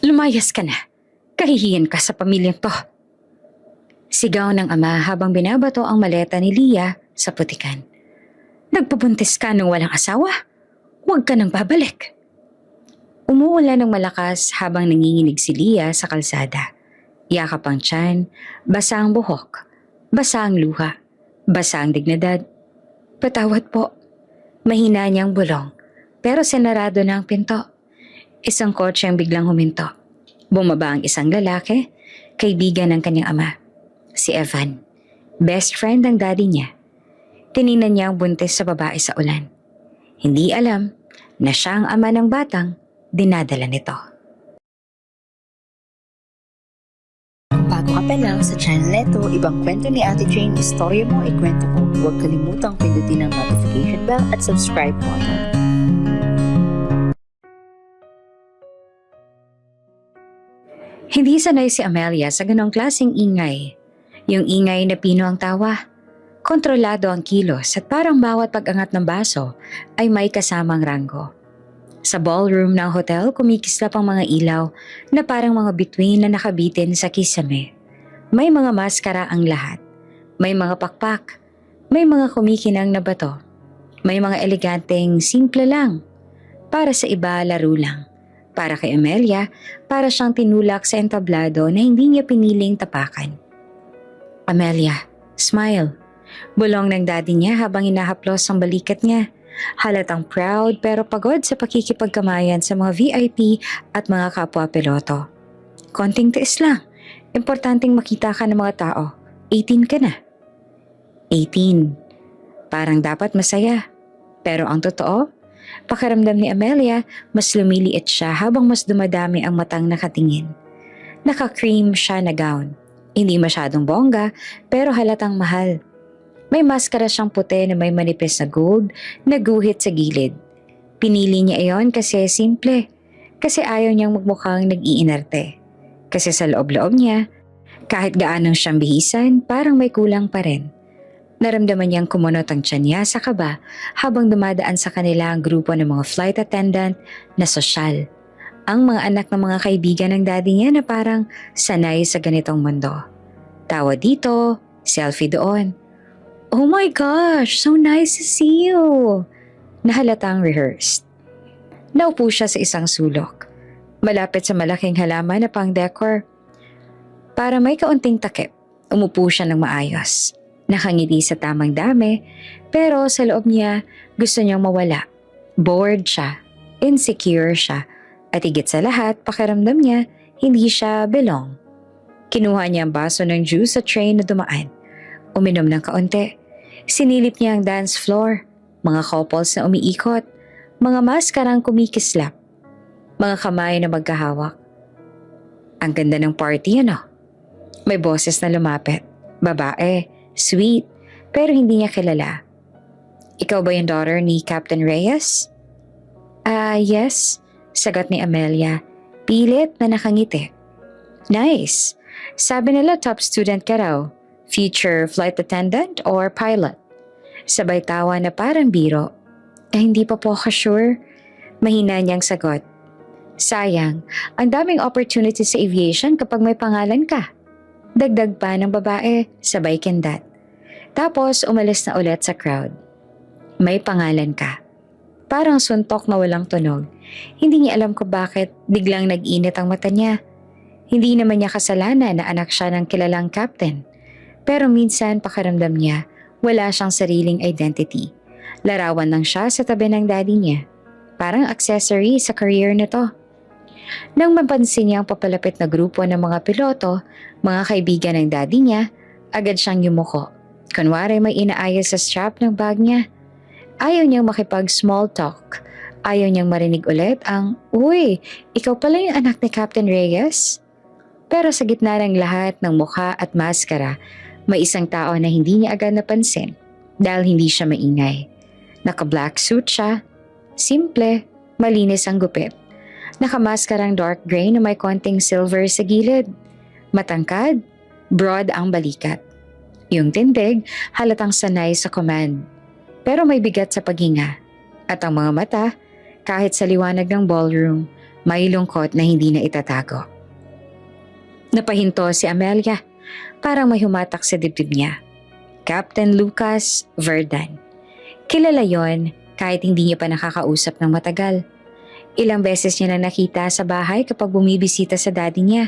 Lumayas ka na. Kahihiyan ka sa pamilyang to. Sigaw ng ama habang binabato ang maleta ni Leah sa putikan. Nagpabuntis ka nung walang asawa? Huwag ka nang babalik. Umuulan ng malakas habang nanginginig si Leah sa kalsada. Yakap ang tiyan, basa ang buhok, basa ang luha, basa ang dignidad. Patawad po. Mahina niyang bulong, pero senarado na ang pinto. Isang kotse ang biglang huminto. Bumaba ang isang lalaki, kaibigan ng kanyang ama. Si Evan, best friend ng daddy niya. Tiningnan niya ang buntis sa babae sa ulan. Hindi alam na siya ang ama ng batang dinadala nito. Bago ka pa lang sa channel neto, ibang kwento ni Ate Jane, istorya mo, ikwento ko. Huwag kalimutang pindutin ang notification bell at subscribe button. Hindi sanay si Amelia sa ganong klaseng ingay. Yung ingay na pino ang tawa. Kontrolado ang kilos at parang bawat pag-angat ng baso ay may kasamang ranggo. Sa ballroom ng hotel, kumikislap ang mga ilaw na parang mga bituin na nakabitin sa kisame. May mga maskara ang lahat. May mga pakpak. May mga kumikinang na bato. May mga eleganteng simple lang. Para sa iba, laro lang. Para kay Amelia, para siyang tinulak sa entablado na hindi niya piniling tapakan. Amelia, smile. Bulong ng daddy niya habang inahaplos ang balikat niya. Halatang proud pero pagod sa pakikipagkamayan sa mga VIP at mga kapwa piloto. Konting tiis lang. Importanteng makita ka ng mga tao. 18 ka na. 18. Parang dapat masaya. Pero ang totoo, pakiramdam ni Amelia, mas lumiliit siya habang mas dumadami ang matang nakatingin. Naka-cream siya na gown. Hindi masyadong bongga pero halatang mahal. May maskara siyang puti na may manipis na gold na guhit sa gilid. Pinili niya iyon kasi simple. Kasi ayaw niyang magmukhang nag-iinarte. Kasi sa loob-loob niya, kahit gaanong siyang bihisan, parang may kulang pa rin. Naramdaman niyang kumunot ang tiyan niya sa kaba habang dumadaan sa kanila ang grupo ng mga flight attendant na sosyal. Ang mga anak ng mga kaibigan ng daddy niya na parang sanay sa ganitong mundo. Tawa dito, selfie doon. Oh my gosh, so nice to see you! Nahalatang rehearsed. Naupo siya sa isang sulok, malapit sa malaking halaman na pang-decor. Para may kaunting takip, umupo siya ng maayos. Nakangiti sa tamang dami, pero sa loob niya gusto niyang mawala. Bored siya, insecure siya, at higit sa lahat pakiramdam niya hindi siya belong. Kinuha niya ang baso ng juice sa tray na dumaan. Uminom ng kaunti. Sinilip niya ang dance floor, mga couples na umiikot, mga maskarang kumikislap, mga kamay na magkahawak. Ang ganda ng party, ano? May boses na lumapit. Babae, sweet, pero hindi niya kilala. Ikaw ba yung daughter ni Captain Reyes? Yes, sagot ni Amelia, pilit na nakangiti. Nice. Sabi nila top student ka raw. Future flight attendant or pilot? Sabay tawa na parang biro. Hindi pa po ako sure. Mahina niyang sagot. Sayang, ang daming opportunity sa aviation kapag may pangalan ka. Dagdag pa ng babae, sabay kindat. Tapos umalis na ulit sa crowd. May pangalan ka. Parang suntok na walang tunog. Hindi niya alam kung bakit biglang nag-init ang mata niya. Hindi naman niya kasalanan na anak siya ng kilalang captain. Pero minsan pakiramdam niya, wala siyang sariling identity. Larawan lang siya sa tabi ng daddy niya. Parang accessory sa career nito. Nang mapansin niya ang papalapit na grupo ng mga piloto, mga kaibigan ng daddy niya, agad siyang yumuko. Kunwari may inaayos sa strap ng bag niya. Ayaw niyang makipag-small talk. Ayaw niyang marinig ulit ang, "Uy, ikaw pala yung anak ni Captain Reyes?" Pero sa gitna ng lahat ng mukha at maskara, may isang tao na hindi niya agad napansin dahil hindi siya maingay. Naka-black suit siya. Simple, malinis ang gupit. Nakamaskarang dark gray na may konting silver sa gilid. Matangkad, broad ang balikat. Yung tindig, halatang sanay sa command. Pero may bigat sa paghinga. At ang mga mata, kahit sa liwanag ng ballroom, May lungkot na hindi na itatago. Napahinto si Amelia, parang may humatak sa dibdib niya. Captain Lucas Verdan. Kilala yon kahit hindi niya pa nakakausap ng matagal. Ilang beses niya na nakita sa bahay kapag bumibisita sa daddy niya.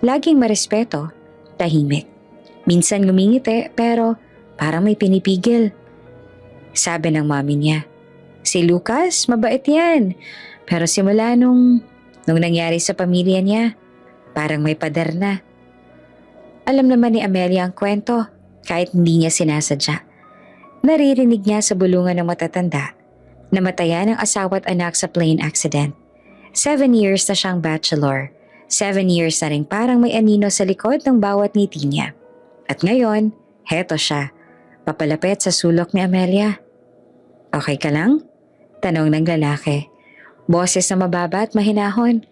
Laging marespeto, tahimik. Minsan ngumingiti pero parang may pinipigil. Sabi ng mami niya, "Si Lucas, mabait yan." Pero simula nung nangyari sa pamilya niya, parang may pader na. Alam naman ni Amelia ang kwento kahit hindi niya sinasadya. Naririnig niya sa bulungan ng matatanda. Namatayan ang asawa at anak sa plane accident. 7 years na siyang bachelor. 7 years na rin parang may anino sa likod ng bawat ngiti niya. At ngayon, heto siya, papalapit sa sulok ni Amelia. "Okay ka lang?" Tanong ng lalaki. Boses na mababa at mahinahon.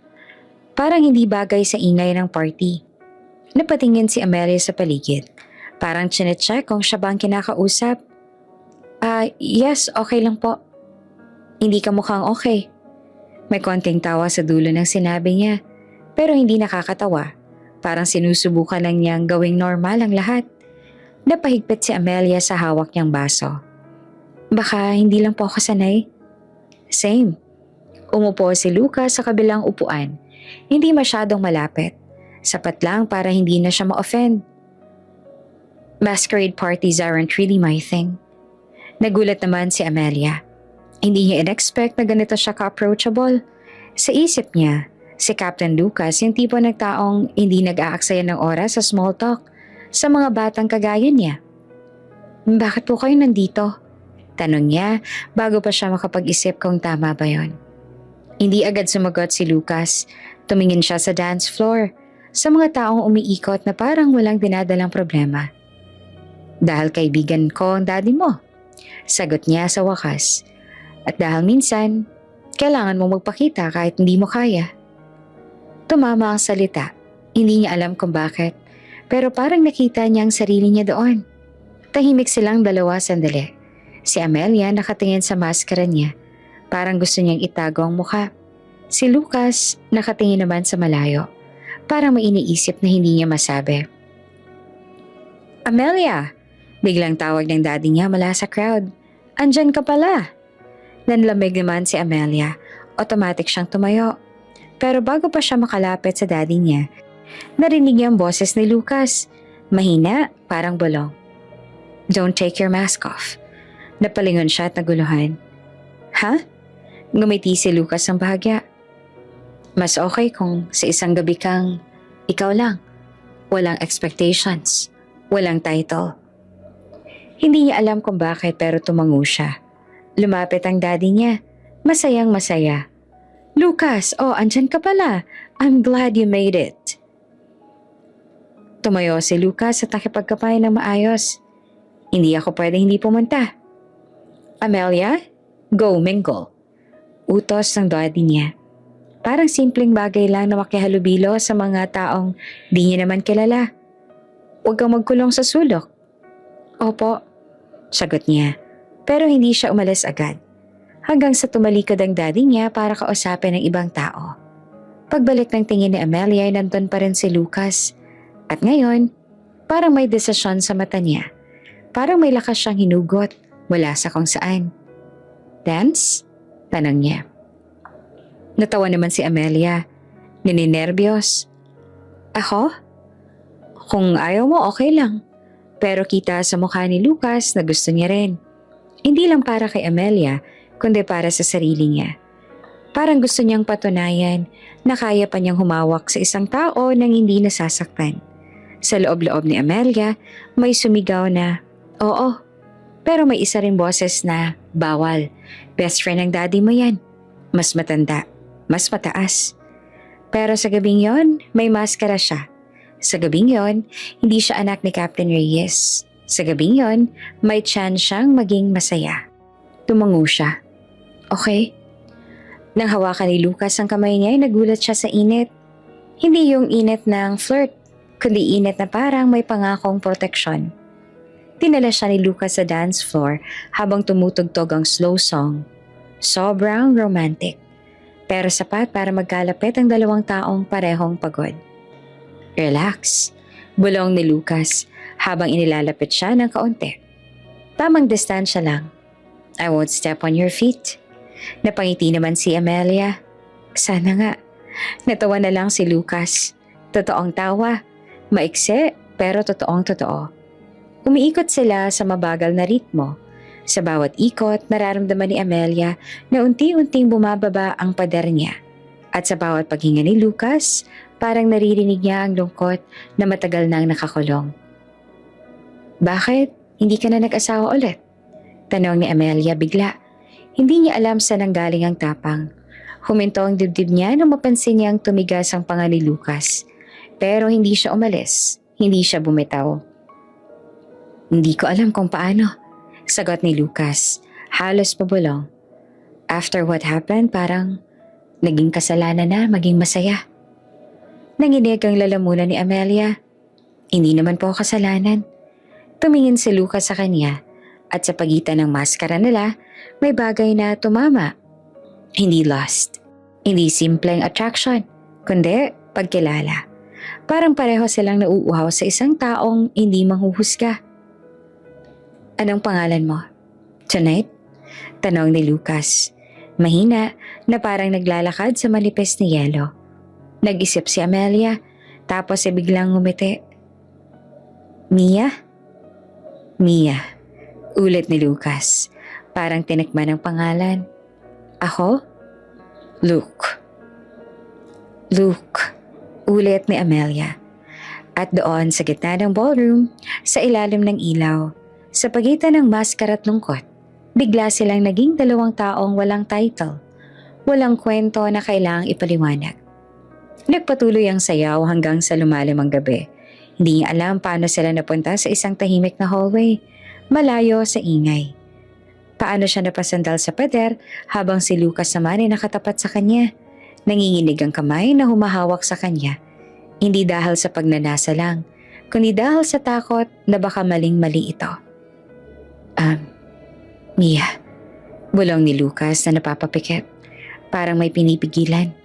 Parang hindi bagay sa ingay ng party. Napatingin si Amelia sa paligid. Parang chinecheck kung siya ba ang kinakausap. Yes, okay lang po." "Hindi ka mukhang okay." May konting tawa sa dulo ng sinabi niya, pero hindi nakakatawa. Parang sinusubukan lang niyang gawing normal ang lahat. Napahigpit si Amelia sa hawak niyang baso. "Baka hindi lang po ako sanay." "Same." Umupo si Lucas sa kabilang upuan. Hindi masyadong malapit. Sapat lang para hindi na siya ma-offend. "Masquerade parties aren't really my thing." Nagulat naman si Amelia. Hindi niya in-expect na ganito siya ka-approachable. Sa isip niya, si Captain Lucas yung tipo ng taong hindi nag-aaksaya ng oras sa small talk sa mga batang kagaya niya. "Bakit po kayo nandito?" Tanong niya bago pa siya makapag-isip kung tama ba yon. Hindi agad sumagot si Lucas. Tumingin siya sa dance floor, sa mga taong umiikot na parang walang dinadalang problema. "Dahil kaibigan ko ang daddy mo," sagot niya sa wakas. "At dahil minsan, kailangan mo magpakita kahit hindi mo kaya." Tumama ang salita. Hindi niya alam kung bakit, pero parang nakita niya ang sarili niya doon. Tahimik silang dalawa sandali. Si Amelia nakatingin sa maskara niya. Parang gusto niyang itago ang mukha. Si Lucas nakatingin naman sa malayo. Parang may iniisip na hindi niya masabi. "Amelia!" Biglang tawag ng daddy niya mula sa crowd. "Andyan ka pala!" Nanlamig naman si Amelia. Automatic siyang tumayo. Pero bago pa siya makalapit sa daddy niya, narinig niya ang boses ni Lucas. Mahina, parang bulong. "Don't take your mask off." Napalingon siya at naguluhan. "Ha?" Ngumiti si Lucas ng bahagya. "Mas okay kung sa isang gabi kang ikaw lang. Walang expectations. Walang title." Hindi niya alam kung bakit pero tumango siya. Lumapit ang daddy niya. Masayang masaya. "Lucas, andyan ka pala. I'm glad you made it." Tumayo si Lucas at nakipagkapay ng maayos. "Hindi ako pwedeng hindi pumunta." "Amelia, go mingle." Utos ng daddy niya. Parang simpleng bagay lang na makihalubilo sa mga taong di niya naman kilala. "Huwag kang magkulong sa sulok." "Opo," sagot niya. Pero hindi siya umalis agad. Hanggang sa tumalikod ang daddy niya para kausapin ng ibang tao. Pagbalik ng tingin ni Amelia ay nandun pa rin si Lucas. At ngayon, parang may desisyon sa mata niya. Parang may lakas siyang hinugot mula sa kung saan. "Dance?" Tanong niya. Natawa naman si Amelia. Nininervyos. "Ako? Kung ayaw mo, okay lang." Pero kita sa mukha ni Lucas na gusto niya rin. Hindi lang para kay Amelia, kundi para sa sarili niya. Parang gusto niyang patunayan na kaya pa niyang humawak sa isang tao nang hindi nasasaktan. Sa loob-loob ni Amelia, may sumigaw na, "Oo." Pero may isa ring boses na, "Bawal. Best friend ng daddy mo yan. Mas matanda. Mas mataas." Pero sa gabing yon, may maskara siya. Sa gabing yon, hindi siya anak ni Captain Reyes. Sa gabing yon, may chance siyang maging masaya. Tumango siya. "Okay." Nang hawakan ni Lucas ang kamay niya, ay nagulat siya sa init. Hindi yung init ng flirt, kundi init na parang may pangakong proteksyon. Dinala siya ni Lucas sa dance floor habang tumutugtog ang slow song. Sobrang romantic. pero sapat para magkalapit ang dalawang taong parehong pagod. Relax, bulong ni Lucas habang inilalapit siya ng kaunti. Tamang distansya lang. I won't step on your feet. Napangiti naman si Amelia. Sana nga. Natawa na lang si Lucas. Totoong tawa. Maikse pero totoong totoo. Umiikot sila sa mabagal na ritmo. Sa bawat ikot, nararamdaman ni Amelia na unti-unting bumababa ang pader niya. At sa bawat paghinga ni Lucas, parang naririnig niya ang lungkot na matagal nang nakakulong. Bakit? Hindi ka na nag-asawa ulit? Tanong ni Amelia bigla. Hindi niya alam saan nanggaling ang tapang. Huminto ang dibdib niya nang mapansin niyang tumigas ang panga ni Lucas. Pero hindi siya umalis. Hindi siya bumitaw. Hindi ko alam kung paano. Sagot ni Lucas. Halos pabulong. After what happened, parang naging kasalanan na maging masaya. Nanginig ang lalamunan ni Amelia. Hindi naman po kasalanan. Tumingin si Lucas sa kanya at sa pagitan ng maskara nila, may bagay na tumama. Hindi lust. Hindi simpleng attraction, kundi pagkilala. Parang pareho silang nauuhaw sa isang taong hindi manghuhusga. Anong pangalan mo? Tonight? Tanong ni Lucas. Mahina na parang naglalakad sa manipis na yelo. Nag-isip si Amelia, tapos biglang ngumiti. Mia? Mia. Ulit ni Lucas. Parang tinakman ang pangalan. Ako? Luke. Luke. Ulit ni Amelia. At doon sa gitna ng ballroom, sa ilalim ng ilaw, sa pagitan ng maskara at lungkot, bigla silang naging dalawang taong walang title, walang kwento na kailangang ipaliwanag. Nagpatuloy ang sayaw hanggang sa lumalim ang gabi. Hindi niya alam paano sila napunta sa isang tahimik na hallway, malayo sa ingay. Paano siya napasandal sa pader habang si Lucas naman ay nakatapat sa kanya. Nanginginig ang kamay na humahawak sa kanya. Hindi dahil sa pagnanasa lang, kundi dahil sa takot na baka maling-mali ito. Mia, bulong ni Lucas na napapapikit. Parang may pinipigilan.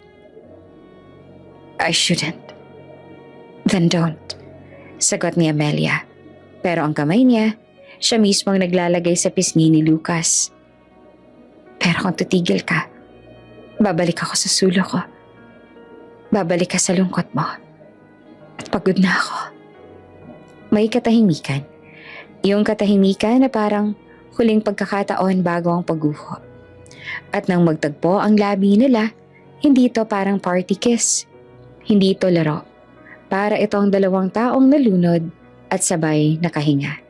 I shouldn't. Then don't. Sagot ni Amelia. Pero ang kamay niya, siya mismo ang naglalagay sa pisngi ni Lucas. Pero kung titigil ka, babalik ako sa sulo ko. Babalik ka sa lungkot mo. At pagod na ako. May katahimikan. Yung katahimikan na parang huling pagkakataon bago ang pagguho. At nang magtagpo ang labi nila, hindi ito parang party kiss. Hindi ito laro. Para itong dalawang taong nalunod at sabay nakahinga.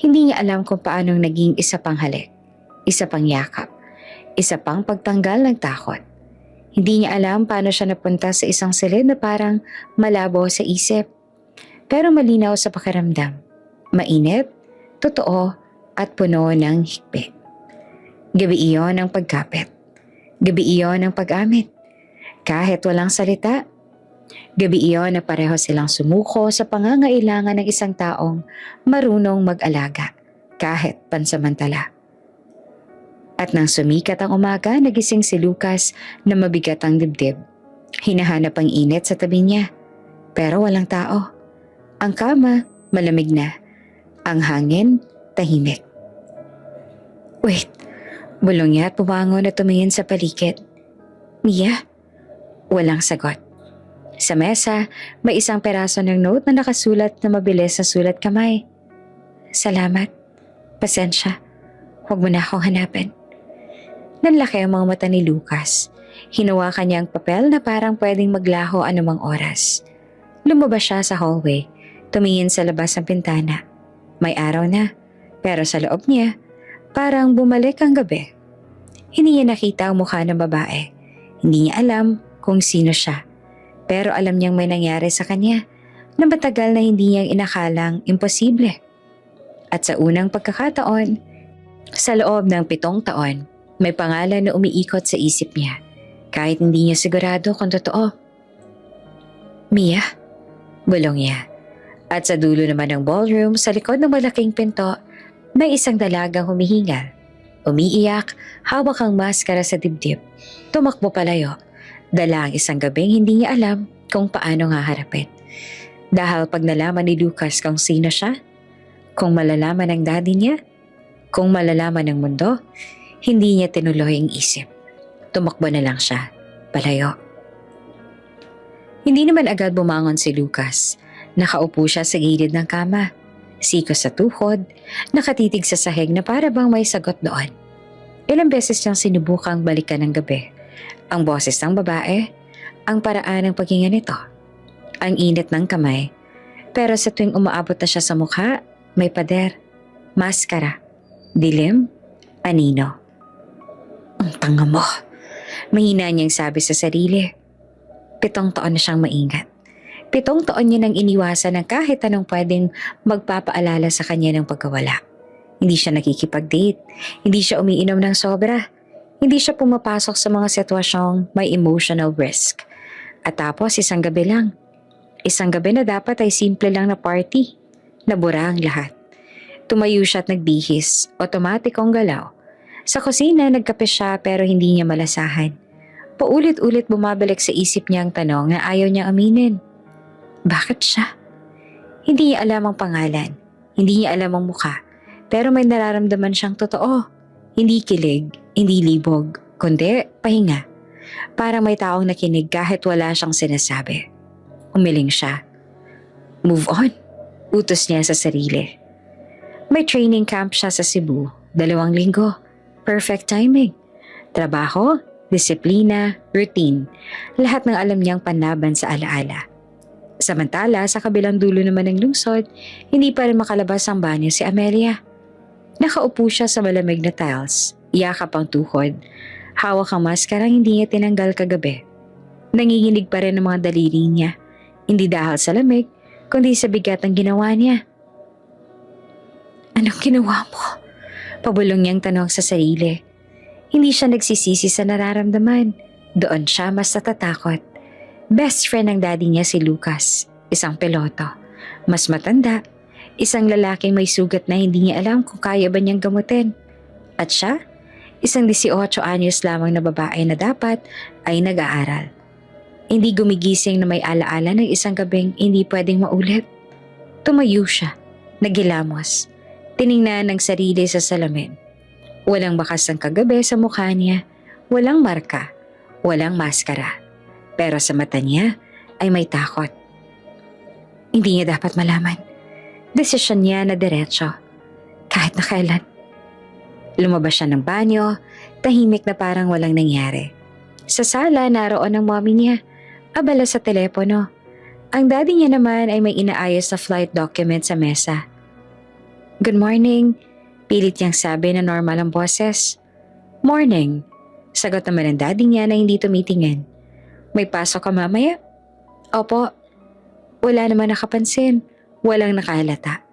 Hindi niya alam kung paanong naging isa pang halik, isa pang yakap, isa pang pagtanggal ng takot. Hindi niya alam paano siya napunta sa isang silid na parang malabo sa isip, pero malinaw sa pakiramdam. Mainit, totoo, at puno ng hikbi. Gabi iyon ang pagkapit. Gabi iyon ang pag-amit. Kahit walang salita, gabi iyon na pareho silang sumuko sa pangangailangan ng isang taong marunong mag-alaga, kahit pansamantala. At nang sumikat ang umaga, nagising si Lucas na mabigat ang dibdib. Hinahanap ang init sa tabi niya, pero walang tao. Ang kama, malamig na. Ang hangin, tahimik. Wait, bulong niya at pumangon at tumingin sa paligid. Mia? Walang sagot. Sa mesa, may isang peraso ng note na nakasulat na mabilis sa sulat kamay. Salamat. Pasensya. Huwag mo na akong hanapin. Nanlaki ang mga mata ni Lucas. Hinawakan niya ang papel na parang pwedeng maglaho anumang oras. Lumabas siya sa hallway. Tumingin sa labas ng pintana. May araw na, pero sa loob niya, parang bumalik ang gabi. Hindi niya nakita ang mukha ng babae. Hindi niya alam kung sino siya. Pero alam niyang may nangyari sa kanya na matagal na hindi niyang inakalang imposible. At sa unang pagkakataon, sa loob ng 7 taon, may pangalan na umiikot sa isip niya kahit hindi niya sigurado kung totoo. Mia? Bulong niya. At sa dulo naman ng ballroom, sa likod ng malaking pinto, may isang dalagang humihingal. Umiiyak, hawak ang maskara sa dibdib. Tumakbo palayo. Dala ang isang gabing hindi niya alam kung paano nga harapin. Dahil pag nalaman ni Lucas kung sino siya, kung malalaman ng daddy niya, kung malalaman ng mundo, hindi niya tinuloy ang isip. Tumakbo na lang siya, palayo. Hindi naman agad bumangon si Lucas. Nakaupo siya sa gilid ng kama. Sikos sa tuhod, nakatitig sa sahig na para bang may sagot doon. Ilang beses niyang sinubukang balikan ng gabi. Ang boses ng babae, ang paraan ng paghinga nito, ang init ng kamay. Pero sa tuwing umaabot na siya sa mukha, may pader, maskara, dilim, anino. Ang tanga mo, mahina niyang sabi sa sarili. 7 taon na siyang maingat. 7 taon niya nang iniwasan ng kahit anong pwedeng magpapaalala sa kanya ng pagkawala. Hindi siya nakikipag-date, hindi siya umiinom ng sobra, hindi siya pumapasok sa mga sitwasyong may emotional risk. At tapos isang gabi lang. Isang gabi na dapat ay simple lang na party. Nabura ang lahat. Tumayo siya at nagbihis, otomatikong galaw. Sa kusina nagkape siya pero hindi niya malasahan. Paulit-ulit bumabalik sa isip niya ang tanong na ayaw niyang aminin. Bakit siya? Hindi niya alam ang pangalan, hindi niya alam ang mukha, pero may nararamdaman siyang totoo. Hindi kilig, hindi libog, kundi pahinga. Parang may taong nakinig kahit wala siyang sinasabi. Umiling siya. Move on, utos niya sa sarili. May training camp siya sa Cebu, 2 linggo. Perfect timing. Trabaho, disiplina, routine. Lahat ng alam niyang panlaban sa alaala. Samantala, sa kabilang dulo naman ng lungsod, hindi pa rin makalabas ang banyo si Amelia. Nakaupo siya sa malamig na tiles, yakap ang tuhod. Hawak ang maskarang hindi niya tinanggal kagabi. Nanginginig pa rin ang mga daliri niya, hindi dahil sa lamig, kundi sa bigat ng ginawa niya. Anong ginawa mo? Pabulong niyang tanong sa sarili. Hindi siya nagsisisi sa nararamdaman. Doon siya mas natatakot. Best friend ng daddy niya si Lucas, isang piloto. Mas matanda, isang lalaking may sugat na hindi niya alam kung kaya ba niyang gamutin. At siya, isang 18 anyos lamang na babae na dapat ay nag-aaral. Hindi gumigising na may alaala ng isang gabing hindi pwedeng maulit. Tumayo siya, nagilamos, tiningnan ng sarili sa salamin. Walang bakas ng kagabi sa mukha niya, walang marka, walang maskara. Pero sa mata niya ay may takot. Hindi niya dapat malaman. Desisyon niya na diretso, kahit na kailan. Lumabas siya ng banyo, tahimik na parang walang nangyari. Sa sala, naroon ang mommy niya, abala sa telepono. Ang daddy niya naman ay may inaayos na flight document sa mesa. Good morning, pilit niyang sabi na normal ang boses. Morning, sagot naman ng daddy niya na hindi tumitingin. May pasok ka mamaya? Opo. Wala naman nakapansin, walang nakahalata.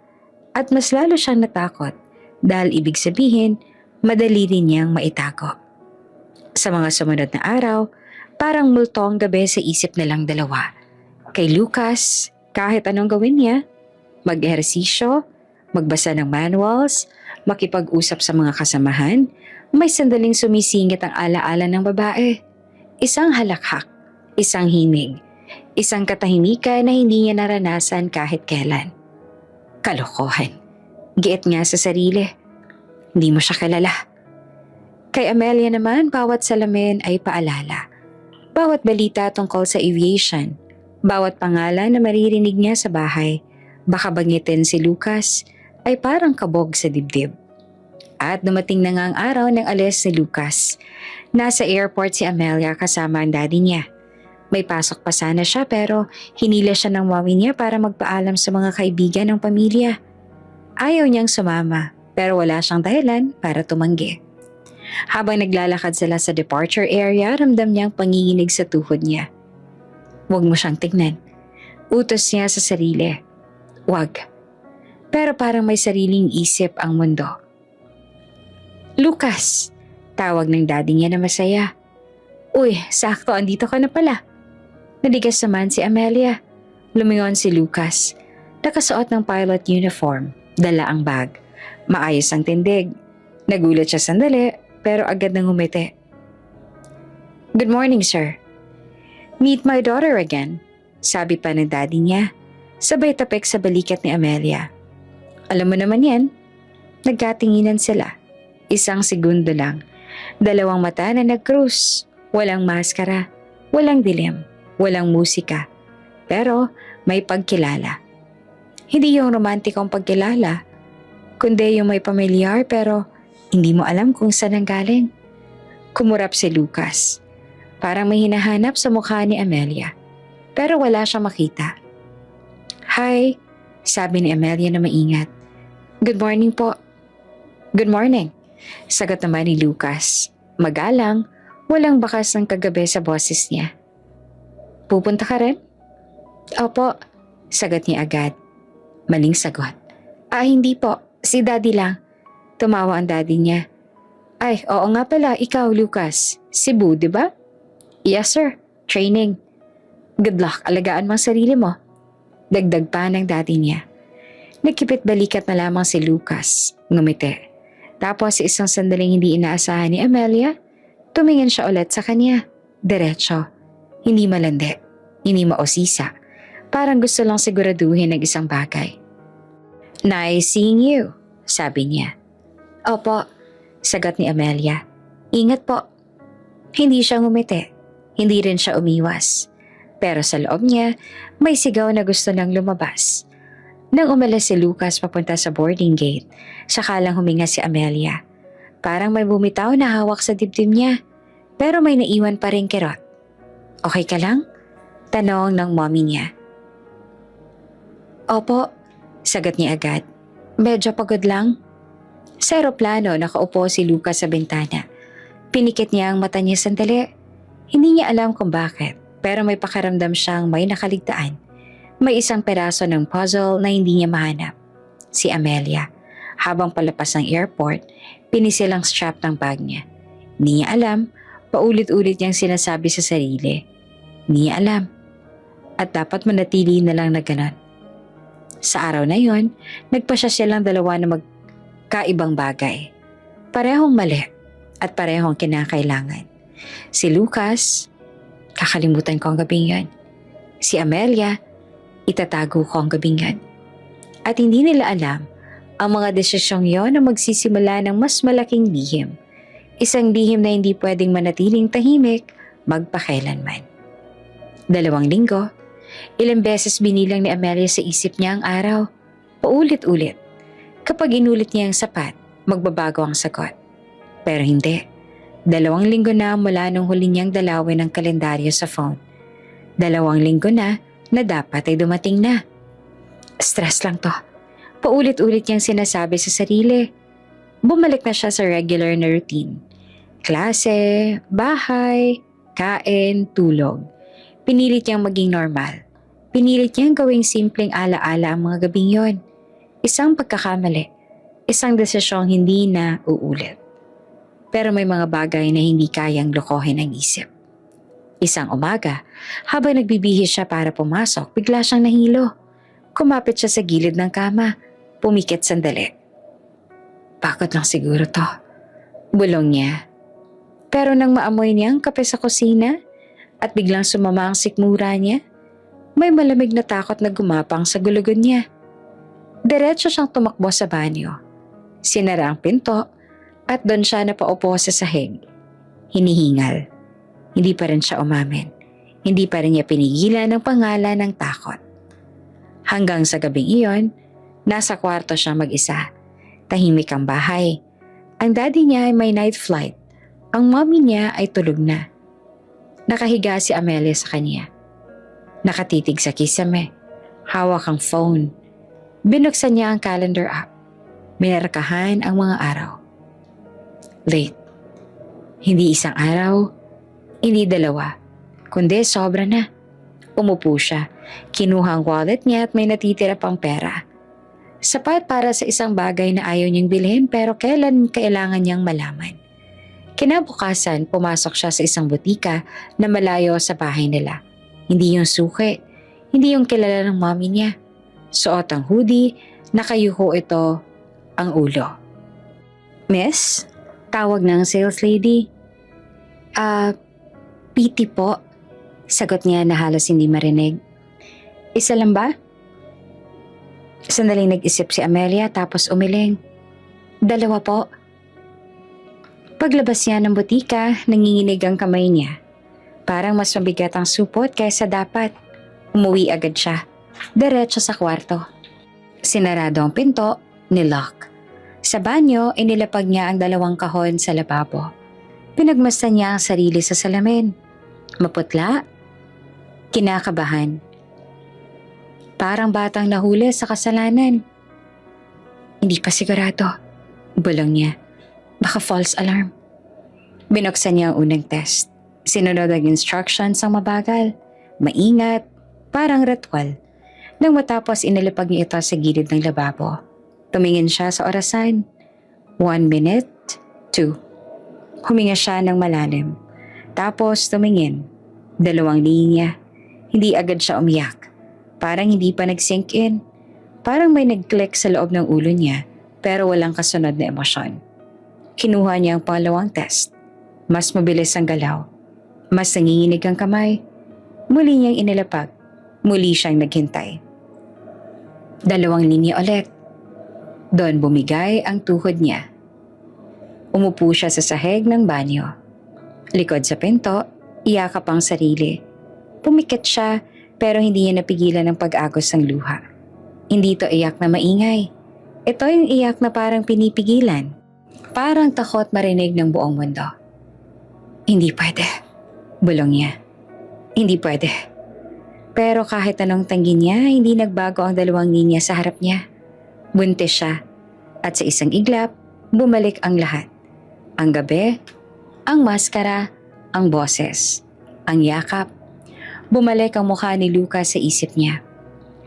At mas lalo siyang natakot dahil ibig sabihin, madali rin niyang maitago. Sa mga sumunod na araw, parang multo ang gabi sa isip nilang dalawa. Kay Lucas, kahit anong gawin niya, mag-ehersisyo, magbasa ng manuals, makipag-usap sa mga kasamahan, may sandaling sumisingit ang alaala ng babae. Isang halakhak, isang himig, isang katahimikan na hindi niya naranasan kahit kailan. Kalokohan. Giit nga sa sarili. Hindi mo siya kilala. Kay Amelia naman, bawat salamin ay paalala. Bawat balita tungkol sa aviation, bawat pangalan na maririnig niya sa bahay, baka bangitin si Lucas, ay parang kabog sa dibdib. At dumating na nga ang araw ng alis ni Lucas. Nasa airport si Amelia kasama ang daddy niya. May pasok pa sana siya pero hinila siya ng mami niya para magpaalam sa mga kaibigan ng pamilya. Ayaw niyang sumama pero wala siyang dahilan para tumanggi. Habang naglalakad sila sa departure area, ramdam niyang panginginig sa tuhod niya. Huwag mo siyang tignan. Utos niya sa sarili. Huwag. Pero parang may sariling isip ang mundo. Lucas! Tawag ng daddy niya na masaya. Uy, sakto, andito ka na pala. Naligas naman si Amelia. Lumingon si Lucas. Nakasuot ng pilot uniform, dala ang bag. Maayos ang tindig. Nagulat siya sandali pero agad nang ngumiti. "Good morning, sir. Meet my daughter again," sabi pa ng daddy niya. Sabay tapik sa balikat ni Amelia. Alam mo naman yan. Nagkatinginan sila. Isang segundo lang. Dalawang mata na nag-cruise. Walang maskara. Walang dilim. Walang musika. Pero may pagkilala. Hindi yung romantikong pagkilala, kundi yung may pamilyar pero hindi mo alam kung saan ang galing. Kumurap si Lucas. Parang may hinahanap sa mukha ni Amelia. Pero wala siyang makita. "Hi," sabi ni Amelia na maingat. "Good morning po." "Good morning," sagot naman ni Lucas. Magalang, walang bakas ng kagabi sa boses niya. "Pupunta ka rin?" "Opo," sagot niya agad. Maling sagot. Hindi po. Si daddy lang." Tumawa ang daddy niya. "Ay, oo nga pala. Ikaw, Lucas. Cebu, di ba?" "Yes, sir. Training." "Good luck. Alagaan mo ang sarili mo." Dagdag pa ng daddy niya. Nagkipit balikat na lamang si Lucas. Ngumiti. Tapos isang sandaling hindi inaasahan ni Amelia, tumingin siya ulit sa kanya. Diretso. Hindi malandi. Hindi mausisa. Parang gusto lang siguraduhin ng isang bagay. "Nice seeing you," sabi niya. "Opo," sagot ni Amelia. "Ingat po." Hindi siya ngumiti. Hindi rin siya umiwas. Pero sa loob niya, may sigaw na gusto nang lumabas. Nang umalis si Lucas papunta sa boarding gate, saka lang huminga si Amelia. Parang may bumitaw na hawak sa dibdib niya, pero may naiwan pa rin kirot. "Okay ka lang?" tanong ng mommy niya. "Opo," sagot niya agad. "Medyo pagod lang." Sa eroplano, nakaupo si Lucas sa bintana. Pinikit niya ang mata niya sandali. Hindi niya alam kung bakit, pero may pakiramdam siyang may nakaligtaan. May isang peraso ng puzzle na hindi niya mahanap. Si Amelia. Habang palapas ng airport, pinisil ang strap ng bag niya. Hindi niya alam, paulit-ulit niyang sinasabi sa sarili. Hindi niya alam. At dapat manatili na lang na ganon. Sa araw na yon, nagpasya silang dalawa na magkaibang bagay. Parehong mali at parehong kinakailangan. Si Lucas, kakalimutan ko ang gabing yon. Si Amelia, itatago ko ang gabing yon. At hindi nila alam ang mga desisyong yon na magsisimula ng mas malaking lihim. Isang lihim na hindi pwedeng manatiling tahimik magpakailanman. 2 linggo, ilang beses binilang ni Amelia sa isip niya ang araw. Paulit-ulit. Kapag inulit niya ang sapat, magbabago ang sagot. Pero hindi. 2 linggo na mula nung huli niyang dalawin ang kalendaryo sa phone. 2 linggo na dapat ay dumating na. Stress lang to. Paulit-ulit niyang sinasabi sa sarili. Bumalik na siya sa regular na routine. Klase, bahay, kain, tulog. Pinilit niyang maging normal. Pinilit niyang gawing simpleng alaala ang mga gabing yon. Isang pagkakamali. Isang desisyong hindi na uulit. Pero may mga bagay na hindi kayang lokohin ang isip. Isang umaga, habang nagbibihis siya para pumasok, bigla siyang nahilo. Kumapit siya sa gilid ng kama. Pumikit sandali. Bakit lang siguro to? Bulong niya. Pero nang maamoy niya ang kape sa kusina at biglang sumama ang sikmura niya, may malamig na takot na gumapang sa gulugan niya. Diretso siyang tumakbo sa banyo. Sinara ang pinto at doon siya napaupo sa sahig. Hinihingal. Hindi pa rin siya umamin. Hindi pa rin niya pinigilan ang pangalan ng takot. Hanggang sa gabing iyon, nasa kwarto siya mag-isa. Tahimik ang bahay. Ang daddy niya ay may night flight. Ang mommy niya ay tulog na. Nakahiga si Amelia sa kanya. Nakatitig sa kisame. Hawak ang phone. Binuksan niya ang calendar app. Minarkahan ang mga araw. Late. Hindi isang araw, hindi 2, kundi sobra na. Umupo siya. Kinuha ang wallet niya at may natitira pang pera. Sapat para sa isang bagay na ayaw niyang bilhin pero kailan kailangan niyang malaman. Kinabukasan, pumasok siya sa isang butika na malayo sa bahay nila. Hindi yung suki, hindi yung kilala ng mommy niya. Suot ang hoodie, nakayuko ito ang ulo. Miss? Tawag ng sales lady. PT po. Sagot niya na halos hindi marinig. Isa lang ba? Sandaling nag-isip si Amelia tapos umiling. 2 po. Paglabas niya ng butika, nanginginig ang kamay niya. Parang mas mabigat ang supot kaysa dapat. Umuwi agad siya. Diretso sa kwarto. Sinarado ang pinto, nilock. Sa banyo, inilapag niya ang 2 kahon sa lababo. Pinagmasdan niya ang sarili sa salamin. Maputla. Kinakabahan. Parang batang nahuli sa kasalanan. Hindi pa sigurado. Bulong niya. Baka false alarm. Binuksan niya ang unang test. Sinunod ang instructions ang mabagal, maingat, parang ritual. Nang matapos inilapag niya ito sa gilid ng lababo. Tumingin siya sa orasan. 1 minute, 2. Huminga siya ng malalim. Tapos tumingin. 2 linya. Hindi agad siya umiyak. Parang hindi pa nag-sink in. Parang may nag-click sa loob ng ulo niya pero walang kasunod na emosyon. Kinuha niya ang pangalawang test. Mas mabilis ang galaw. Mas nanginginig ang kamay. Muli niyang inilapag. Muli siyang naghintay. 2 linya ulit. Doon bumigay ang tuhod niya. Umupo siya sa sahig ng banyo. Likod sa pinto, iyakap ang sarili. Pumikit siya pero hindi niya napigilan ang pag-agos ng luha. Hindi to iyak na maingay. Ito yung iyak na parang pinipigilan. Parang takot marinig ng buong mundo. Hindi pwede. Bulong niya. Hindi pwede. Pero kahit anong tanggi niya, hindi nagbago ang 2 linya sa harap niya. Buntis siya. At sa isang iglap, bumalik ang lahat. Ang gabi, ang maskara, ang boses, ang yakap. Bumalik ang mukha ni Lucas sa isip niya.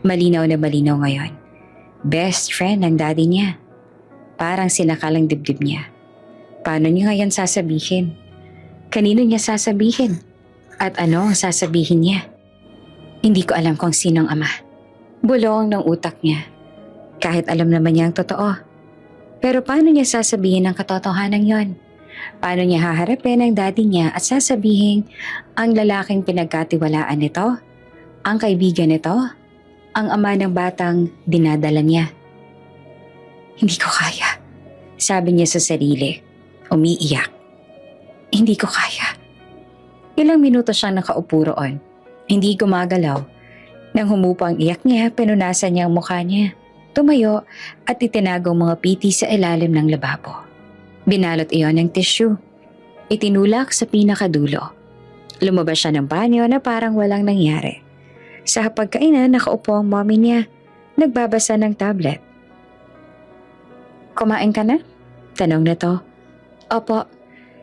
Malinaw na malinaw ngayon. Best friend ng daddy niya. Parang sinakalang dibdib niya. Paano niya ngayon sasabihin? Kanino niya sasabihin? At ano ang sasabihin niya? Hindi ko alam kung sinong ama. Bulong ng utak niya. Kahit alam naman niya ang totoo. Pero paano niya sasabihin ang katotohanan yon? Paano niya haharapin ang daddy niya at sasabihin ang lalaking pinagkatiwalaan nito? Ang kaibigan nito? Ang ama ng batang dinadala niya? Hindi ko kaya, sabi niya sa sarili, umiiyak. Hindi ko kaya. Ilang minuto siyang nakaupo roon. Hindi gumagalaw. Nang humupa ang iyak niya, pinunasan niya ang mukha niya. Tumayo at itinago ang mga piti sa ilalim ng lababo. Binalot iyon ng tissue. Itinulak sa pinakadulo. Lumabas siya ng banyo na parang walang nangyari. Sa hapagkainan, nakaupo ang mommy niya. Nagbabasa ng tablet. Kumain ka na? Tanong na to. Opo.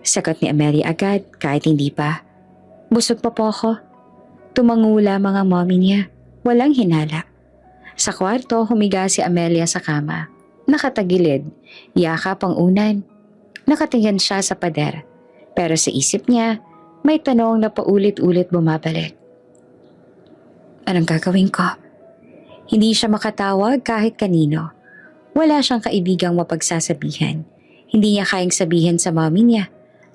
Sagot ni Amelia agad kahit hindi pa. Busog pa po ako. Tumango lamang ang mommy niya. Walang hinala. Sa kwarto, humiga si Amelia sa kama. Nakatagilid. Yakap ang unan. Nakatingin siya sa pader. Pero sa isip niya, may tanong na paulit-ulit bumabalik. Anong gagawin ko? Hindi siya makatawag kahit kanino. Wala siyang kaibigang mapagsasabihan. Hindi niya kayang sabihin sa mommy niya,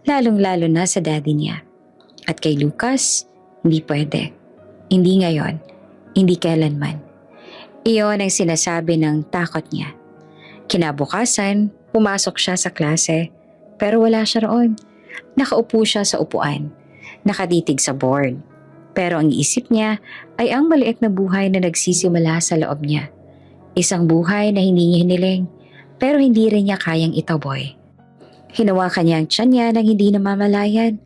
lalong-lalo na sa daddy niya. At kay Lucas, hindi pwede. Hindi ngayon, hindi kailanman. Iyon ang sinasabi ng takot niya. Kinabukasan, pumasok siya sa klase, pero wala siya roon. Nakaupo siya sa upuan, nakatitig sa board. Pero ang iisip niya ay ang maliit na buhay na nagsisimula sa loob niya. Isang buhay na hindi niya hiniling, pero hindi rin niya kayang itaboy. Hinawakan niya ang tiyan niya nang hindi namamalayan.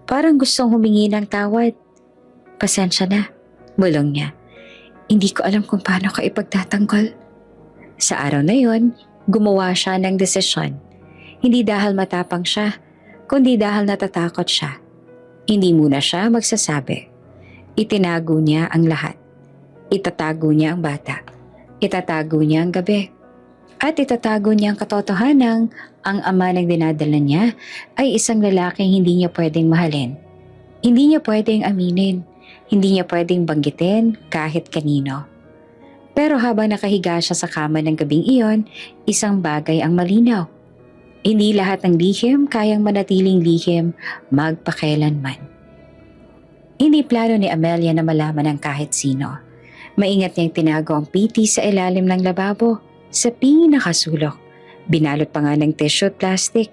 Parang gustong humingi ng tawad. Pasensya na, bulong niya. Hindi ko alam kung paano ka ipagtatanggol. Sa araw na yon, gumawa siya ng desisyon. Hindi dahil matapang siya, kundi dahil natatakot siya. Hindi muna siya magsasabi. Itinago niya ang lahat. Itatago niya ang bata. Itatago niya ang gabi. At itatago niya ang katotohanang ang ama ng dinadala niya ay isang lalaking hindi niya pwedeng mahalin. Hindi niya pwedeng aminin. Hindi niya pwedeng banggitin kahit kanino. Pero habang nakahiga siya sa kama ng gabing iyon, isang bagay ang malinaw. Hindi lahat ng lihim kayang manatiling lihim magpakailanman. Hindi plano ni Amelia na malaman ng kahit sino. Maingat niyang tinago ang PT sa ilalim ng lababo, sa pinakasulok. Binalot pa nga ng tissue at plastic.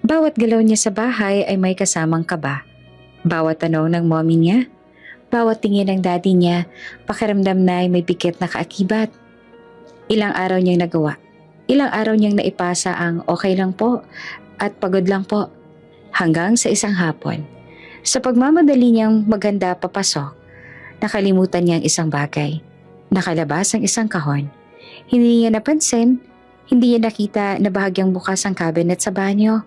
Bawat galaw niya sa bahay ay may kasamang kaba. Bawat tanong ng mommy niya, bawat tingin ng daddy niya, pakiramdam na ay may pikit na kaakibat. Ilang araw niyang nagawa. Ilang araw niyang naipasa ang okay lang po at pagod lang po. Hanggang sa isang hapon. Sa pagmamadali niyang maganda papasok, nakalimutan niya ang isang bagay. Nakalabas ang isang kahon. Hindi niya napansin, hindi niya nakita na bahagyang bukas ang cabinet sa banyo.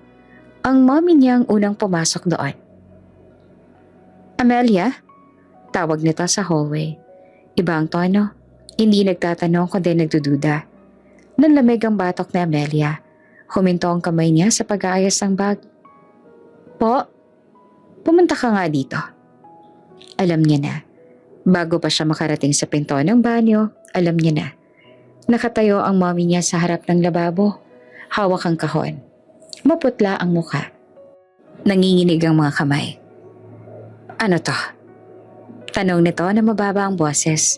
Ang mommy niya ang unang pumasok doon. Amelia? Tawag nito sa hallway. Iba ang tono. Hindi nagtatanong kundi nagdududa. Nanlamig ang batok ni Amelia. Huminto ang kamay niya sa pag-aayos ng bag. Po, pumunta ka nga dito. Alam niya na. Bago pa siya makarating sa pinto ng banyo, alam niya na. Nakatayo ang mommy niya sa harap ng lababo. Hawak ang kahon. Maputla ang muka. Nanginginig ang mga kamay. Ano to? Tanong nito na mababa ang boses.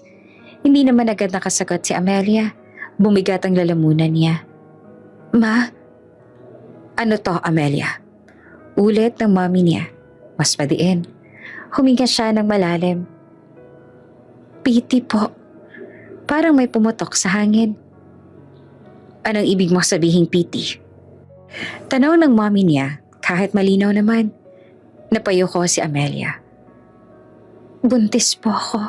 Hindi naman agad nakasagot si Amelia. Bumigat ang lalamunan niya. Ma? Ano to, Amelia? Ulit ng mommy niya. Mas madiin. Huminga siya ng malalim. Piti po. Parang may pumutok sa hangin. Anong ibig mo sabihin, Piti? Tanong ng mommy niya, kahit malinaw naman. Napayuko si Amelia. Buntis po ako.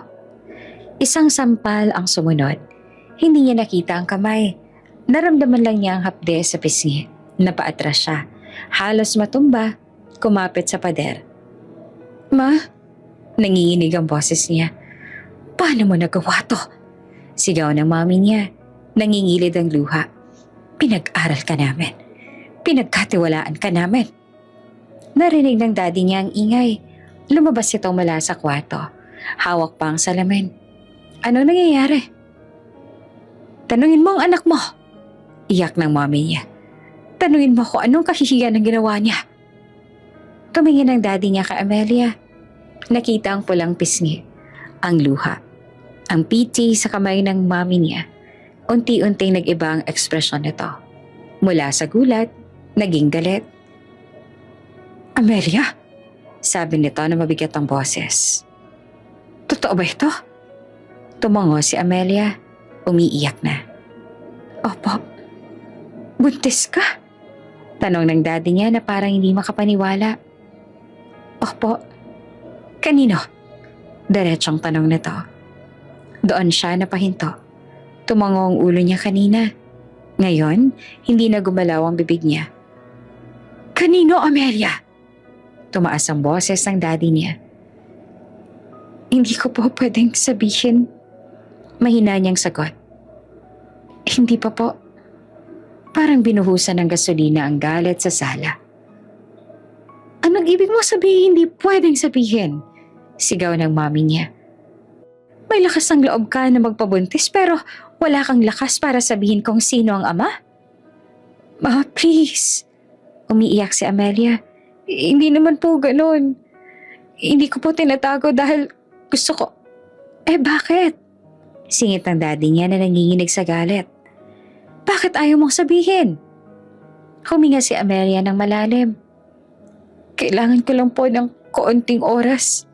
Isang sampal ang sumunod. Hindi niya nakita ang kamay. Naramdaman lang niya ang hapde sa pisngi. Napaatras siya. Halos matumba. Kumapit sa pader. Ma? Nanginginig ang boses niya. Paano mo nagawa to? Sigaw ng mami niya. Nangingilid ang luha. Pinag-aral ka namin. Pinagkatiwalaan ka namin. Narinig ng daddy niya ang ingay. Lumabas ito mula sa kwarto. Hawak pa ang salamin. Ano nangyayari? Tanungin mo ang anak mo. Iyak ng mommy niya. Tanungin mo kung anong kahihiyan ang ginawa niya. Tumingin ang daddy niya kay Amelia. Nakita ang pulang pisngi. Ang luha. Ang piti sa kamay ng mommy niya. Unti-unting nag-iba ang ekspresyon nito. Mula sa gulat, naging galit. Amelia? Sabi nito na mabigat ang boses. Totoo ba ito? Tumango si Amelia. Umiiyak na. Opo. Buntis ka? Tanong ng daddy niya na parang hindi makapaniwala. Opo. Kanino? Diretsong tanong nito. Doon siya napahinto. Tumango ang ulo niya kanina. Ngayon, hindi na gumalaw ang bibig niya. Kanino, Amelia? Tumaas ang boses ng daddy niya. Hindi ko po pwedeng sabihin. Mahina niyang sagot. Hindi pa po. Parang binuhusan ng gasolina ang galit sa sala. Anong ibig mo sabihin hindi pwedeng sabihin? Sigaw ng mami niya. May lakas ng loob ka na magpabuntis pero wala kang lakas para sabihin kung sino ang ama? Ma, please. Umiiyak si Amelia. Hindi naman po ganun. Hindi ko po tinatago dahil gusto ko. Bakit? Singit ng daddy niya na nanginginig sa galit. Bakit ayaw mong sabihin? Huminga si Amelia ng malalim. Kailangan ko lang po ng kaunting oras.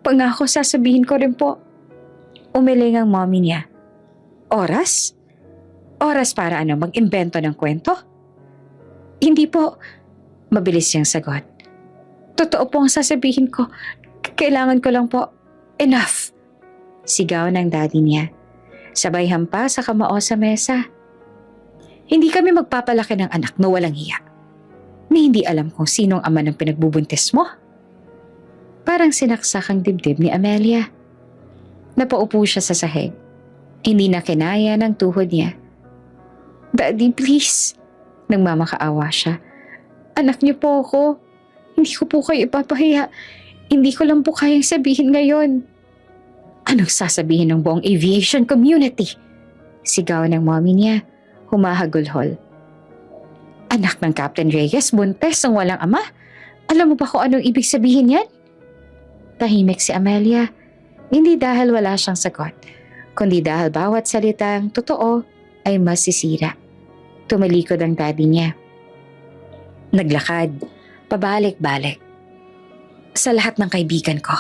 Pangako sasabihin ko rin po. Umiling ang mommy niya. Oras? Oras para ano, mag-imbento ng kwento? Hindi po. Mabilis siyang sagot. Totoo po ang sasabihin ko. Kailangan ko lang po. Enough! Sigaw ng daddy niya. Sabay hampa sa kamao sa mesa. Hindi kami magpapalaki ng anak na walang hiya. Na hindi alam kung sinong ama ng pinagbubuntis mo. Parang sinaksak ang dibdib ni Amelia. Napaupo siya sa sahig. Hindi na kinaya ng tuhod niya. Daddy, please. Nagmamakaawa siya. Anak niyo po ako. Hindi ko po kayo ipapahiya. Hindi ko lang po kayang sabihin ngayon. Anong sasabihin ng buong aviation community? Sigaw ng mommy niya, humahagulhol. Anak ng Captain Reyes, buntes ng walang ama. Alam mo ba kung anong ibig sabihin yan? Tahimik si Amelia. Hindi dahil wala siyang sagot, kundi dahil bawat salitang totoo ay masisira. Tumalikod ang daddy niya. Naglakad, pabalik-balik. Sa lahat ng kaibigan ko,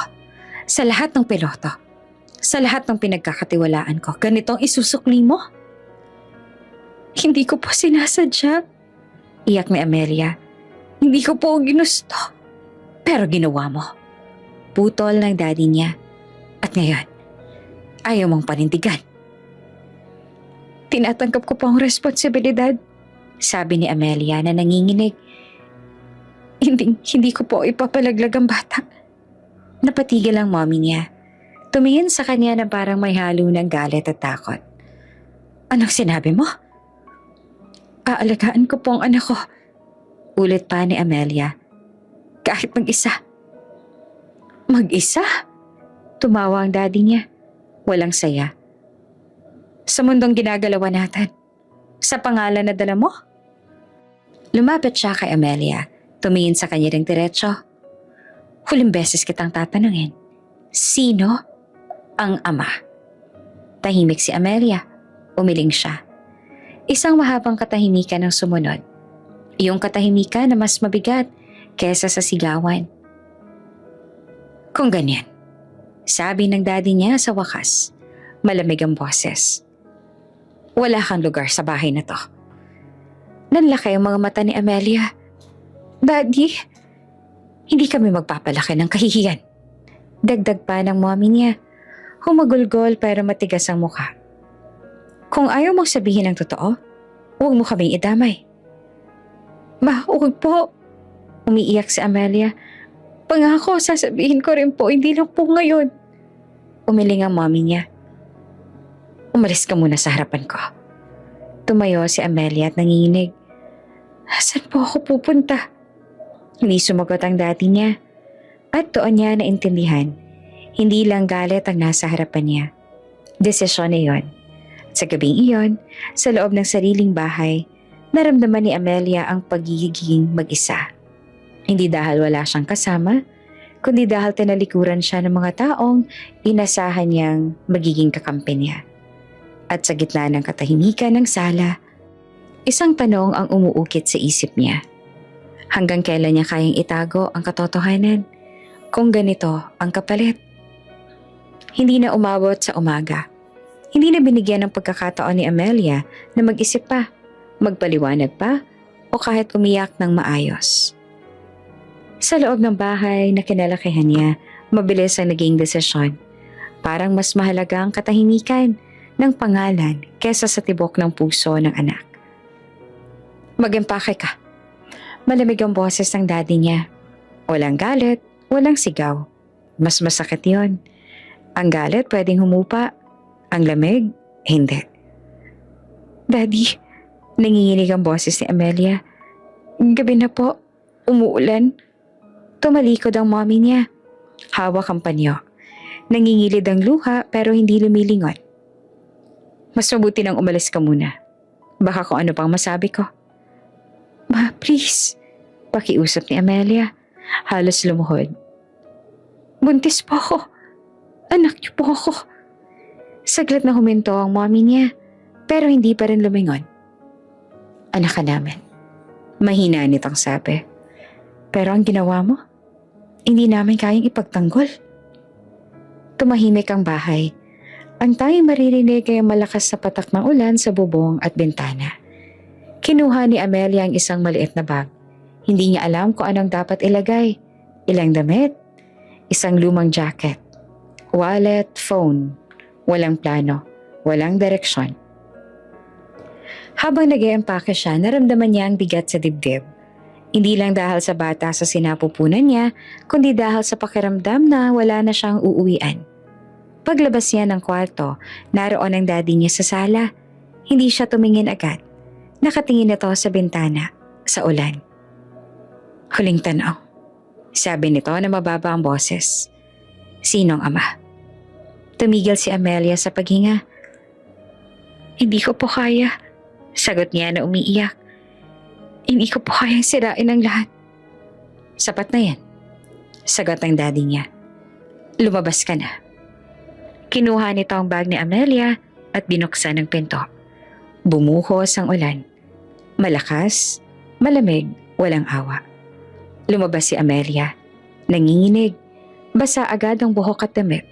sa lahat ng piloto, sa lahat ng pinagkakatiwalaan ko, ganitong isusukli mo? Hindi ko po sinasadya. Iyak ni Amelia. Hindi ko po ginusto. Pero ginawa mo. Putol ng daddy niya. At ngayon, ayaw mong panindigan. Tinatanggap ko po ang responsibilidad, sabi ni Amelia na nanginginig. Hindi ko po ipapalaglag ang bata. Napatigil ang mommy niya. Tumingin sa kanya na parang may halo ng galit at takot. Anong sinabi mo? Aalagaan ko po ang anak ko. Ulit pa ni Amelia. Kahit mag-isa. Mag-isa? Tumawa ang daddy niya. Walang saya. Sa mundong ginagalawan natin. Sa pangalan na dala mo? Lumapit siya kay Amelia. Tumingin sa kanya ng diretso. Huling beses kitang tatanungin. Sino ang ama? Tahimik si Amelia. Umiling siya. Isang mahabang katahimikan ang sumunod. Iyong katahimikan na mas mabigat kesa sa sigawan. Kung ganyan, sabi ng daddy niya sa wakas, malamig ang boses. Wala kang lugar sa bahay na to. Nanlaki ang mga mata ni Amelia. Daddy, hindi kami magpapalaki ng kahihiyan. Dagdag pa ng mommy niya. Humagulgol pero matigas ang mukha. Kung ayaw mong sabihin ang totoo, huwag mo kaming idamay. Huwag po. Umiiyak si Amelia. Pangako, sasabihin ko rin po, hindi lang po ngayon. Umiling ang mommy niya. Umalis ka muna sa harapan ko. Tumayo si Amelia at nanginginig. Saan po ako pupunta? Hindi sumagot ang daddy niya. At doon niya naintindihan, hindi lang galit ang nasa harapan niya. Desisyon na yon. Sa gabing iyon, sa loob ng sariling bahay, naramdaman ni Amelia ang pagiging mag-isa. Hindi dahil wala siyang kasama, kundi dahil tinalikuran siya ng mga taong inasahan niyang magiging kakampi niya. At sa gitna ng katahimikan ng sala, isang tanong ang umuukit sa isip niya. Hanggang kailan niya kayang itago ang katotohanan kung ganito ang kapalit? Hindi na umabot sa umaga. Hindi na binigyan ng pagkakataon ni Amelia na mag-isip pa, magpaliwanag pa, o kahit umiyak ng maayos. Sa loob ng bahay na kinalakihan niya, mabilis ang naging desisyon. Parang mas mahalaga ang katahimikan ng pangalan kesa sa tibok ng puso ng anak. Mag-empake ka. Malamig ang boses ng daddy niya. Walang galit, walang sigaw. Mas masakit yon. Ang galit pwedeng humupa. Ang lamig, hindi. Daddy, nanginginig ang boses ni Amelia. Gabi na po, umuulan. Tumalikod ang mommy niya. Hawak ang panyo. Nangingilid ang luha pero hindi lumilingon. Mas mabuti nang umalis ka muna. Baka kung ano pang masabi ko. Ma, please. Pakiusap ni Amelia. Halos lumuhod. Buntis po ako. Anak niyo po ako. Saglit na huminto ang mommy niya, pero hindi pa rin lumingon. Anak ka namin. Mahina nitong sabi. Pero ang ginawa mo, hindi namin kayang ipagtanggol. Tumahimik ang bahay. Ang tanging maririnig ay malakas sa patak ng ulan sa bubong at bintana. Kinuha ni Amelia ang isang maliit na bag. Hindi niya alam kung anong dapat ilagay. Ilang damit, isang lumang jacket, wallet, phone. Walang plano, walang direksyon. Habang nag-iempake siya, naramdaman niya ang bigat sa dibdib. Hindi lang dahil sa bata sa sinapupunan niya, kundi dahil sa pakiramdam na wala na siyang uuwian. Paglabas niya ng kwarto, naroon ang daddy niya sa sala. Hindi siya tumingin agad. Nakatingin ito sa bintana, sa ulan. Huling tanaw, sabi nito na mababa ang boses. Sinong ama? Tumigil si Amelia sa paghinga. Hindi ko po kaya, sagot niya na umiiyak. Hindi ko po kayang sirain ang lahat. Sapat na yan. Sagot ng daddy niya. Lumabas ka na. Kinuha nito ang bag ni Amelia at binuksan ang pinto. Bumuhos ang ulan. Malakas, malamig, walang awa. Lumabas si Amelia. Nanginginig. Basa agad ang buhok at damit.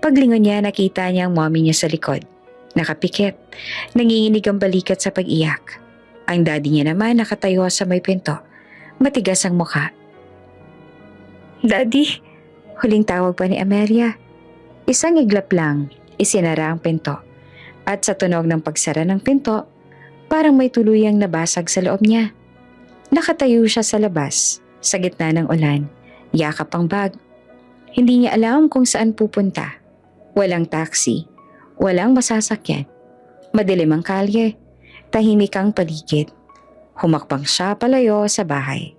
Paglingon niya, nakita niya ang mommy niya sa likod. Nakapikit. Nanginginig ang balikat sa pag-iyak. Ang daddy niya naman nakatayo sa may pinto. Matigas ang mukha. Daddy, huling tawag pa ni Amelia. Isang iglap lang, isinara ang pinto. At sa tunog ng pagsara ng pinto, parang may tuluyang nabasag sa loob niya. Nakatayo siya sa labas, sa gitna ng ulan, yakap ang bag. Hindi niya alam kung saan pupunta. Walang taxi, walang masasakyan. Madilim ang kalye, tahimik ang paligid. Humakbang siya palayo sa bahay.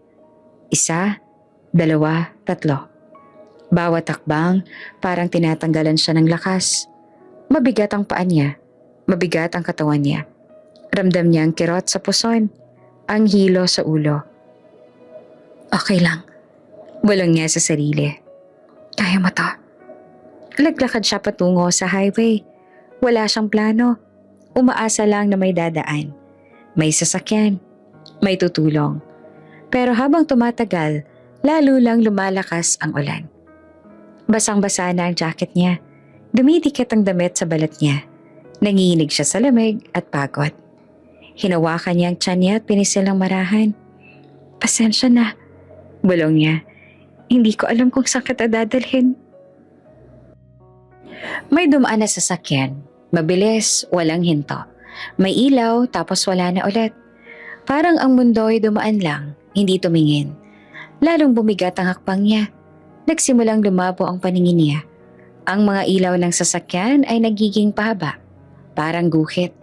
1, 2, 3. Bawat takbang, parang tinatanggalan siya ng lakas. Mabigat ang paa niya, mabigat ang katawan niya. Ramdam niya ang kirot sa puson, ang hilo sa ulo. Okay lang, bulong niya sa sarili. Kaya mo to. Laglakad siya patungo sa highway. Wala siyang plano. Umaasa lang na may dadaan. May sasakyan. May tutulong. Pero habang tumatagal, lalo lang lumalakas ang ulan. Basang-basa na ang jacket niya. Dumidikit ang damit sa balat niya. Nanginginig siya sa lamig at pagod. Hinawakan niya ang tiyan niya at pinisil ang marahan. Pasensya na, bulong niya. Hindi ko alam kung saan kita dadalhin. May dumaan na sasakyan. Mabilis, walang hinto. May ilaw tapos wala na ulit. Parang ang mundo'y dumaan lang, hindi tumingin. Lalong bumigat ang hakbang niya. Nagsimulang lumabo ang paningin niya. Ang mga ilaw ng sasakyan ay nagiging pahaba. Parang guhit.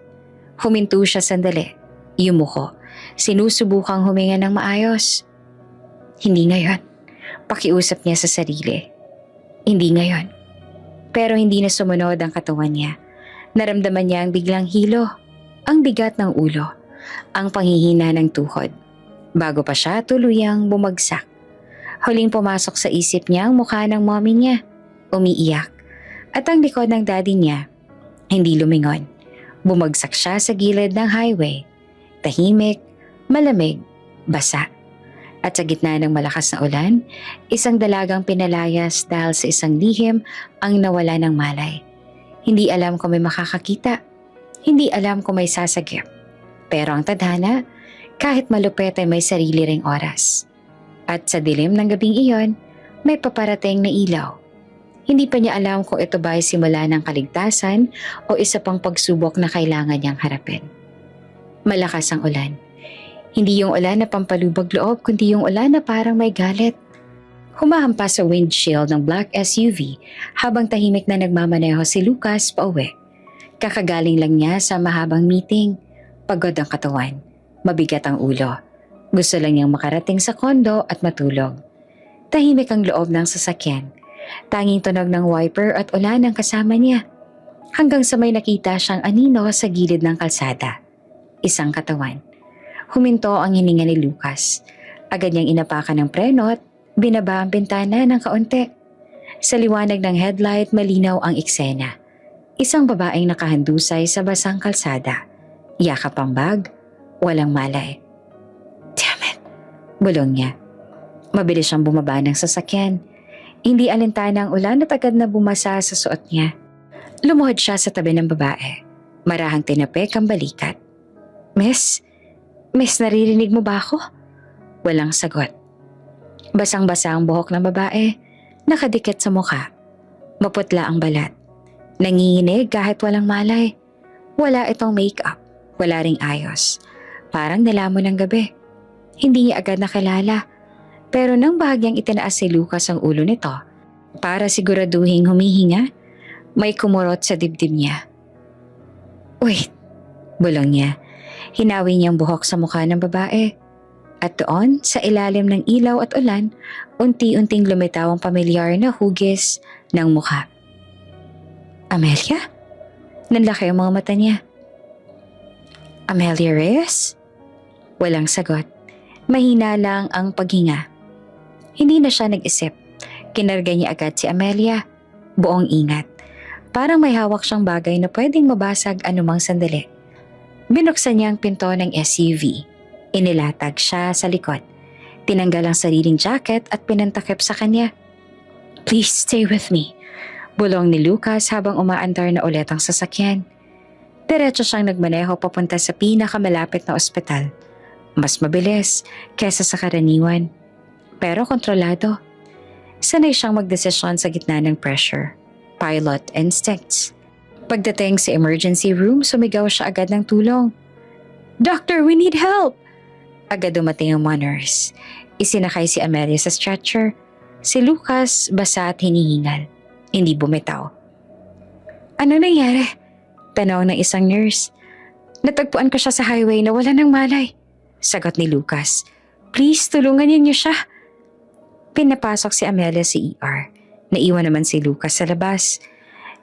Huminto siya sandali. Yumuko. Sinusubukang huminga ng maayos. Hindi ngayon. Pakiusap niya sa sarili. Hindi ngayon. Pero hindi na sumunod ang katawan niya. Naramdaman niya ang biglang hilo, ang bigat ng ulo, ang panghihina ng tuhod. Bago pa siya tuluyang bumagsak. Huling pumasok sa isip niya ang mukha ng mommy niya, umiiyak. At ang likod ng daddy niya, hindi lumingon. Bumagsak siya sa gilid ng highway. Tahimik, malamig, basa. At sa gitna ng malakas na ulan, isang dalagang pinalayas dahil sa isang lihim ang nawala ng malay. Hindi alam kung may makakakita. Hindi alam kung may sasagip. Pero ang tadhana, kahit malupit ay may sarili ring oras. At sa dilim ng gabing iyon, may paparating na ilaw. Hindi pa niya alam kung ito ba ay simula ng kaligtasan o isa pang pagsubok na kailangan niyang harapin. Malakas ang ulan. Hindi yung ulan na pampalubag loob, kundi yung ulan na parang may galit. Humahampas sa windshield ng black SUV habang tahimik na nagmamaneho si Lucas pauwi. Kakagaling lang niya sa mahabang meeting. Pagod ang katawan. Mabigat ang ulo. Gusto lang niyang makarating sa kondo at matulog. Tahimik ang loob ng sasakyan. Tanging tunog ng wiper at ulan ang kasama niya. Hanggang sa may nakita siyang anino sa gilid ng kalsada. Isang katawan. Huminto ang hininga ni Lucas. Agad niyang inapakan ng preno at binaba ang bintana ng kaunti. Sa liwanag ng headlight, malinaw ang eksena. Isang babaeng nakahandusay sa basang kalsada. Yakap ang bag, walang malay. Damn it, bulong niya. Mabilis siyang bumaba ng sasakyan. Hindi alintana ang ulan at agad na bumasa sa suot niya. Lumuhod siya sa tabi ng babae. Marahang tinapik ang balikat. Miss, naririnig mo ba ako? Walang sagot. Basang-basa ang buhok ng babae, nakadikit sa mukha. Maputla ang balat. Nanginginig kahit walang malay. Wala itong make-up, wala ring ayos. Parang nilamon ng gabi. Hindi niya agad nakilala. Pero nang bahagyang itinaas si Lucas ang ulo nito, para siguraduhing humihinga, may kumurot sa dibdib niya. Wait, bulong niya. Hinawi niyang buhok sa mukha ng babae. At doon, sa ilalim ng ilaw at ulan, unti-unting lumitaw ang pamilyar na hugis ng mukha. Amelia? Nanlaki ang mga mata niya. Amelia Reyes? Walang sagot. Mahina lang ang paghinga. Hindi na siya nag-isip. Kinarga niya agad si Amelia. Buong ingat. Parang may hawak siyang bagay na pwedeng mabasag anumang sandali. Binuksan niya ang pinto ng SUV. Inilatag siya sa likod. Tinanggal ang sariling jacket at pinantakip sa kanya. "Please stay with me," bulong ni Lucas habang umaandar na ulit ang sasakyan. Diretso siyang nagmaneho papunta sa pinakamalapit na ospital. Mas mabilis kesa sa karaniwan. Pero kontrolado. Sanay siyang magdesisyon sa gitna ng pressure. Pilot instincts. Pagdating sa emergency room, sumigaw siya agad ng tulong. "Doctor, we need help!" Agad dumating ang mga nurse. Isinakay si Amelia sa stretcher. Si Lucas basa at hinihingal. Hindi bumitaw. "Ano nangyari?" Tanong ng isang nurse. "Natagpuan ko siya sa highway na wala ng malay," sagot ni Lucas. "Please, tulungan niyo siya." Pinapasok si Amelia sa ER. Naiwan naman si Lucas sa labas.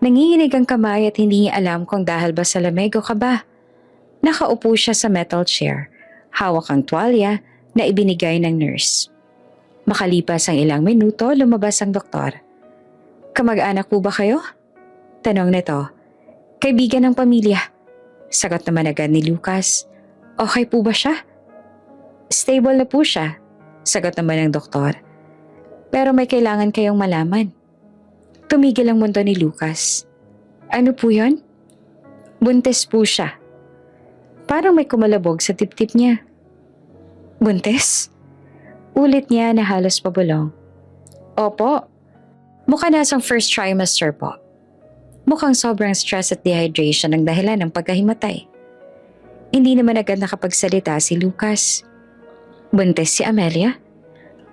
Nanginginig ang kamay at hindi niya alam kung dahil ba sa lamig o kaba. Nakaupo siya sa metal chair. Hawak ang tuwalya na ibinigay ng nurse. Makalipas ang ilang minuto, lumabas ang doktor. "Kamag-anak po ba kayo?" Tanong nito. "Kaibigan ng pamilya," sagot naman agad ni Lucas. "Okay po ba siya?" "Stable na po siya," sagot naman ng doktor. "Pero may kailangan kayong malaman." Tumigil ang mundo ni Lucas. "Ano po yon?" "Buntis po siya." Parang may kumalabog sa tip-tip niya. "Buntis?" Ulit niya na halos pabulong. "Opo. Mukha nasang first trimester po." Mukhang sobrang stress at dehydration ang dahilan ng pagkahimatay. Hindi naman agad nakapagsalita si Lucas. Buntis si Amelia?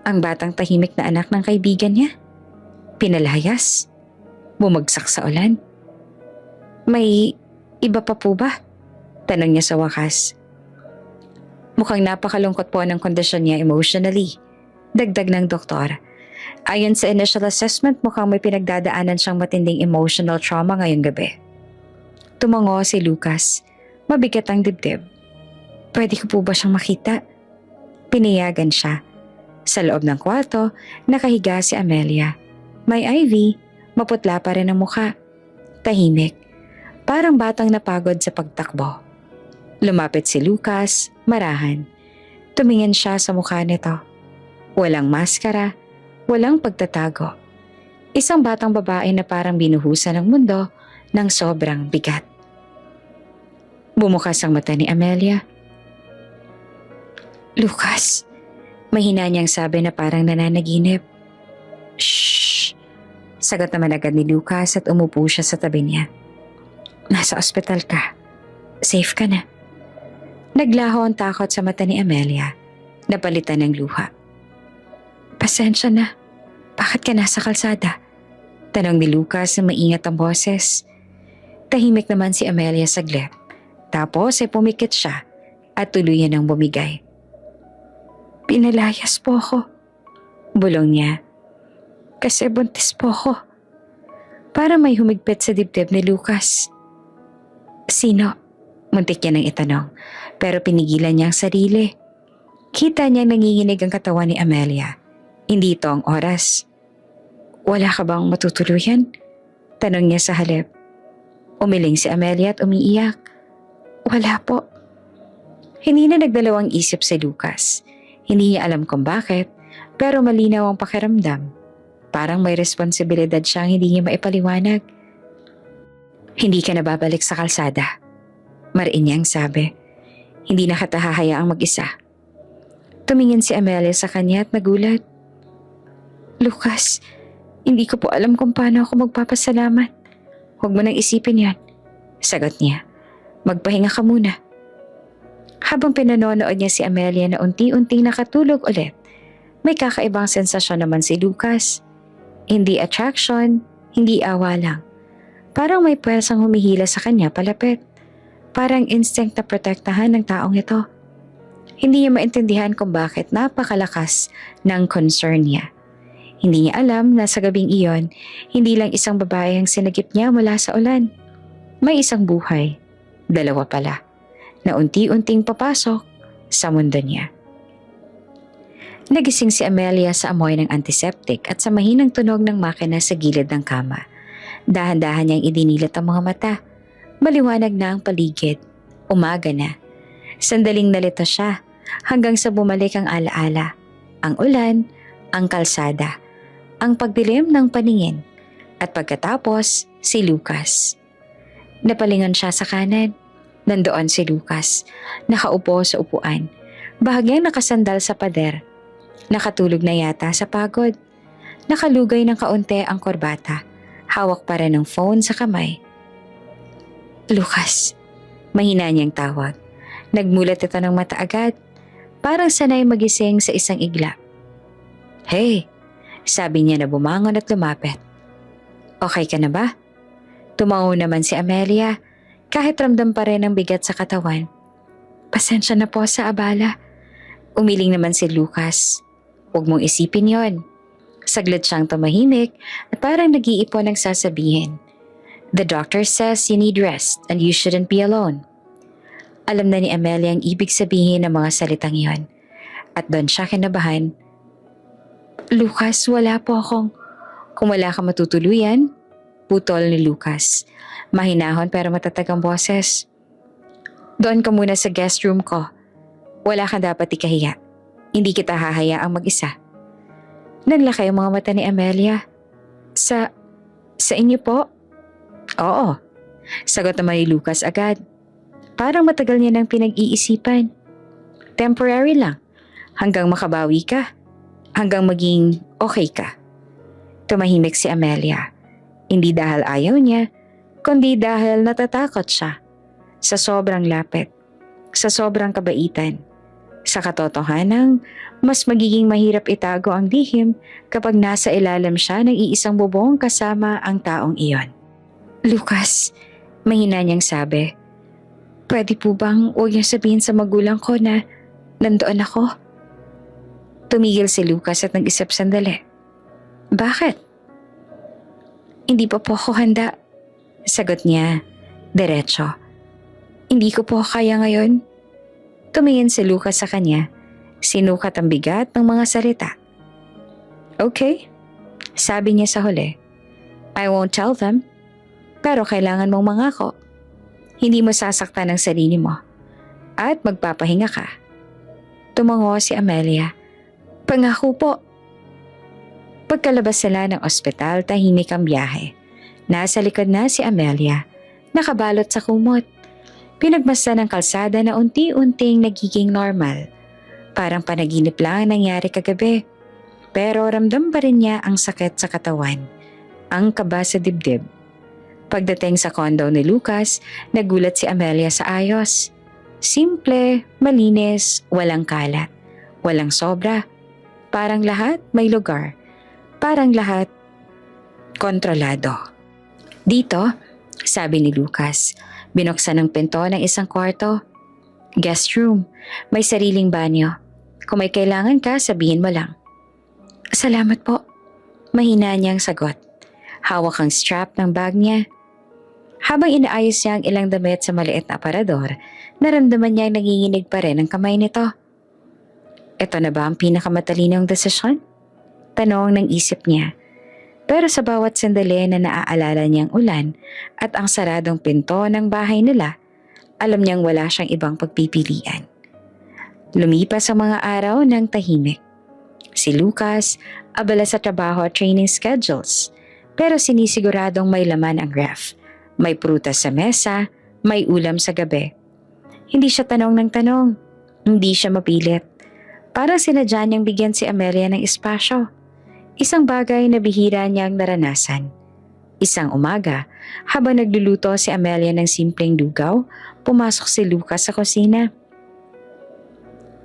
Ang batang tahimik na anak ng kaibigan niya? Pinalayas? Bumagsak sa ulan? "May iba pa po ba?" Tanong niya sa wakas. "Mukhang napakalungkot po ng kondisyon niya emotionally," dagdag ng doktor. Ayon sa initial assessment, mukhang may pinagdadaanan siyang matinding emotional trauma ngayong gabi. Tumango si Lucas. Mabigat ang dibdib. "Pwede ko po ba siyang makita?" Pinayagan siya. Sa loob ng kwarto, nakahiga si Amelia. May IV, maputla pa rin ang mukha. Tahimik. Parang batang napagod sa pagtakbo. Lumapit si Lucas, marahan. Tumingin siya sa mukha nito. Walang maskara, walang pagtatago. Isang batang babae na parang binuhusan ng mundo ng sobrang bigat. Bumukas ang mata ni Amelia. "Lucas," mahina niyang sabi na parang nananaginip. "Shh!" Sagot naman agad ni Lucas at umupo siya sa tabi niya. "Nasa ospital ka. Safe ka na." Naglaho ang takot sa mata ni Amelia. Napalitan ng luha. "Pasensya na. Bakit ka nasa kalsada?" Tanong ni Lucas na maingat ang boses. Tahimik naman si Amelia saglit. Tapos ay pumikit siya at tuluyan ang bumigay. "Pinalayas po ako," bulong niya. "Kasi buntis po ako." Para may humigpit sa dibdib ni Lucas. "Sino?" Muntik niya nang itanong, pero pinigilan niya ang sarili. Kita niyang nanginginig ang katawan ni Amelia. Hindi ito ang oras. "Wala ka bang matutuluyan?" Tanong niya sa halip. Umiling si Amelia at umiiyak. "Wala po." Hindi na nagdalawang isip si Lucas. Hindi niya alam kung bakit, pero malinaw ang pakiramdam. Parang may responsibilidad siyang hindi niya maipaliwanag. "Hindi ka na babalik sa kalsada," mariin niyang sabi. Hindi na kita hahayaang mag-isa. Tumingin si Amelia sa kanya at nagulat. "Lucas, hindi ko po alam kung paano ako magpapasalamat." "Huwag mo nang isipin yan," sagot niya. "Magpahinga ka muna." Habang pinanonood niya si Amelia na unti-unting nakatulog ulit, may kakaibang sensasyon naman si Lucas. Hindi attraction, hindi awa lang. Parang may pwersang humihila sa kanya palapit. Parang instinct na protektahan ng taong ito. Hindi niya maintindihan kung bakit napakalakas ng concern niya. Hindi niya alam na sa gabing iyon, hindi lang isang babae ang sinagip niya mula sa ulan. May isang buhay, dalawa pala, na unti-unting papasok sa mundo niya. Nagising si Amelia sa amoy ng antiseptic at sa mahinang tunog ng makina sa gilid ng kama. Dahan-dahan niyang idinilat ang mga mata. Maliwanag na ang paligid. Umaga na. Sandaling nalito siya hanggang sa bumalik ang alaala. Ang ulan, ang kalsada, ang pagdilim ng paningin, at pagkatapos si Lucas. Napalingon siya sa kanan. Nandoon si Lucas, nakaupo sa upuan, bahagyang nakasandal sa pader. Nakatulog na yata sa pagod. Nakalugay ng kaunti ang korbata. Hawak pa rin ng phone sa kamay. Lucas, mahina niyang tawag. Nagmulat ito ng mata agad. Parang sanay magising sa isang iglap. Hey, sabi niya na bumangon at lumapit. Okay ka na ba? Tumango naman si Amelia, kahit ramdam pa rin ang bigat sa katawan. Pasensya na po sa abala. Umiling naman si Lucas. Huwag mong isipin yon. Saglit siyang tumahimik at parang nag-iipon ng sasabihin. The doctor says you need rest and you shouldn't be alone. Alam na ni Amelia ang ibig sabihin ng mga salitang yon. At doon siya kinabahan. Lucas, wala po akong... Kung wala ka matutuluyan, putol ni Lucas. Mahinahon pero matatag ang boses. Doon ka muna sa guest room ko. Wala kang dapat ikahiya. Hindi kita hahayaang mag-isa. Naglaki ang mga mata ni Amelia. Sa inyo po? Oo. Sagot naman ni Lucas agad. Parang matagal niya nang pinag-iisipan. Temporary lang. Hanggang makabawi ka. Hanggang maging okay ka. Tumahimik si Amelia. Hindi dahil ayaw niya, kundi dahil natatakot siya. Sa sobrang lapit. Sa sobrang kabaitan. Sa katotohanang, mas magiging mahirap itago ang lihim kapag nasa ilalim siya ng iisang bubong kasama ang taong iyon. Lucas, mahina niyang sabi, pwede po bang huwag niyo sabihin sa magulang ko na nandoon ako? Tumigil si Lucas at nag-isip sandali. Bakit? Hindi pa po ako handa. Sagot niya, diretso. Hindi ko po kaya ngayon. Tumingin si Lucas sa kanya. Sinukat ang bigat ng mga salita. Okay, sabi niya sa huli. I won't tell them. Pero kailangan mong mangako. Hindi mo sasaktan ang sarili mo. At magpapahinga ka. Tumango si Amelia. Pangako po. Pagkalabas sila ng ospital, tahimik ang biyahe. Nasa likod na si Amelia. Nakabalot sa kumot. Pinagmasdan ng kalsada na unti-unting nagiging normal. Parang panaginip lang ang nangyari kagabi. Pero ramdam pa rin niya ang sakit sa katawan. Ang kaba sa dibdib. Pagdating sa condo ni Lucas, nagulat si Amelia sa ayos. Simple, malinis, walang kalat. Walang sobra. Parang lahat may lugar. Parang lahat kontrolado. Dito, sabi ni Lucas, binuksan ang pinto ng isang kwarto. Guest room. May sariling banyo. Kung may kailangan ka, sabihin mo lang. Salamat po. Mahina niyang sagot. Hawak ang strap ng bag niya. Habang inaayos niya ang ilang damit sa maliit na aparador, naramdaman niya nanginginig pa rin ang kamay nito. Ito na ba ang pinakamatalinong desisyon? Tanong ng isip niya. Pero sa bawat sandali na naaalala niyang ulan at ang saradong pinto ng bahay nila, alam niyang wala siyang ibang pagpipilian. Lumipas ang mga araw ng tahimik. Si Lucas, abala sa trabaho at training schedules, pero sinisiguradong may laman ang ref. May prutas sa mesa, may ulam sa gabi. Hindi siya tanong ng tanong, hindi siya mapilit. Parang sinadya niyang bigyan si Amelia ng espasyo. Isang bagay na bihira niyang naranasan. Isang umaga, habang nagluluto si Amelia ng simpleng lugaw, pumasok si Lucas sa kusina.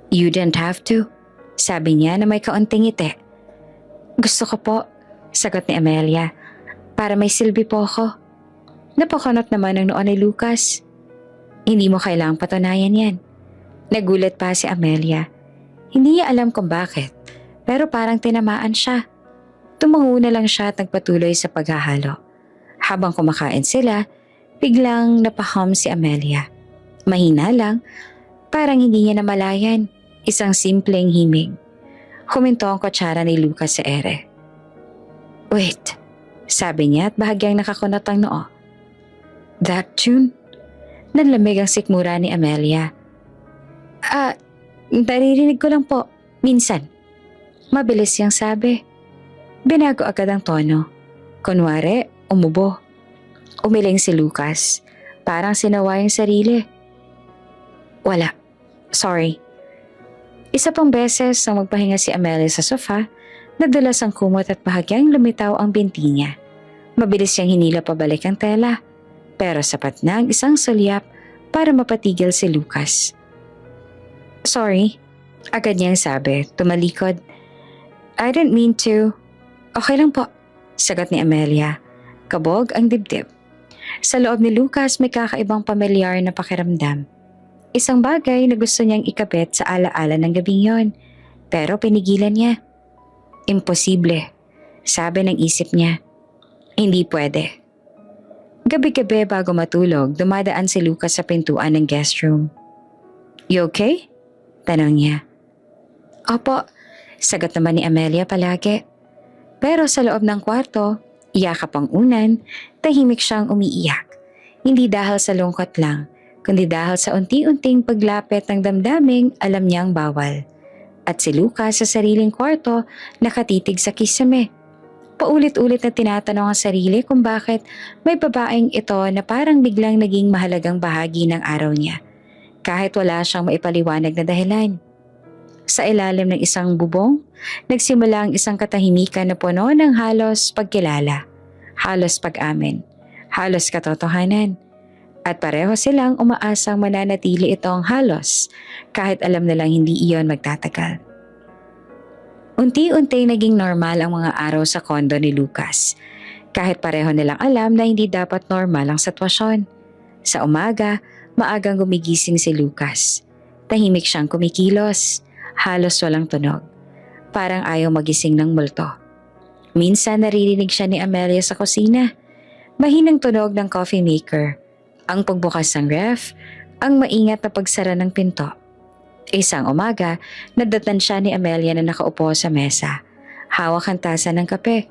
You didn't have to, sabi niya na may kaunting ngiti. Gusto ko po, sagot ni Amelia, para may silbi po ako. Napakunot naman ang noo ni Lucas. Hindi mo kailangang patunayan yan. Nagulat pa si Amelia. Hindi niya alam kung bakit, pero parang tinamaan siya. Tumango na lang siya at nagpatuloy sa paghahalo. Habang kumakain sila, biglang napaham si Amelia. Mahina lang, parang hindi niya namalayan. Isang simpleng himig. Huminto ang kutsara ni Lucas sa ere. Wait, sabi niya at bahagyang nakakunot ang noo. That tune? Nanlamig ang sikmura ni Amelia. Naririnig ko lang po, minsan. Mabilis siyang sabi. Binago agad ang tono. Kunwari, umubo. Umiling si Lucas. Parang sinawa yung sarili. Wala. Sorry. Isa pang beses nang magpahinga si Amelia sa sofa, nadulas ang kumot at bahagyang lumitaw ang binti niya. Mabilis siyang hinila pabalik ang tela, pero sapat na ang isang sulyap para mapatigil si Lucas. Sorry, agad niyang sabi, tumalikod. I didn't mean to. Okay lang po, sagot ni Amelia. Kabog ang dibdib. Sa loob ni Lucas may kakaibang pamilyar na pakiramdam. Isang bagay na gusto niyang ikabit sa alaala ng gabing yon, pero pinigilan niya. Imposible, sabi ng isip niya. Hindi pwede. Gabi-gabi bago matulog, dumadaan si Lucas sa pintuan ng guest room. You okay? Tanong niya. Opo, sagot naman ni Amelia palagi. Pero sa loob ng kwarto, yakap ang unan, tahimik siyang umiiyak. Hindi dahil sa lungkot lang, kundi dahil sa unti-unting paglapit ng damdaming alam niyang bawal. At si Lucas sa sariling kwarto nakatitig sa kisame. Paulit-ulit na tinatanong ang sarili kung bakit may babaeng ito na parang biglang naging mahalagang bahagi ng araw niya, kahit wala siyang maipaliwanag na dahilan. Sa ilalim ng isang bubong, nagsimula ang isang katahimikan na puno ng halos pagkilala, halos pag-amin, halos katotohanan. At pareho silang umaasang mananatili itong halos kahit alam nilang hindi iyon magtatagal. Unti-unti naging normal ang mga araw sa kondo ni Lucas, kahit pareho nilang alam na hindi dapat normal ang sitwasyon. Sa umaga, maagang gumigising si Lucas. Tahimik siyang kumikilos, halos walang tunog. Parang ayaw magising ng multo. Minsan naririnig siya ni Amelia sa kusina. Mahinang tunog ng coffee maker, ang pagbukas ng ref, ang maingat na pagsara ng pinto. Isang umaga, nadatan siya ni Amelia na nakaupo sa mesa. Hawak ang tasa ng kape,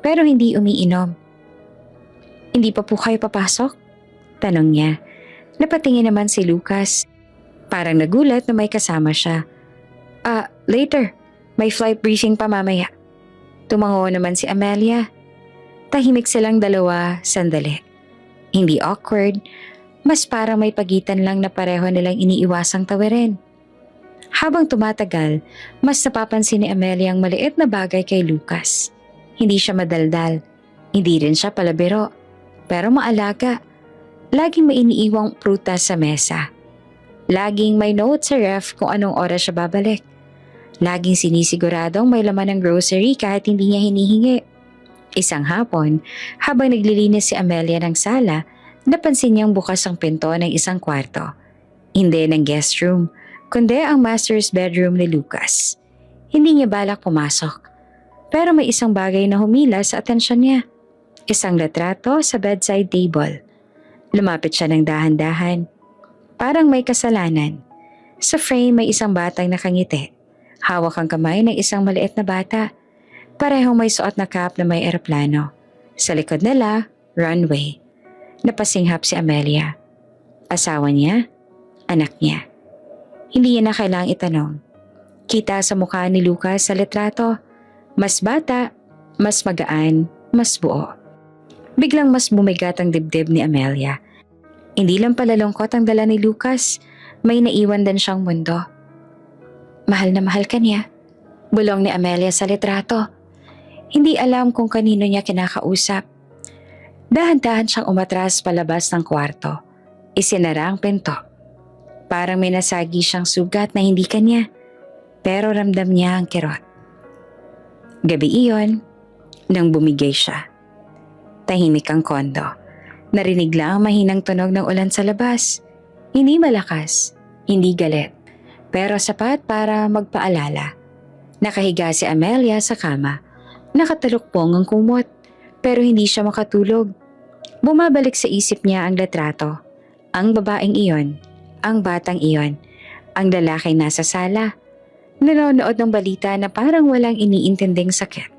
pero hindi umiinom. Hindi pa po kayo papasok? Tanong niya. Napatingin naman si Lucas. Parang nagulat na may kasama siya. Later. May flight briefing pa mamaya. Tumango naman si Amelia. Tahimik silang dalawa, sandali. Hindi awkward, mas parang may pagitan lang na pareho nilang iniiwasang tawirin. Habang tumatagal, mas napapansin ni Amelia ang maliit na bagay kay Lucas. Hindi siya madaldal, hindi rin siya palabiro, pero maalaga. Laging may iniiwang prutas sa mesa. Laging may note sa ref kung anong oras siya babalik. Laging sinisiguradong may laman ng grocery kahit hindi niya hinihingi. Isang hapon, habang naglilinis si Amelia ng sala, napansin niyang bukas ang pinto ng isang kwarto. Hindi ng guest room, kundi ang master's bedroom ni Lucas. Hindi niya balak pumasok, pero may isang bagay na humila sa atensyon niya. Isang litrato sa bedside table. Lumapit siya ng dahan-dahan. Parang may kasalanan. Sa frame may isang batang nakangiti. Hawak ang kamay ng isang maliit na bata. Parehong may suot na cap na may eroplano. Sa likod nila, runway. Napasinghap si Amelia. Asawa niya? Anak niya. Hindi niya na kailangang itanong. Kita sa mukha ni Lucas sa litrato. Mas bata, mas magaan, mas buo. Biglang mas bumigat ang dibdib ni Amelia. Hindi lang pala lungkot ang dala ni Lucas, may naiwan din siyang mundo. Mahal na mahal ka niya, bulong ni Amelia sa litrato. Hindi alam kung kanino niya kinakausap. Dahan-dahan siyang umatras palabas ng kwarto. Isinara ang pinto. Parang may nasagi siyang sugat na hindi kanya, pero ramdam niya ang kirot. Gabi iyon, nang bumigay siya. Tahimik ang kondo. Narinig lang ang mahinang tunog ng ulan sa labas. Hindi malakas, hindi galit, pero sapat para magpaalala. Nakahiga si Amelia sa kama. Nakatalukpong ang kumot, pero hindi siya makatulog. Bumabalik sa isip niya ang litrato. Ang babaeng iyon, ang batang iyon, ang lalaking nasa sala. Nanonood ng balita na parang walang iniintinding sakit.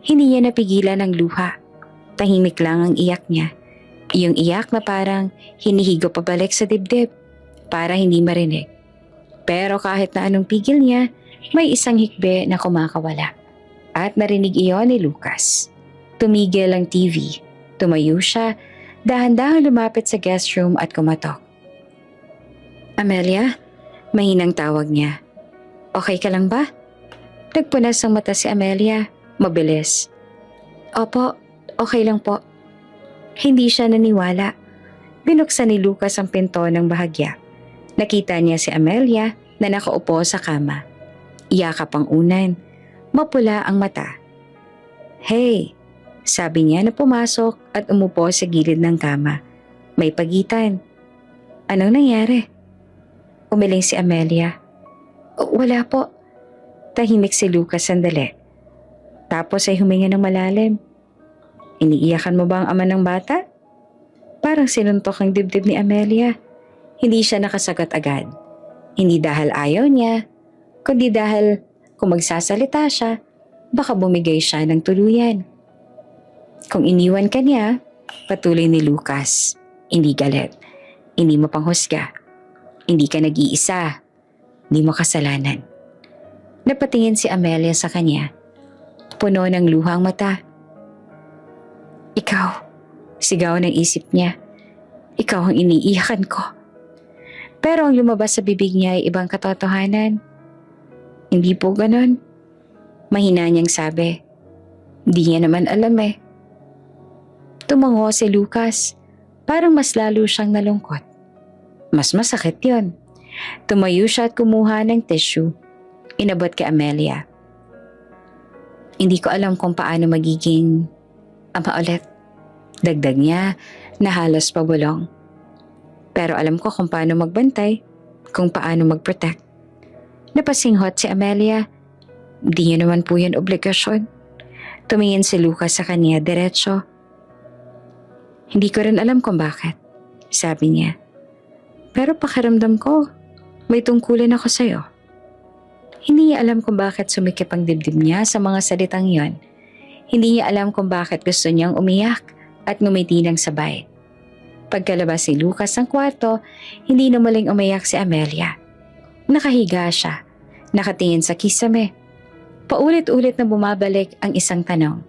Hindi niya napigilan ang luha. Tahimik lang ang iyak niya. Yung iyak na parang hinihigo pabalik sa dibdib para hindi marinig. Pero kahit na anong pigil niya, may isang hikbe na kumakawala. At narinig iyon ni Lucas. Tumigil ang TV. Tumayo siya, dahan-dahan lumapit sa guest room at kumatok. Amelia? Mahinang tawag niya. Okay ka lang ba? Nagpunas ang mata si Amelia. Mabilis. Opo, okay lang po. Hindi siya naniwala. Binuksan ni Lucas ang pinto ng bahagya. Nakita niya si Amelia na nakaupo sa kama. Iyakap ang unan. Mapula ang mata. Hey, sabi niya na pumasok at umupo sa gilid ng kama. May pagitan. Anong nangyari? Umiling si Amelia. Wala po. Tahimik si Lucas sandali. Tapos ay huminga ng malalim. Iniiyakan mo ba ang ama ng bata? Parang sinuntok ang dibdib ni Amelia. Hindi siya nakasagot agad. Hindi dahil ayaw niya, kundi dahil kung magsasalita siya, baka bumigay siya ng tuluyan. Kung iniwan ka niya, patuloy ni Lucas. Hindi galit. Hindi mo panghusga. Hindi ka nag-iisa. Hindi mo kasalanan. Napatingin si Amelia sa kanya. Puno ng luhang mata. Ikaw, sigaw ng isip niya. Ikaw ang iniiyakan ko. Pero ang lumabas sa bibig niya ay ibang katotohanan. Hindi po ganon. Mahina niyang sabi. Hindi niya naman alam eh. Tumango si Lucas. Parang mas lalo siyang nalungkot. Mas masakit yon. Tumayo siya at kumuha ng tissue. Inabot kay Amelia. Hindi ko alam kung paano magiging ama ulit. Dagdag niya na halos pabulong. Pero alam ko kung paano magbantay, kung paano mag-protect. Napasinghot si Amelia. Di niya naman po yan obligasyon. Tumingin si Lucas sa kanya diretso. Hindi ko rin alam kung bakit, sabi niya. Pero pakiramdam ko, may tungkulin ako sa'yo. Hindi niya alam kung bakit sumikip ang dibdib niya sa mga salitang yon. Hindi niya alam kung bakit gusto niyang umiyak at ngumiti ng sabay. Pagkalabas si Lucas ng kwarto, hindi na muling umiyak si Amelia. Nakahiga siya, nakatingin sa kisame. Paulit-ulit na bumabalik ang isang tanong.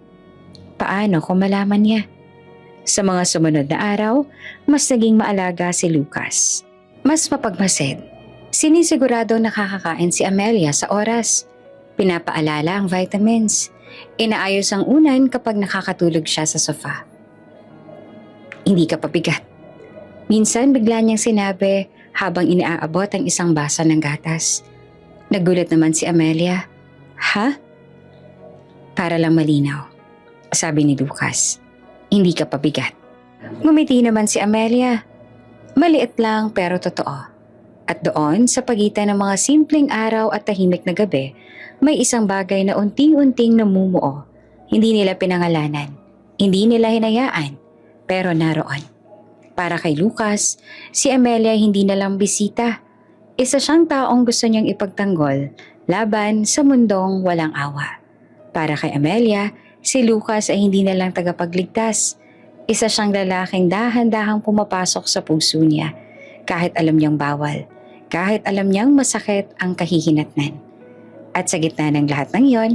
Paano kung malaman niya? Sa mga sumunod na araw, mas naging maalaga si Lucas. Mas mapagmasid. Sinisigurado nakakakain si Amelia sa oras. Pinapaalala ang vitamins. Inaayos ang unan kapag nakakatulog siya sa sofa. Hindi ka pabigat. Minsan bigla niyang sinabi habang inaabot ang isang basa ng gatas. Nagulat naman si Amelia. Ha? Para lang malinaw, sabi ni Lucas. Hindi ka pabigat. Ngumiti naman si Amelia. Maliit lang pero totoo. At doon sa pagitan ng mga simpleng araw at tahimik na gabi, may isang bagay na unti-unting namumuo. Hindi nila pinangalanan. Hindi nila hinayaan. Pero naroon. Para kay Lucas, si Amelia hindi na lang bisita. Isa siyang taong gusto niyang ipagtanggol laban sa mundong walang awa. Para kay Amelia, si Lucas ay hindi na lang tagapagligtas. Isa siyang lalaking dahan-dahang pumapasok sa puso niya kahit alam niyang bawal, kahit alam niyang masakit ang kahihinatnan. At sa gitna ng lahat ng iyon,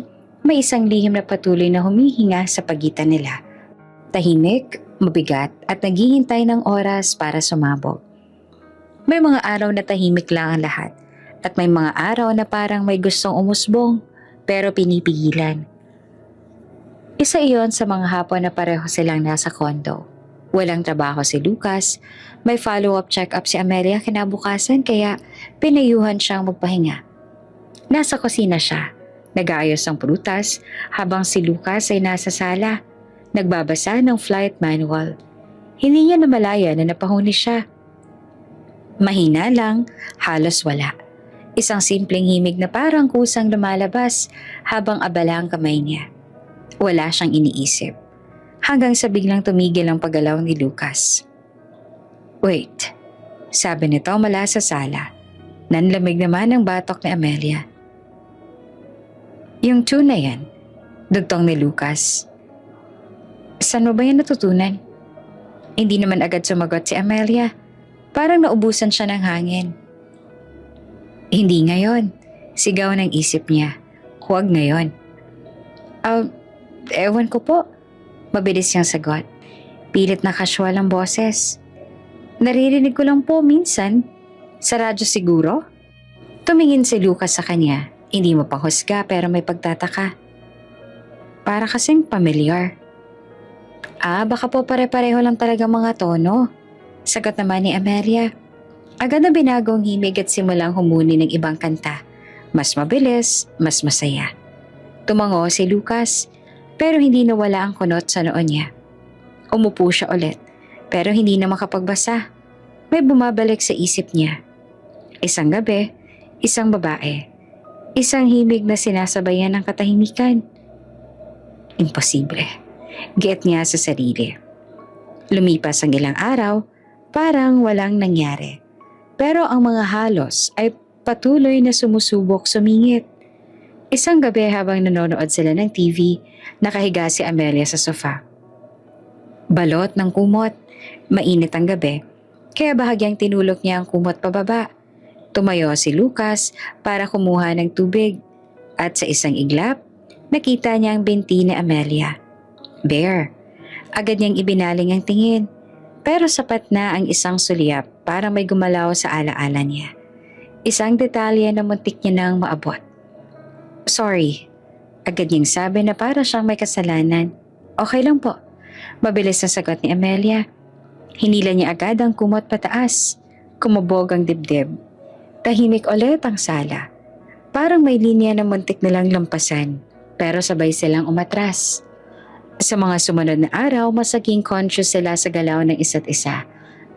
may isang lihim na patuloy na humihinga sa pagitan nila. Tahimik, mabigat at naghihintay ng oras para sumabog. May mga araw na tahimik lang ang lahat at may mga araw na parang may gustong umusbong pero pinipigilan. Isa iyon sa mga hapon na pareho silang nasa kondo. Walang trabaho si Lucas, may follow-up check-up si Amelia kinabukasan kaya pinayuhan siyang magpahinga. Nasa kusina siya, nag-aayos ng prutas habang si Lucas ay nasa sala, nagbabasa ng flight manual. Hindi niya namalaya na napahuni siya. Mahina lang, halos wala. Isang simpleng himig na parang kusang lumalabas habang abala ang kamay niya. Wala siyang iniisip. Hanggang sa biglang tumigil ang paggalaw ni Lucas. Wait, sabi nito mula sa sala. Nanlamig naman ang batok ni Amelia. Yung tune na yan, dugtong ni Lucas. Saan mo ba yan natutunan? Hindi naman agad sumagot si Amelia. Parang naubusan siya ng hangin. Hindi ngayon. Sigaw ng isip niya. Huwag ngayon. Ewan ko po. Mabilis niyang sagot. Pilit na casual ang boses. Naririnig ko lang po minsan. Sa radyo siguro? Tumingin si Lucas sa kanya. Hindi mo panghusga pero may pagtataka. Para kasing pamilyar. Baka po pare-pareho lang talaga mga tono. Sagot naman ni Amelia. Agad na binagong himig at simulang humuni ng ibang kanta. Mas mabilis, mas masaya. Tumango si Lucas, pero hindi nawala ang kunot sa noon niya. Umupo siya ulit, pero hindi na makapagbasa. May bumabalik sa isip niya. Isang gabi, isang babae. Isang himig na sinasabayan ng katahimikan. Imposible. Giit niya sa sarili. Lumipas ang ilang araw, parang walang nangyari. Pero ang mga halos ay patuloy na sumusubok sumingit. Isang gabi habang nanonood sila ng TV, nakahiga si Amelia sa sofa. Balot ng kumot, mainit ang gabi, kaya bahagyang tinulok niya ang kumot pababa. Tumayo si Lucas para kumuha ng tubig at sa isang iglap, nakita niya ang binti ni Amelia. Bear. Agad niyang ibinaling ang tingin, pero sapat na ang isang sulyap para may gumalaw sa alaala niya. Isang detalye na muntik niya nang maabot. Sorry. Agad niyang sabi na para siyang may kasalanan. Okay lang po. Mabilis na sagot ni Amelia. Hinila niya agad ang kumot pataas. Kumubog ang dibdib. Tahimik ulit ang sala. Parang may linya na muntik nilang lampasan, pero sabay silang umatras. Sa mga sumunod na araw, mas naging conscious sila sa galaw ng isa't isa.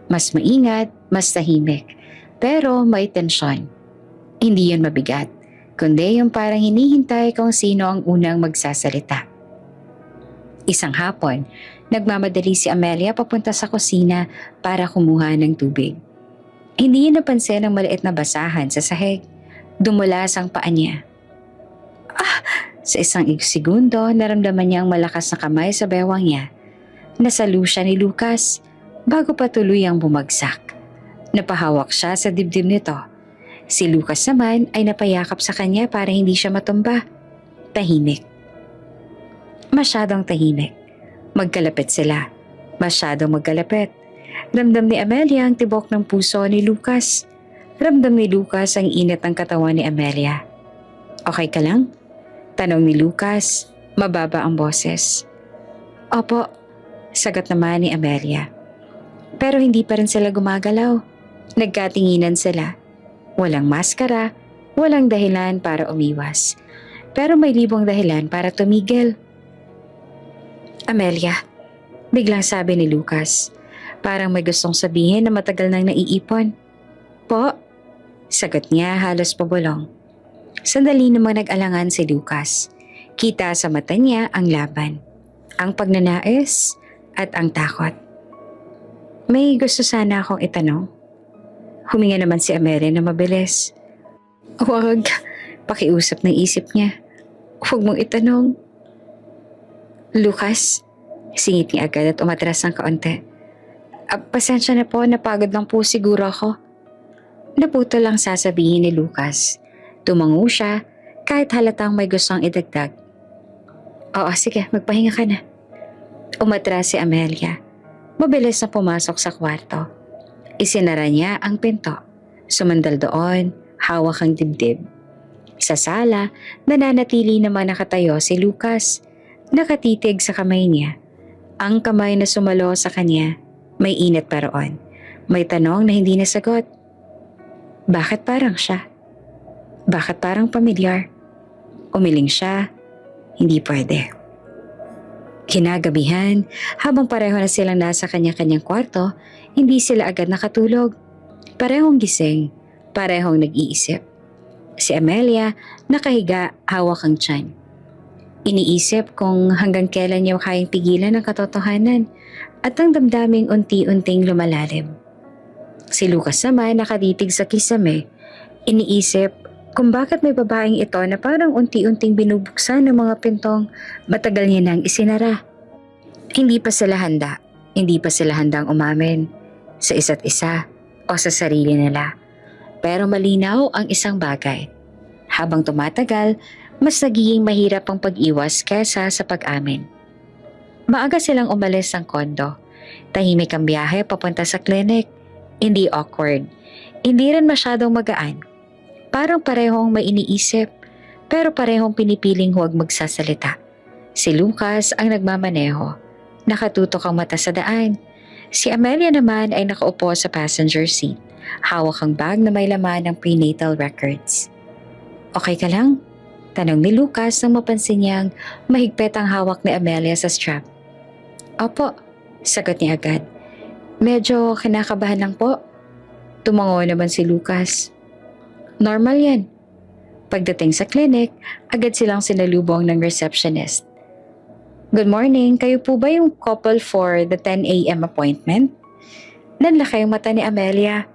Mas maingat, mas tahimik, pero may tensyon. Hindi yun mabigat, kundi yung parang hinihintay kung sino ang unang magsasalita. Isang hapon, nagmamadali si Amelia papunta sa kusina para kumuha ng tubig. Hindi niya napansin ang maliit na basahan sa sahig. Dumulas ang paa niya. Sa isang segundo, naramdaman niya ang malakas na kamay sa bewang niya. Nasalo siya ni Lucas bago pa tuluyang bumagsak. Napahawak siya sa dibdib nito. Si Lucas naman ay napayakap sa kanya para hindi siya matumba. Tahimik. Masyadong tahimik. Magkalapit sila. Masyadong magkalapit. Ramdam ni Amelia ang tibok ng puso ni Lucas. Ramdam ni Lucas ang init ng katawan ni Amelia. Okay ka lang? Tanong ni Lucas, mababa ang boses. Opo, sagot naman ni Amelia. Pero hindi pa rin sila gumagalaw. Nagkatinginan sila. Walang maskara, walang dahilan para umiwas. Pero may libong dahilan para tumigil. Amelia, biglang sabi ni Lucas. Parang may gustong sabihin na matagal nang naiipon. Po, sagot niya halos pabulong. Sandali namang nag-alangan si Lucas. Kita sa mata niya ang laban, ang pagnanais at ang takot. May gusto sana akong itanong. Huminga naman si Amelia na mabilis. Huwag, pakiusap ng isip niya. Huwag mong itanong. Lucas, singit niya agad at umatras ng kaunti. Pasensya na po, napagod lang po siguro ako. Naputol lang sasabihin ni Lucas. Tumango siya kahit halatang may gustong idagdag. Oo, sige, magpahinga ka na. Umatras si Amelia. Mabilis na pumasok sa kwarto. Isinara niya ang pinto. Sumandal doon, hawak ang dibdib. Sa sala, nananatili naman nakatayo si Lucas. Nakatitig sa kamay niya. Ang kamay na sumalo sa kanya, may init pa roon. May tanong na hindi nasagot. Bakit parang siya? Bakit parang pamilyar? Umiling siya, hindi pwede. Kinagabihan, habang pareho na silang nasa kanya-kanyang kwarto, hindi sila agad nakatulog. Parehong gising, parehong nag-iisip. Si Amelia, nakahiga, hawak ang tiyan. Iniisip kung hanggang kailan niya kayang pigilan ang katotohanan at ang damdaming unti-unting lumalalim. Si Lucas naman nakatitig sa kisame, iniisip kung bakit may babaeng ito na parang unti-unting binubuksan ng mga pintong matagal niya nang isinara. Hindi pa sila handa. Hindi pa sila handang umamin sa isa't isa o sa sarili nila. Pero malinaw ang isang bagay. Habang tumatagal, mas nagiging mahirap ang pag-iwas kesa sa pag-amin. Maaga silang umalis ng kondo. Tahimik ang biyahe papunta sa clinic. Hindi awkward. Hindi rin masyadong magaan. Parang parehong may iniisip, pero parehong pinipiling huwag magsasalita. Si Lucas ang nagmamaneho. Nakatutok ang mata sa daan. Si Amelia naman ay nakaupo sa passenger seat. Hawak ang bag na may laman ng prenatal records. Okay ka lang? Tanong ni Lucas nang mapansin niyang mahigpit ang hawak ni Amelia sa strap. Opo, sagot niya agad. Medyo kinakabahan lang po. Tumango naman si Lucas. Normal yan. Pagdating sa clinic, agad silang sinalubong ng receptionist. Good morning, kayo po ba yung couple for the 10 a.m. appointment? Nanlaki ang mata ni Amelia.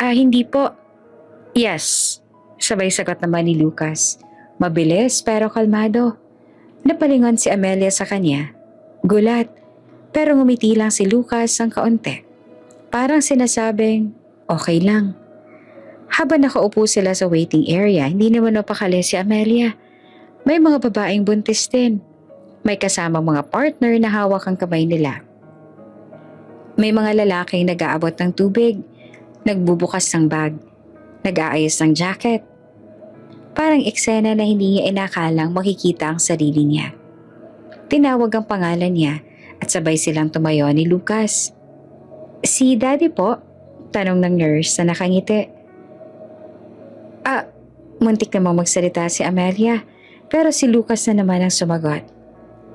Hindi po. Yes, sabay sagot naman ni Lucas. Mabilis pero kalmado. Napalingon si Amelia sa kanya. Gulat, pero ngumiti lang si Lucas ng kaunti. Parang sinasabing, okay lang. Habang nakaupo sila sa waiting area, hindi naman napakali si Amelia. May mga babaeng buntis din. May kasamang mga partner na hawak ang kamay nila. May mga lalaking nag-aabot ng tubig, nagbubukas ng bag, nag-aayos ng jacket. Parang eksena na hindi niya inakalang makikita ang sarili niya. Tinawag ang pangalan niya at sabay silang tumayo ni Lucas. Si Daddy po? Tanong ng nurse na nakangiti. Muntik namang magsalita si Amelia, pero si Lucas na naman ang sumagot.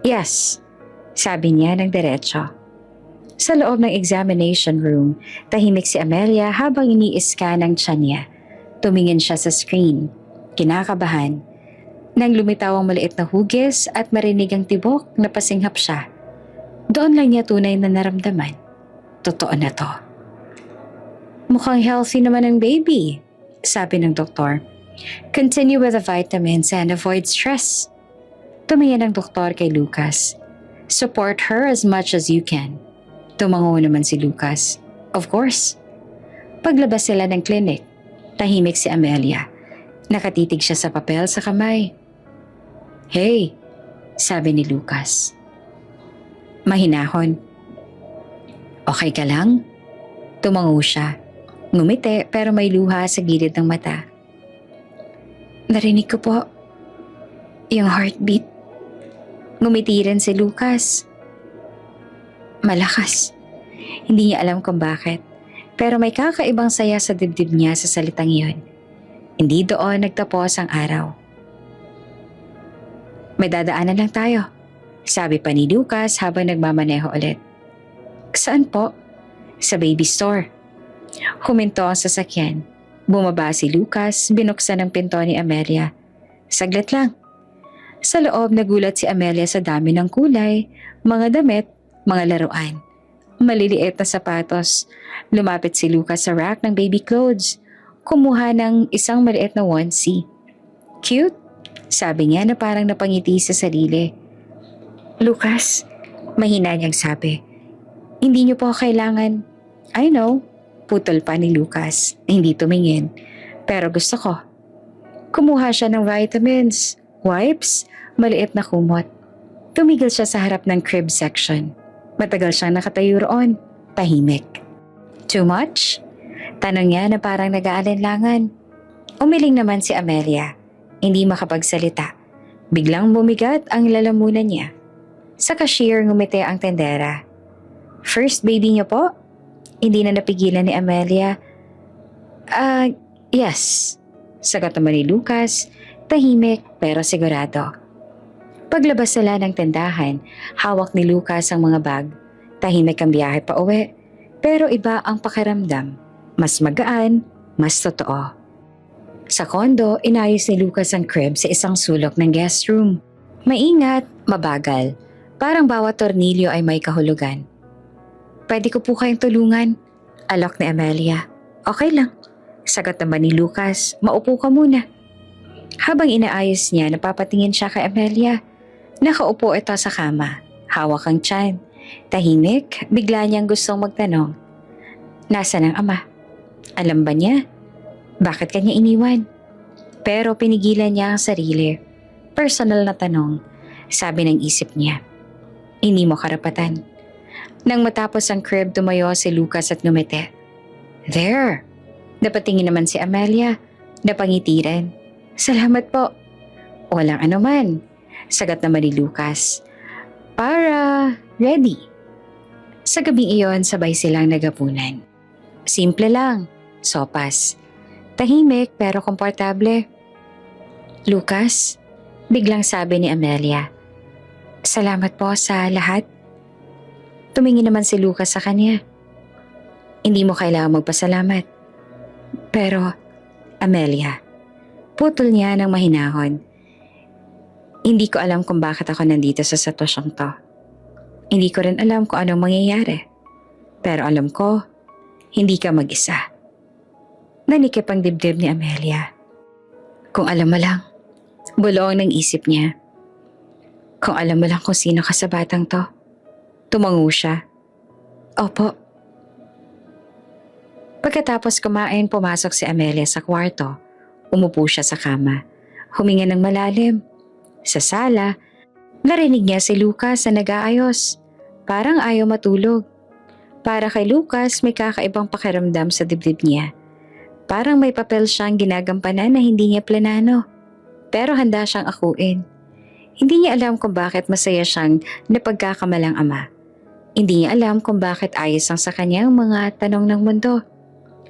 Yes, sabi niya ng diretso. Sa loob ng examination room, tahimik si Amelia habang ini-scan ang tiyan niya. Tumingin siya sa screen, kinakabahan. Nang lumitaw ang maliit na hugis at marinig ang tibok, napasinghap siya. Doon lang niya tunay na naramdaman. Totoo na to. Mukhang healthy naman ang baby, sabi ng doktor. Continue with the vitamins and avoid stress. Tumingin ang doktor kay Lucas. Support her as much as you can. Tumango naman si Lucas. Of course. Paglabas sila ng clinic, tahimik si Amelia. Nakatitig siya sa papel sa kamay. Hey, sabi ni Lucas. Mahinahon. Okay ka lang? Tumango siya. Ngumiti pero may luha sa gilid ng mata. Narinig ko po yung heartbeat. Ngumiti rin si Lucas. Malakas. Hindi niya alam kung bakit. Pero may kakaibang saya sa dibdib niya sa salitang iyon. Hindi doon nagtapos ang araw. May dadaanan lang tayo, sabi pa ni Lucas habang nagmamaneho ulit. Saan po? Sa baby store. Huminto ang sasakyan. Bumaba si Lucas, binuksan ang pinto ni Amelia. Saglit lang. Sa loob nagulat si Amelia sa dami ng kulay, mga damit, mga laruan. Maliliit na sapatos. Lumapit si Lucas sa rack ng baby clothes. Kumuha ng isang maliit na onesie. Cute, sabi niya na parang napangiti sa sarili. Lucas, mahina niyang sabi. Hindi niyo po kailangan. I know. Putol pa ni Lucas na hindi tumingin. Pero gusto ko. Kumuha siya ng vitamins, wipes, maliit na kumot. Tumigil siya sa harap ng crib section. Matagal siyang nakatayo roon, tahimik. Too much? Tanong niya na parang nag-aalinlangan. Umiling naman si Amelia. Hindi makapagsalita. Biglang bumigat ang lalamunan niya. Sa cashier ngumiti ang tendera. First baby niyo po? Hindi na napigilan ni Amelia. Yes. Sagot naman ni Lucas, tahimik pero sigurado. Paglabas sila ng tendahan, hawak ni Lucas ang mga bag. Tahimik ang biyahe pa uwi, pero iba ang pakiramdam. Mas magaan, mas totoo. Sa kondo, inayos ni Lucas ang crib sa isang sulok ng guest room. Maingat, mabagal. Parang bawat tornilyo ay may kahulugan. Pwede ko po kayong tulungan, alok ni Amelia. Okay lang. Sagot naman ni Lucas, maupo ka muna. Habang inaayos niya, napapatingin siya kay Amelia. Nakaupo ito sa kama, hawak ang tiyan. Tahimik, bigla niyang gustong magtanong. Nasaan ang ama? Alam ba niya? Bakit kanya iniwan? Pero pinigilan niya ang sarili. Personal na tanong, sabi ng isip niya. Hindi mo karapatan. Nang matapos ang crib, tumayo si Lucas at ngumiti. There! Napatingin naman si Amelia. Napangiti rin. Salamat po. Walang anuman. Sagot naman ni Lucas. Para ready. Sa gabing iyon, sabay silang nagapunan. Simple lang. Sopas. Tahimik pero komportable. Lucas, biglang sabi ni Amelia. Salamat po sa lahat. Tumingin naman si Lucas sa kanya. Hindi mo kailangan magpasalamat. Pero, Amelia, putol niya ng mahinahon. Hindi ko alam kung bakit ako nandito sa sitwasyong to. Hindi ko rin alam kung anong mangyayari. Pero alam ko, hindi ka mag-isa. Nanikip ang dibdib ni Amelia. Kung alam mo lang, bulong ng isip niya. Kung alam mo lang kung sino ka sa batang to. Tumango siya. Opo. Pagkatapos kumain, pumasok si Amelia sa kwarto. Umupo siya sa kama. Huminga ng malalim. Sa sala, narinig niya si Lucas na nag-aayos. Parang ayaw matulog. Para kay Lucas, may kakaibang pakiramdam sa dibdib niya. Parang may papel siyang ginagampanan na hindi niya planano. Pero handa siyang akuin. Hindi niya alam kung bakit masaya siyang napagkakamalang ama. Hindi niya alam kung bakit ayos ang sa kanyang mga tanong ng mundo.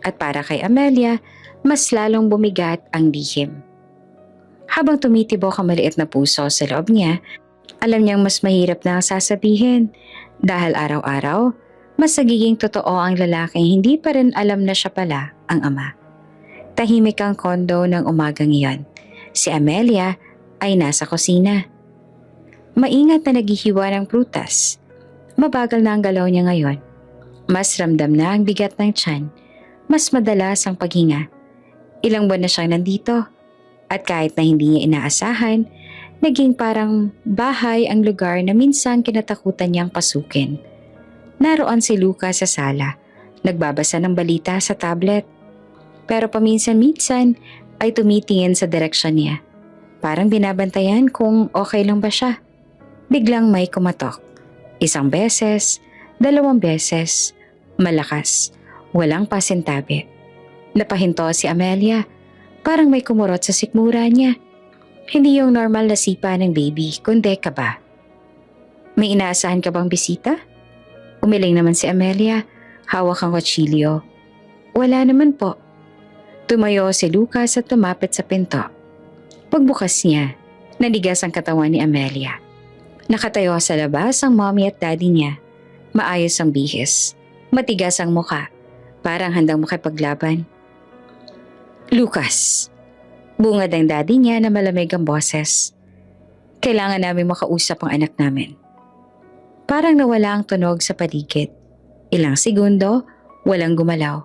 At para kay Amelia, mas lalong bumigat ang lihim. Habang tumitibok ang maliit na puso sa loob niya, alam niyang mas mahirap na ang sasabihin dahil araw-araw, mas nagiging totoo ang lalaking hindi pa rin alam na siya pala ang ama. Tahimik ang kondo ng umagang iyon. Si Amelia ay nasa kusina. Maingat na naghihiwa ng prutas. Mabagal na ang galaw niya ngayon. Mas ramdam na ang bigat ng tiyan. Mas madalas ang paghinga. Ilang buwan na siyang nandito. At kahit na hindi niya inaasahan, naging parang bahay ang lugar na minsan kinatakutan niyang pasukin. Naroon si Lucas sa sala. Nagbabasa ng balita sa tablet. Pero paminsan-minsan ay tumitingin sa direksyon niya. Parang binabantayan kung okay lang ba siya. Biglang may kumatok. 1 beses, 2 beses, malakas, walang pasintabi. Napahinto si Amelia, parang may kumurot sa sikmura niya. Hindi yung normal na sipa ng baby, kundi kaba. May inaasahan ka bang bisita? Umiling naman si Amelia, hawak ang kutsilyo. Wala naman po. Tumayo si Lucas at tumapit sa pinto. Pagbukas niya, nanigas ang katawan ni Amelia. Nakatayo sa labas ang mommy at daddy niya. Maayos ang bihis. Matigas ang muka. Parang handang makipaglaban. Lucas. Bungad ang daddy niya na malamig ang boses. Kailangan namin makausap ang anak namin. Parang nawala ang tunog sa paligid. Ilang segundo, walang gumalaw.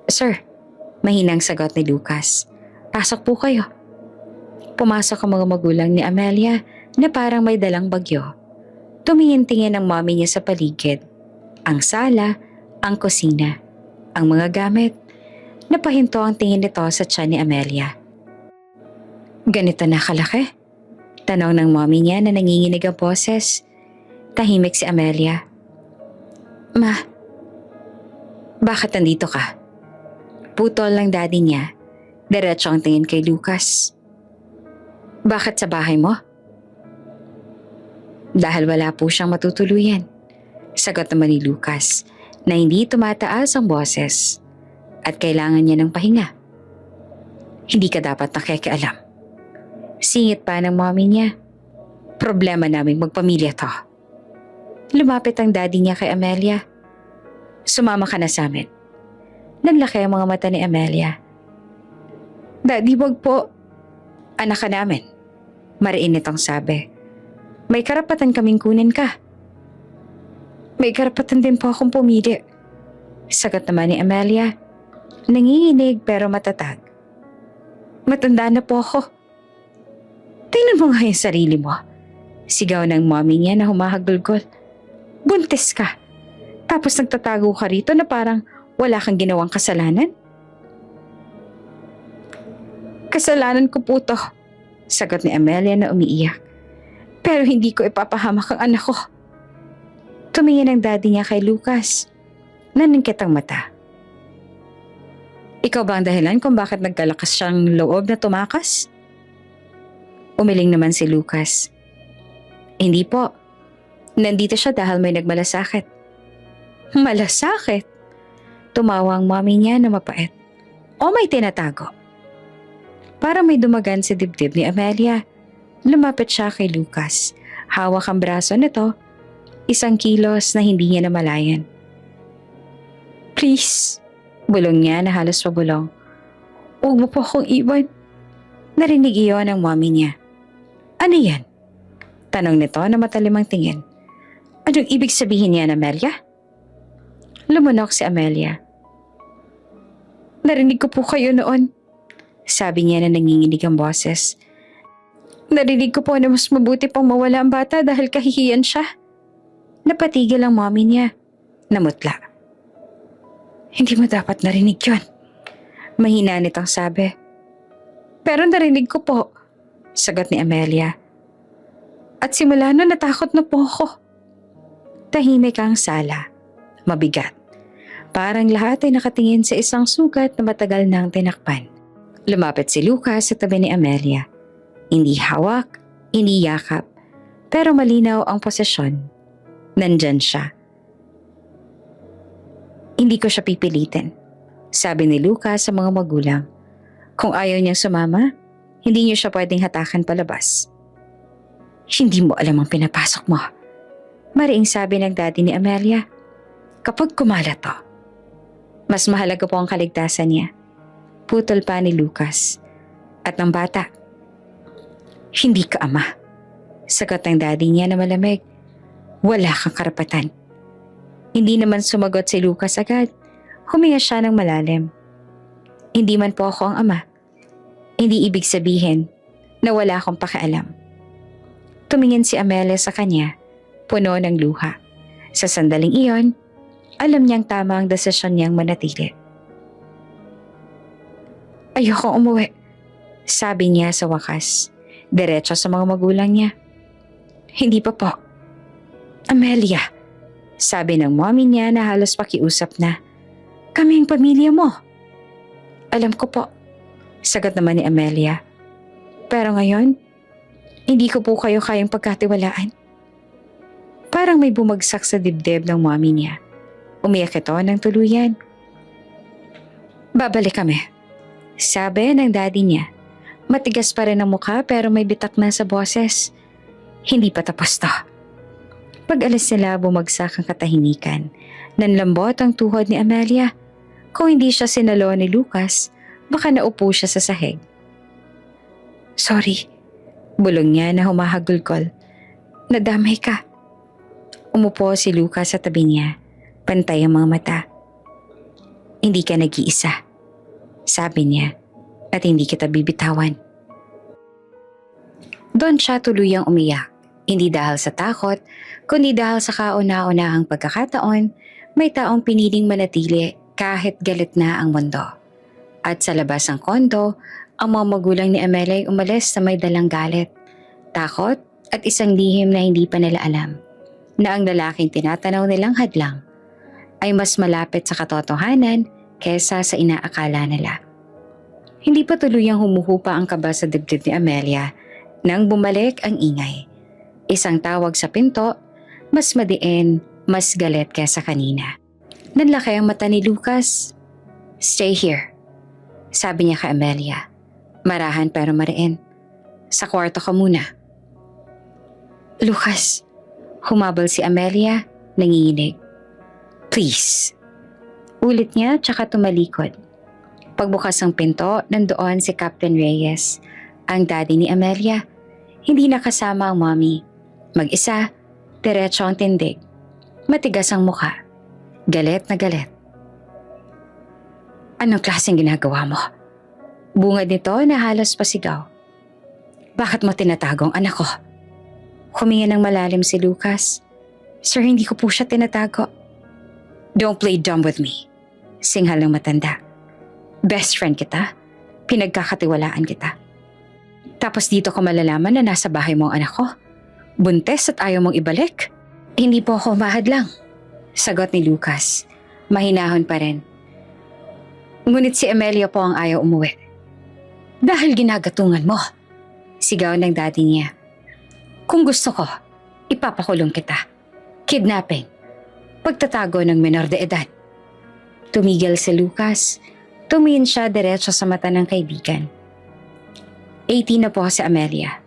Sir, mahinang sagot ni Lucas. Pasok po kayo. Pumasok ang mga magulang ni Amelia na parang may dalang bagyo. Tumingin-tingin ang mommy niya sa paligid. Ang sala, ang kusina, ang mga gamit. Napahinto ang tingin nito sa tiyan ni Amelia. Ganito na kalaki? Tanong ng mommy niya na nanginginig ang boses. Tahimik si Amelia. Ma, bakit nandito ka? Putol ng daddy niya. Diretso ang tingin kay Lucas. Bakit sa bahay mo? Dahil wala po siyang matutuluyan. Sagot naman ni Lucas na hindi tumataas ang boses at kailangan niya ng pahinga. Hindi ka dapat nakikialam. Singit pa ng mommy niya. Problema naming magpamilya to. Lumapit ang daddy niya kay Amelia. Sumama ka na sa amin. Naglaki ang mga mata ni Amelia. Daddy, wag po. Anak ka namin. Mariinit ang sabi. May karapatan kaming kunin ka. May karapatan din po akong pumili. Sagot naman ni Amelia. Nanginginig pero matatag. Matanda na po ako. Tingnan mo nga yung sarili mo. Sigaw ng mommy niya na humahagulgol. Buntis ka. Tapos nagtatago ka rito na parang wala kang ginawang kasalanan? Kasalanan ko po to, sagot ni Amelia na umiiyak. Pero hindi ko ipapahamak ang anak ko. Tumingin ang daddy niya kay Lucas. Naningkit ang mata. Ikaw ba ang dahilan kung bakit nagkalakas siyang loob na tumakas? Umiling naman si Lucas. Hindi po. Nandito siya dahil may nagmalasakit. Malasakit? Tumawa ang mommy niya na mapait. O may tinatago? Para may dumagan sa dibdib ni Amelia. Lumapit siya kay Lucas. Hawak ang braso nito. 1 kilos na hindi niya namalayan. Please, bulong niya na halos pabulong. Huwag mo po akong iwan. Narinig iyon ng mommy niya. Ano yan? Tanong nito na matalimang tingin. Anong ibig sabihin niya, Amelia? Lumunok si Amelia. Narinig ko po kayo noon. Sabi niya na nanginginig ang boses. Narinig ko po na mas mabuti pang mawala ang bata dahil kahihiyan siya. Napatigil ang mommy niya. Namutla. Hindi mo dapat narinig yun. Mahina nitong sabi. Pero narinig ko po, sagot ni Amelia. At simula na natakot na po ako. Tahimik ang sala. Mabigat. Parang lahat ay nakatingin sa isang sugat na matagal nang tinakpan. Lumapit si Lucas sa tabi ni Amelia. Hindi hawak, hindi yakap, pero malinaw ang posisyon. Nandyan siya. Hindi ko siya pipilitin, sabi ni Lucas sa mga magulang. Kung ayaw niyang sumama, hindi niyo siya pwedeng hatakan palabas. Hindi mo alam ang pinapasok mo. Mariing sabi ng daddy ni Amelia. Kapag kumalat to, mas mahalaga po ang kaligtasan niya. Putol pa ni Lucas. At ng bata. Hindi ka ama. Sagot ng daddy niya na malamig. Wala kang karapatan. Hindi naman sumagot si Lucas agad. Huminga siya ng malalim. Hindi man po ako ang ama. Hindi ibig sabihin na wala akong pakialam. Tumingin si Amelia sa kanya, puno ng luha. Sa sandaling iyon, alam niyang tama ang desisyon niyang manatili. Ayokong umuwi, sabi niya sa wakas, diretso sa mga magulang niya. Hindi pa po. Amelia, sabi ng mommy niya na halos pakiusap na. Kami ang pamilya mo. Alam ko po, sagot naman ni Amelia. Pero ngayon, hindi ko po kayo kayang pagkatiwalaan. Parang may bumagsak sa dibdib ng mommy niya. Umiyak ito ng tuluyan. Babalik kami, sabi ng daddy niya. Matigas pa rin ang mukha pero may bitak na sa boses. Hindi pa tapos to. Pag-alis nila, bumagsak ang katahimikan. Nanlambot ang tuhod ni Amelia. Kung hindi siya sinalo ni Lucas, baka naupo siya sa sahig. Sorry, bulong niya na humahagulgol. Nadamay ka. Umupo si Lucas sa tabi niya. Pantay ang mga mata. Hindi ka nag-iisa, sabi niya, at hindi kita bibitawan. Doon siya tuluyang umiyak. Hindi dahil sa takot, kundi dahil sa kauna-unahang pagkakataon, may taong piniling manatili kahit galit na ang mundo. At sa labas ng kondo, ang mga magulang ni Amelia ay umalis na may dalang galit, takot at isang lihim na hindi pa nila alam, na ang lalaking tinatanaw nilang hadlang ay mas malapit sa katotohanan kesa sa inaakala nila. Hindi pa tuluyang humuhupa ang kaba sa dibdib ni Amelia nang bumalik ang ingay. Isang tawag sa pinto, mas madiin, mas galit kesa kanina. Nanlaki ang mata ni Lucas. Stay here, sabi niya kay Amelia. Marahan pero mariin. Sa kwarto ka muna. Lucas, humabol si Amelia, nanginginig. Please. Ulit niya tsaka tumalikod. Pagbukas ng pinto, nandoon si Captain Reyes, ang daddy ni Amelia. Hindi nakasama ang mommy. Mag-isa, diretso ang tindig. Matigas ang mukha. Galit na galit. Anong klaseng ginagawa mo? Bungad nito na halos pasigaw. Bakit mo tinatago ang anak ko? Huminga ng malalim si Lucas. Sir, hindi ko po siya tinatago. Don't play dumb with me. Singhal ng matanda. Best friend kita. Pinagkakatiwalaan kita. Tapos dito ko malalaman na nasa bahay mo ang anak ko. Buntes at ayaw mong ibalik. Hindi po ako mahadlang. Sagot ni Lucas. Mahinahon pa rin. Ngunit si Amelia po ang ayaw umuwi. Dahil ginagatungan mo. Sigaw ng daddy niya. Kung gusto ko, ipapakulong kita. Kidnapping. Pagtatago ng menor de edad. Tumigil si Lucas. Tumingin siya diretso sa mata ng kaibigan. 18 na po si Amelia.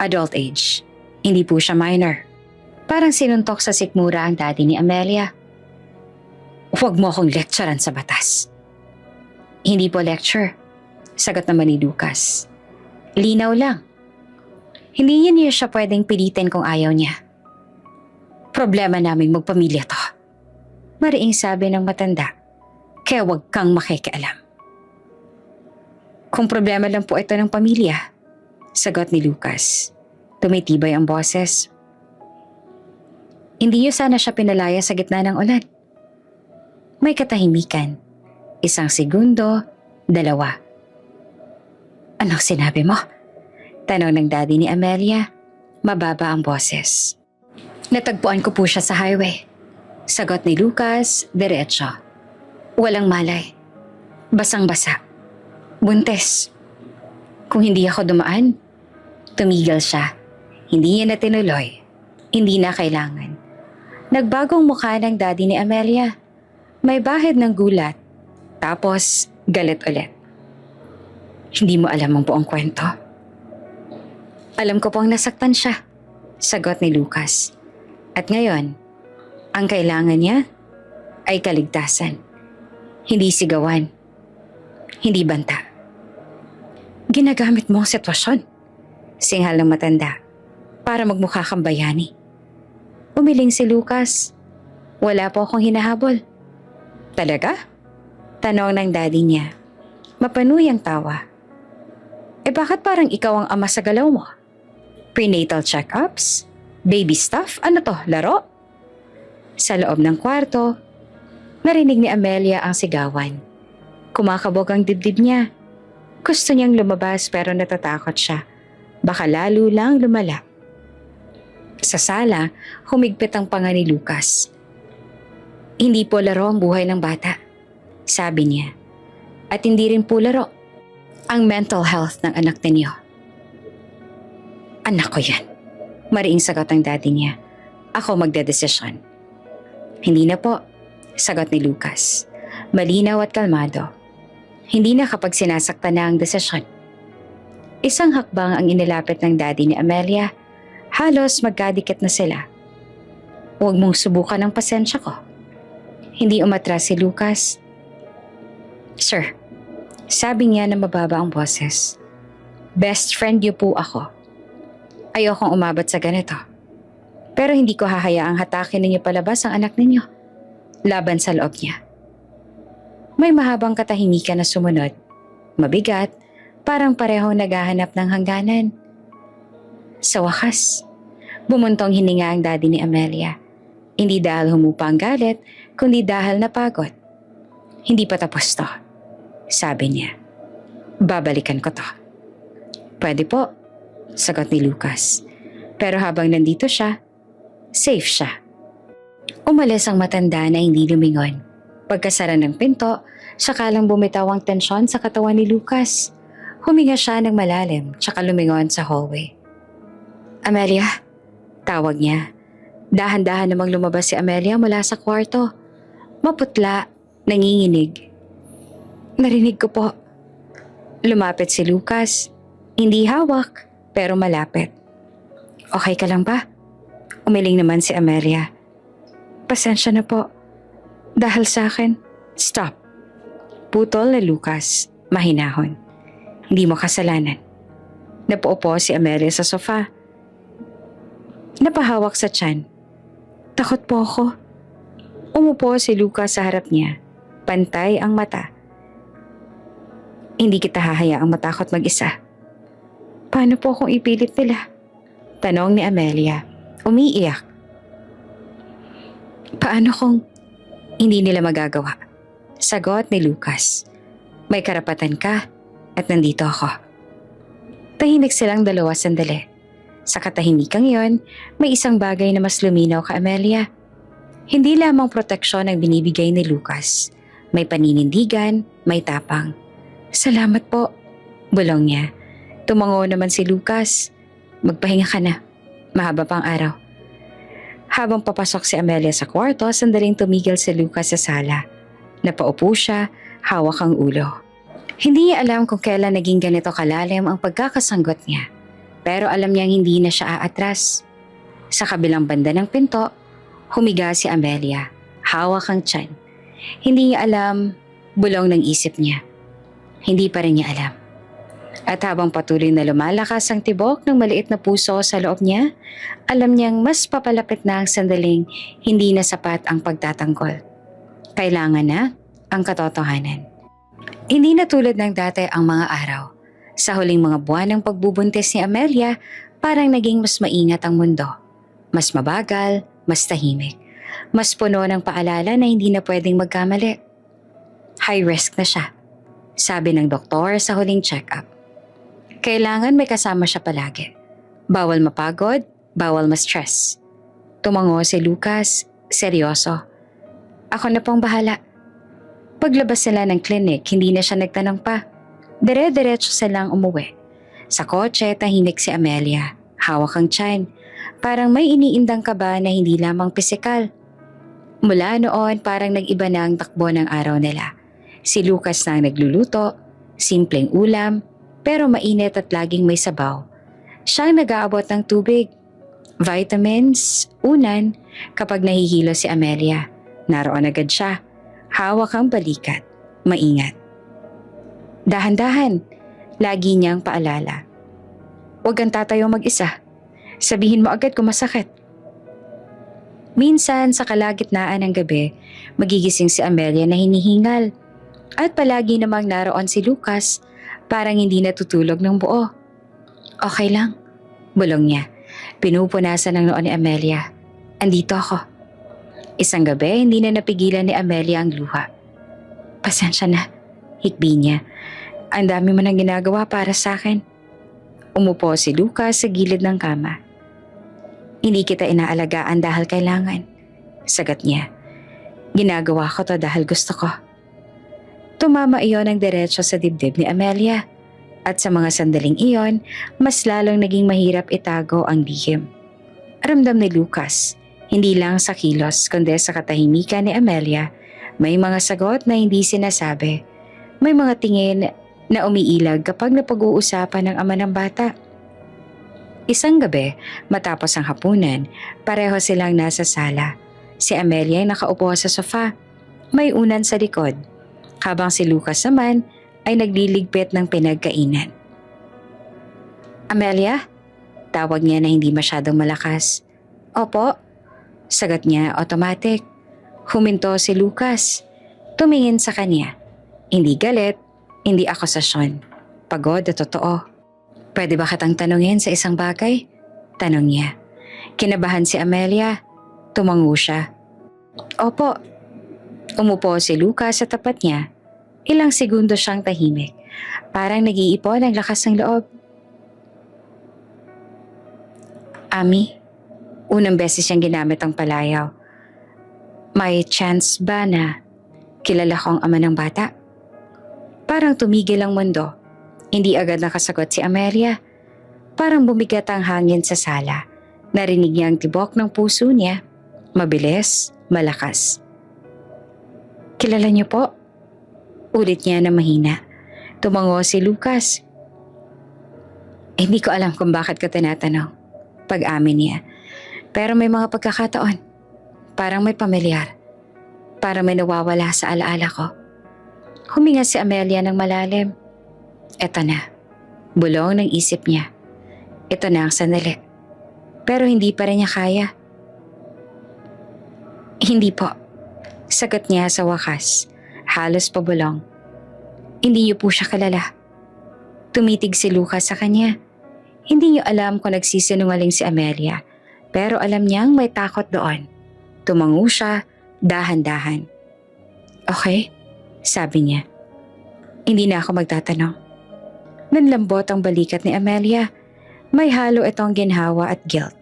Adult age. Hindi po siya minor. Parang sinuntok sa sikmura ang daddy ni Amelia. Huwag mo akong lecturean sa batas. Hindi po lecture. Sagot naman ni Lucas. Linaw lang. Hindi niya siya pwedeng pilitin kung ayaw niya. Problema naming magpamilya to. Mariing sabi ng matanda. Kaya huwag kang makikialam. Kung problema lang po ito ng pamilya, sagot ni Lucas. Tumitibay ang boses. Hindi niyo sana siya pinalaya sa gitna ng ulan. May katahimikan. 1 segundo, 2. Anong sinabi mo? Tanong ng daddy ni Amelia. Mababa ang boses. Natagpuan ko po siya sa highway. Sagot ni Lucas, diretso. Walang malay. Basang-basa. Buntes. Kung hindi ako dumaan, tumigil siya. Hindi niya na tinuloy. Hindi na kailangan. Nagbagong mukha ng daddy ni Amelia. May bahid ng gulat. Tapos, galit ulit. Hindi mo alam ang buong kwento. Alam ko pong nasaktan siya. Sagot ni Lucas. At ngayon, ang kailangan niya ay kaligtasan. Hindi sigawan. Hindi banta. Ginagamit mo ang sitwasyon. Singhal ng matanda. Para magmukha kang bayani. Umiling si Lucas. Wala po akong hinahabol. Talaga? Tanong ng daddy niya. Mapanuyang tawa. Bakit parang ikaw ang ama sa galaw mo? Prenatal check-ups? Baby stuff? Ano to, laro? Sa loob ng kwarto, narinig ni Amelia ang sigawan. Kumakabog ang dibdib niya. Gusto niyang lumabas pero natatakot siya. Baka lalo lang lumala. Sa sala, humigpit ang panga ni Lucas. Hindi po laro ang buhay ng bata, sabi niya. At hindi rin po laro ang mental health ng anak ninyo. Anak ko yan. Mariing sagot ang daddy niya. Ako magdedesisyon. Hindi na po, sagot ni Lucas. Malinaw at kalmado. Hindi na kapag sinasaktan na ang desisyon. Isang hakbang ang inilapit ng daddy ni Amelia. Halos magkadikit na sila. Huwag mong subukan ang pasensya ko. Hindi umatras si Lucas. Sir, sabi niya na mababa ang boses. Best friend niyo po ako. Ayokong umabot sa ganito. Pero hindi ko hahayaang hatakin ninyo palabas ang anak ninyo. Laban sa loob niya. May mahabang katahimikan na sumunod. Mabigat, parang pareho naghahanap ng hangganan. Sa wakas, bumuntong hininga ang daddy ni Amelia. Hindi dahil humupa ang galit, kundi dahil napagod. Hindi pa tapos to, sabi niya. Babalikan ko to. Pwede po, sagot ni Lucas. Pero habang nandito siya, safe siya. Umalis ang matanda na hindi lumingon. Pagkasara ng pinto, saka lang bumitaw ang tensyon sa katawan ni Lucas. Huminga siya ng malalim, tsaka lumingon sa hallway. Amelia, tawag niya. Dahan-dahan namang lumabas si Amelia mula sa kwarto. Maputla, nanginginig. Narinig ko po. Lumapit si Lucas. Hindi hawak, pero malapit. Okay ka lang ba? Umiling naman si Amelia. Pasensya na po. Dahil sa akin, stop. Putol na Lucas, mahinahon. Hindi mo kasalanan. Napaupo si Amelia sa sofa. Napahawak sa tiyan. Takot po ako. Umupo si Lucas sa harap niya. Pantay ang mata. Hindi kita hahayaang matakot mag-isa. Paano po kung ipilit nila? Tanong ni Amelia, umiiyak. Paano kung hindi nila magagawa? Sagot ni Lucas. May karapatan ka at nandito ako. Tahimik silang dalawa sandali. Sa katahimikang yon, may isang bagay na mas luminaw ka Amelia. Hindi lamang proteksyon ang binibigay ni Lucas. May paninindigan, may tapang. Salamat po, bulong niya. Tumango naman si Lucas. Magpahinga ka na. Mahaba pang araw. Habang papasok si Amelia sa kwarto, sandaling tumigil si Lucas sa sala. Napaupo siya, hawak ang ulo. Hindi niya alam kung kailan naging ganito kalalim ang pagkakasanggot niya. Pero alam niyang hindi na siya aatras. Sa kabilang banda ng pinto, humiga si Amelia, hawak ang tiyan. Hindi niya alam, bulong ng isip niya. Hindi pa rin niya alam. At habang patuloy na lumalakas ang tibok ng maliit na puso sa loob niya, alam niyang mas papalapit na ang sandaling hindi na sapat ang pagtatanggol. Kailangan na ang katotohanan. Hindi na tulad ng dati ang mga araw. Sa huling mga buwan ng pagbubuntis ni Amelia, parang naging mas maingat ang mundo. Mas mabagal, mas tahimik. Mas puno ng paalala na hindi na pwedeng magkamali. High risk na siya, sabi ng doktor sa huling check-up. Kailangan may kasama siya palagi. Bawal mapagod, bawal ma-stress. Tumango si Lucas, seryoso. Ako na pong bahala. Paglabas nila ng clinic, hindi na siya nagtanong pa. Dire-diretso silang umuwi. Sa kotse, tahimik si Amelia. Hawak ang tiyan. Parang may iniindang kaba na hindi lamang pisikal. Mula noon, parang nag-iba na ang takbo ng araw nila. Si Lucas na ang nagluluto, simpleng ulam, pero mainit at laging may sabaw. Siya ang nag-aabot ng tubig, vitamins, unan, kapag nahihilo si Amelia. Naroon agad siya. Hawak ang balikat. Maingat. Dahan-dahan, lagi niyang paalala. Huwag kang tatayo mag-isa. Sabihin mo agad kung masakit. Minsan sa kalagitnaan ng gabi, magigising si Amelia na hinihingal. At palagi namang naroon si Lucas, parang hindi natutulog ng buo. Okay lang, bulong niya. Pinupunasan ng noo ni Amelia. Andito ako. Isang gabi, hindi na napigilan ni Amelia ang luha. Pasensya na, hikbi niya. Ang dami mo nang ginagawa para sa akin. Umupo si Lucas sa gilid ng kama. Hindi kita inaalagaan dahil kailangan. Sagot niya. Ginagawa ko to dahil gusto ko. Tumama iyon ang diretso sa dibdib ni Amelia. At sa mga sandaling iyon, mas lalong naging mahirap itago ang lihim. Ramdam ni Lucas, hindi lang sa kilos kundi sa katahimikan ni Amelia, may mga sagot na hindi sinasabi. May mga tingin na umiilag kapag napag-uusapan ng ama ng bata. Isang gabi, matapos ang hapunan, pareho silang nasa sala. Si Amelia ay nakaupo sa sofa, may unan sa likod, habang si Lucas naman ay nagliligpit ng pinagkainan. Amelia? Tawag niya na hindi masyadong malakas. Opo, sagot niya automatic. Huminto si Lucas. Tumingin sa kanya. Hindi galit, hindi akusasyon. Pagod at totoo. Pwede ba kitang tanungin sa isang bagay? Tanong niya. Kinabahan si Amelia. Tumango siya. Opo. Umupo si Lucas sa tapat niya. Ilang segundo siyang tahimik. Parang nag-iipon ang lakas ng loob. Ami, unang beses siyang ginamit ang palayaw. May chance ba na kilala ko ang ama ng bata? Parang tumigil ang mundo. Hindi agad nakasagot si Amelia. Parang bumigat ang hangin sa sala. Narinig niya ang tibok ng puso niya. Mabilis, malakas. Kilala niyo po? Ulit niya na mahina. Tumango si Lucas. Hindi ko alam kung bakit ko tinatanong. Pag-amin niya. Pero may mga pagkakataon. Parang may pamilyar. Parang may nawawala sa alaala ko. Huminga si Amelia ng malalim. Eto na. Bulong ng isip niya. Ito na ang sandali. Pero hindi pa rin niya kaya. Hindi po. Sagot niya sa wakas. Halos pabulong. Hindi niyo po siya kilala. Tumitig si Lucas sa kanya. Hindi niyo alam kung nagsisinungaling si Amelia, pero alam niyang may takot doon. Tumango siya, dahan-dahan. Okay, sabi niya. Hindi na ako magtatanong. Nanlambot ang balikat ni Amelia. May halo itong ginhawa at guilt.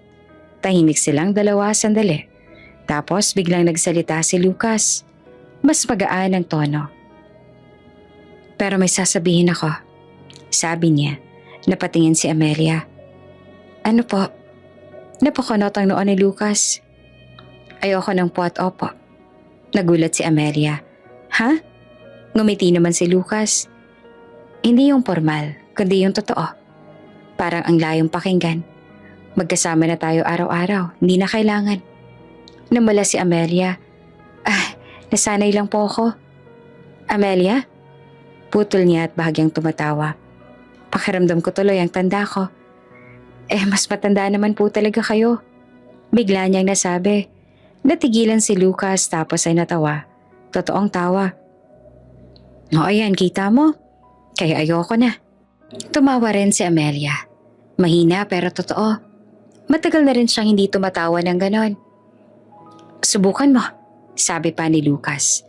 Tahimik silang dalawa sandali. Tapos biglang nagsalita si Lucas. Mas magaan ang tono. Pero may sasabihin ako, sabi niya. Napatingin si Amelia. Ano po? Napakunot ang noon ni Lucas. Ayoko ng po at opo. Nagulat si Amelia. Ha? Ngumiti naman si Lucas. Hindi yung formal, kundi yung totoo. Parang ang layong pakinggan. Magkasama na tayo araw-araw, hindi na kailangan. Namula si Amelia. Nasanay lang po ako. Amelia? Putol niya at bahagyang tumatawa. Pakiramdam ko tuloy ang tanda ko. Mas matanda naman po talaga kayo. Bigla niyang nasabi. Natigilan si Lucas tapos ay natawa. Totoong tawa. O ayan, kita mo? Kaya ayoko na. Tumawa rin si Amelia. Mahina pero totoo. Matagal na rin siyang hindi tumatawa ng ganon. Subukan mo, sabi pa ni Lucas.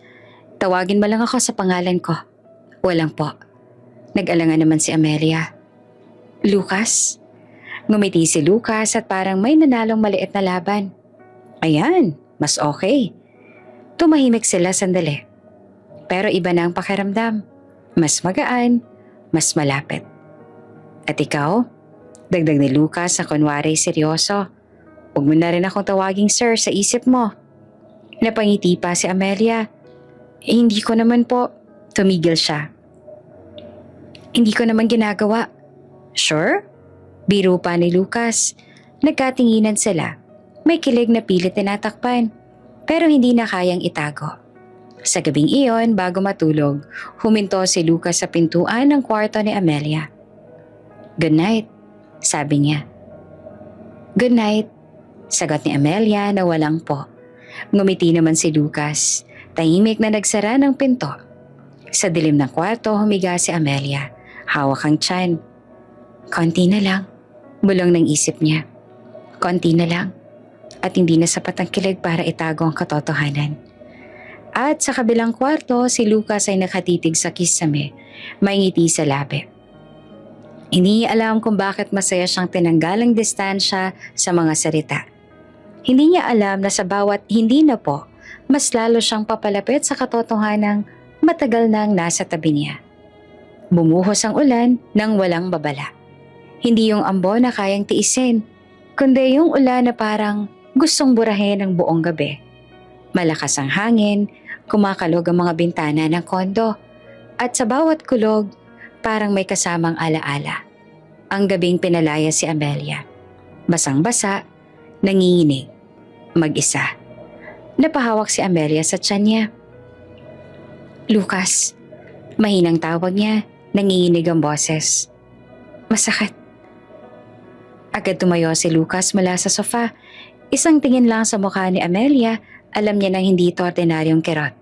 Tawagin mo lang ako sa pangalan ko. Walang po. Nag-alangan naman si Amelia. Lucas? Ngumiti si Lucas at parang may nanalong maliit na laban. Ayan, mas okay. Tumahimik sila sandali. Pero iba na ang pakiramdam. Mas magaan, mas malapit. At ikaw? Dagdag ni Lucas sa kunwari seryoso. Huwag mo na rin akong tawaging sir sa isip mo. Napangiti pa si Amelia. Hindi ko naman po. Tumigil siya. Hindi ko naman ginagawa. Sure? Biro pa ni Lucas. Nagkatinginan sila. May kilig na pilit tinatakpan. Pero hindi na kayang itago. Sa gabing iyon, bago matulog, huminto si Lucas sa pintuan ng kwarto ni Amelia. Good night, sabi niya. Good night, sagot ni Amelia na walang po. Ngumiti naman si Lucas. Tahimik na nagsara ng pinto. Sa dilim ng kwarto, humiga si Amelia. Hawak ang tiyan. Konti na lang. Bulong ng isip niya. Konti na lang. At hindi na sapat ang kilig para itago ang katotohanan. At sa kabilang kwarto, si Lucas ay nakatitig sa kisame. May ngiti sa labi. Hindi niya alam kung bakit masaya siyang tinanggalang distansya sa mga salita. Hindi niya alam na sa bawat hindi na po, mas lalo siyang papalapit sa katotohanang matagal nang nasa tabi niya. Bumuhos ang ulan nang walang babala. Hindi yung ambo na kayang tiisin, kundi yung ulan na parang gustong burahin ang buong gabi. Malakas ang hangin, kumakalog ang mga bintana ng kondo, at sa bawat kulog, parang may kasamang alaala. Ang gabing pinalaya si Amelia. Basang-basa, nanginginig, mag-isa. Napahawak si Amelia sa tiyan niya. Lucas, mahinang tawag niya, nanginginig ang boses. Masakit. Agad tumayo si Lucas mula sa sofa. Isang tingin lang sa mukha ni Amelia, alam niya nang hindi ito ordinaryong kirot.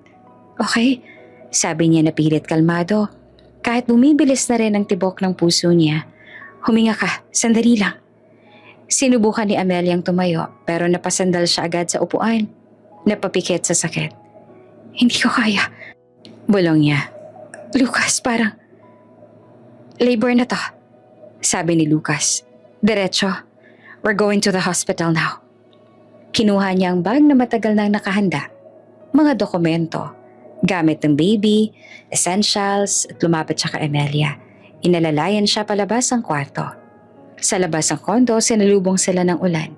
Okay, sabi niya na pilit kalmado. Kahit bumibilis na rin ang tibok ng puso niya. Huminga ka, sandali lang. Sinubukan ni Amelia ang tumayo pero napasandal siya agad sa upuan. Napapikit sa sakit. Hindi ko kaya. Bulong niya. Lucas, parang labor na to, sabi ni Lucas. Diretso, we're going to the hospital now. Kinuha niya ang bag na matagal nang nakahanda. Mga dokumento, gamit ng baby, essentials, at lumapit siya kay Amelia. Inalalayan siya palabas ang kwarto. Sa labas ng kondo, sinalubong sila ng ulan.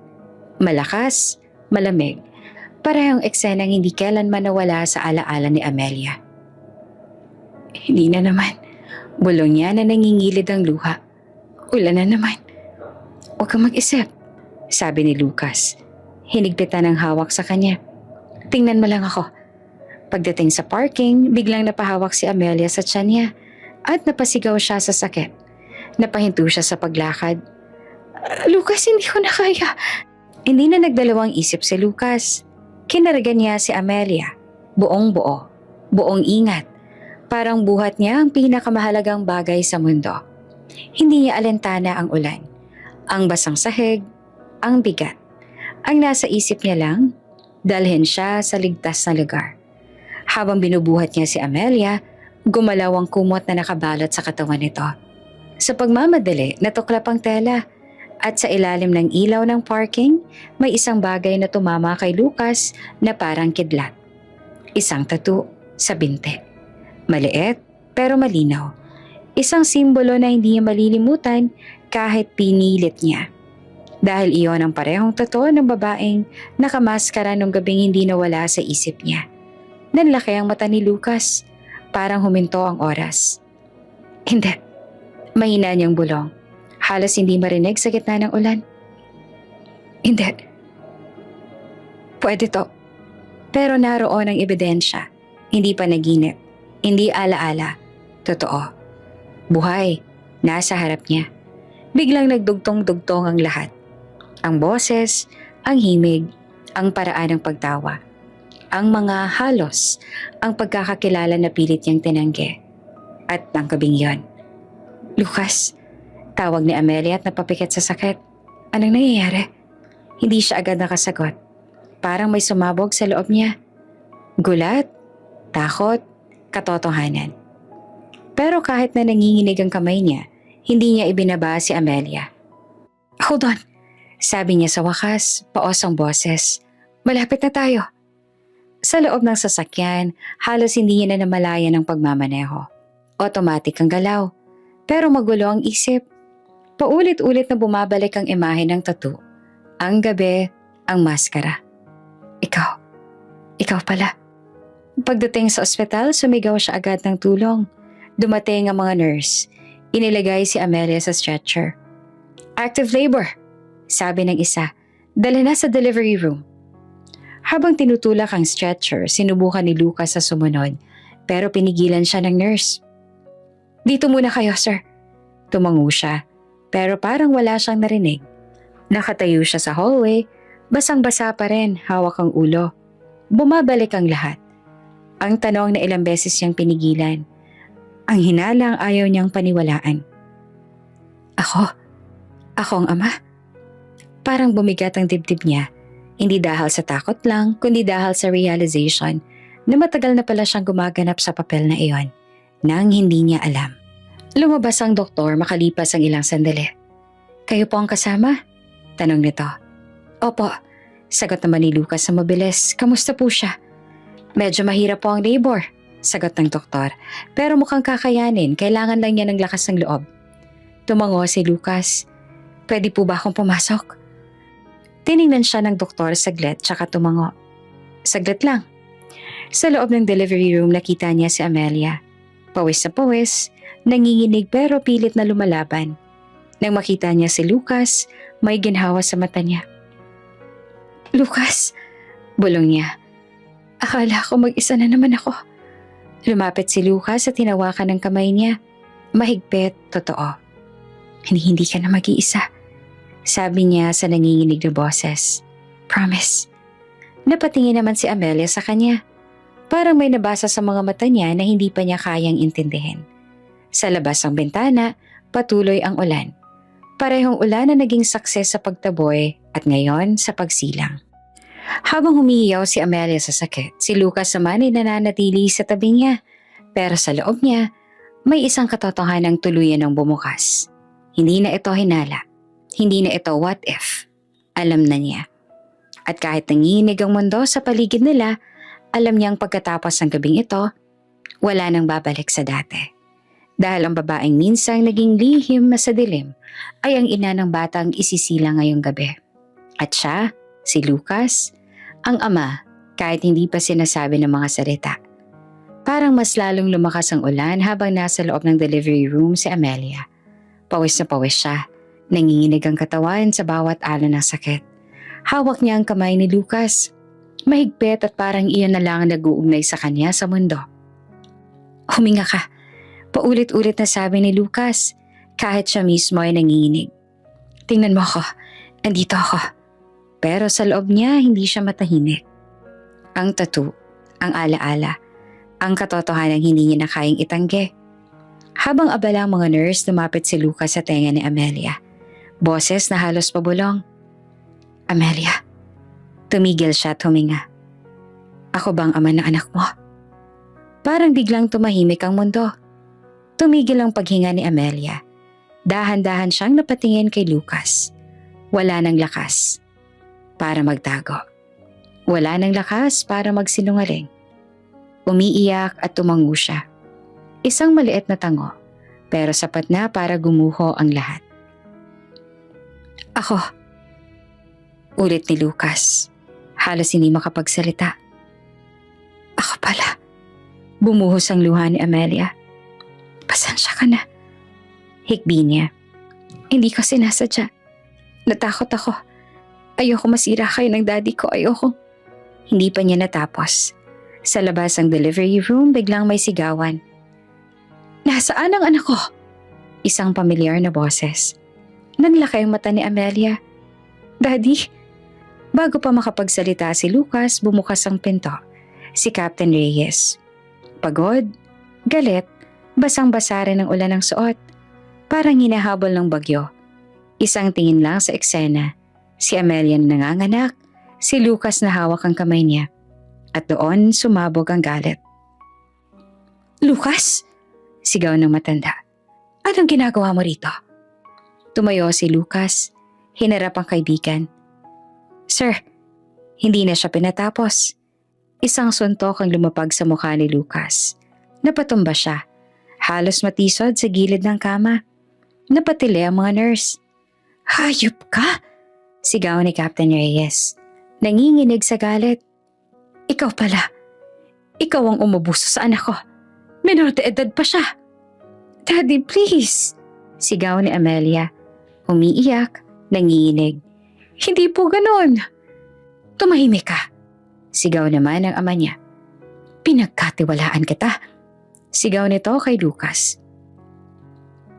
Malakas, malamig. Parehong eksenang hindi kailanman nawala sa alaala ni Amelia. Hindi na naman. Bulong niya na nangingilid ang luha. Ulan na naman. Huwag kang mag-isip, sabi ni Lucas. Hinigpitan ang hawak sa kanya. Tingnan mo lang ako. Pagdating sa parking, biglang napahawak si Amelia sa tiyan niya at napasigaw siya sa sakit. Napahinto siya sa paglakad. Lucas, hindi ko na kaya. Hindi na nagdalawang isip si Lucas. Kinaragan niya si Amelia. Buong buo. Buong ingat. Parang buhat niya ang pinakamahalagang bagay sa mundo. Hindi niya alintana ang ulan, ang basang sahig, ang bigat. Ang nasa isip niya lang, dalhin siya sa ligtas na lugar. Habang binubuhat niya si Amelia, gumalaw ang kumot na nakabalot sa katawan nito. Sa pagmamadali, natuklap ang tela at sa ilalim ng ilaw ng parking, may isang bagay na tumama kay Lucas na parang kidlat. Isang tattoo sa binte. Maliit pero malinaw. Isang simbolo na hindi niya malilimutan kahit pinilit niya. Dahil iyon ang parehong tattoo ng babaeng nakamaskara nung gabing hindi nawala sa isip niya. Nanlaki ang mata ni Lucas. Parang huminto ang oras. Hindi. Mahina niyang bulong. Halos hindi marinig sa gitna ng ulan. Hindi. Pwede to. Pero naroon ang ebidensya. Hindi panaginip. Hindi alaala. Totoo. Buhay. Nasa harap niya. Biglang nagdugtong-dugtong ang lahat. Ang boses, ang himig, ang paraan ng pagtawa. Ang mga halos, ang pagkakakilala na pilit niyang tinanggi. At ang gabing yon. Lucas, tawag ni Amelia at napapikit sa sakit. Anong nangyayari? Hindi siya agad nakasagot. Parang may sumabog sa loob niya. Gulat, takot, katotohanan. Pero kahit na nanginginig ang kamay niya, hindi niya ibinaba si Amelia. Hold on, sabi niya sa wakas, paos ang boses. Malapit na tayo. Sa loob ng sasakyan, halos hindi niya na namalayan ang pagmamaneho. Automatic ang galaw, pero magulo ang isip. Paulit-ulit na bumabalik ang imahe ng tattoo. Ang gabi, ang maskara. Ikaw pala. Pagdating sa ospital, sumigaw siya agad ng tulong. Dumating ang mga nurse. Inilagay si Amelia sa stretcher. Active labor, sabi ng isa. Dala na sa delivery room. Habang tinutulak ang stretcher, sinubukan ni Lucas sa sumunod, pero pinigilan siya ng nurse. Dito muna kayo, sir. Tumango siya, pero parang wala siyang narinig. Nakatayo siya sa hallway, basang-basa pa rin, hawak ang ulo. Bumabalik ang lahat. Ang tanong na ilang beses niyang pinigilan. Ang hinalang ayaw niyang paniwalaan. Ako ang ama? Parang bumigat ang dibdib niya. Hindi dahil sa takot lang, kundi dahil sa realization na matagal na pala siyang gumaganap sa papel na iyon nang hindi niya alam. Lumabas ang doktor makalipas ang ilang sandali. Kayo po ang kasama? Tanong nito. Opo, sagot naman ni Lucas sa mabilis. Kamusta po siya? Medyo mahirap po ang labor, sagot ng doktor. Pero mukhang kakayanin, kailangan lang niya ng lakas ng loob. Tumango si Lucas. Pwede po ba akong pumasok? Tiningnan siya ng doktor saglit tsaka tumango. Saglit lang. Sa loob ng delivery room nakita niya si Amelia. Pawis na pawis, nanginginig pero pilit na lumalaban. Nang makita niya si Lucas, may ginhawa sa mata niya. Lucas, bulong niya. Akala ko mag-isa na naman ako. Lumapit si Lucas at tinawakan ng kamay niya. Mahigpit, totoo. Hindi ka na mag-iisa. Sabi niya sa nanginginig na boses. Promise. Napatingin naman si Amelia sa kanya. Parang may nabasa sa mga mata niya na hindi pa niya kayang intindihin. Sa labas ng bintana, patuloy ang ulan. Parehong ulan na naging sakses sa pagtaboy at ngayon sa pagsilang. Habang humihiyaw si Amelia sa sakit, si Lucas naman ay nananatili sa tabi niya. Pero sa loob niya, may isang katotohanang tuluyan ng bumukas. Hindi na ito hinala. Hindi na ito what if. Alam na niya. At kahit nanginginig ang mundo sa paligid nila, alam niyang pagkatapos ng gabing ito, wala nang babalik sa dati. Dahil ang babaeng minsang naging lihim sa dilim ay ang ina ng batang isisilang ngayong gabi. At siya, si Lucas, ang ama kahit hindi pa sinasabi ng mga salita. Parang mas lalong lumakas ang ulan habang nasa loob ng delivery room si Amelia. Pawis na pawis siya. Nanginginig ang katawan sa bawat alon ng sakit. Hawak niya ang kamay ni Lucas. Mahigpit at parang iyon na lang ang nag-uugnay sa kanya sa mundo. Huminga ka. Paulit-ulit na sabi ni Lucas kahit siya mismo ay nanginginig. Tingnan mo ako. Andito ako. Pero sa loob niya hindi siya matahimik. Ang tattoo, ang alaala, Ang katotohanan hindi niya na kayang itanggi. Habang abala ang mga nurse, lumapit si Lucas sa tenga ni Amelia. Boses na halos pabulong. Amelia. Tumigil siya at huminga. Ako bang ama ng anak mo? Parang biglang tumahimik ang mundo. Tumigil ang paghinga ni Amelia. Dahan-dahan siyang napatingin kay Lucas. Wala nang lakas para magtago. Wala nang lakas para magsinungaling. Umiiyak at tumango siya. Isang maliit na tango, pero sapat na para gumuho ang lahat. Ako. Ulit ni Lucas. Halos hindi makapagsalita. Ako pala. Bumuhos ang luha ni Amelia. Pasensya ka na. Hikbi niya. Hindi ko sinasadya. Natakot ako. Ayoko masira kayo ng daddy ko. Ayoko. Hindi pa niya natapos. Sa labas ng delivery room, biglang may sigawan. Nasaan ang anak ko? Isang pamilyar na boses. Nanlaki ang mata ni Amelia. Daddy? Bago pa makapagsalita si Lucas, bumukas ang pinto. Si Captain Reyes. Pagod, galit, basang-basa rin ng ulan ng suot. Parang hinahabol ng bagyo. Isang tingin lang sa eksena. Si Amelia na nanganganak, si Lucas na hawak ang kamay niya. At doon sumabog ang galit. Lucas? Sigaw ng matanda. Anong ginagawa mo rito? Tumayo si Lucas. Hinarap ang kaibigan. Sir, hindi na siya pinatapos. Isang suntok ang lumapag sa mukha ni Lucas. Napatumba siya. Halos matisod sa gilid ng kama. Napatili ang mga nurse. Hayop ka! Sigaw ni Captain Reyes. Nanginginig sa galit. Ikaw pala. Ikaw ang umubuso sa anak ko. Menor de edad pa siya. Daddy, please! Sigaw ni Amelia. Umiiyak, nanginginig. Hindi po ganon. Tumahimik ka. Sigaw naman ng ama niya. Pinagkatiwalaan kita. Sigaw nito kay Lucas.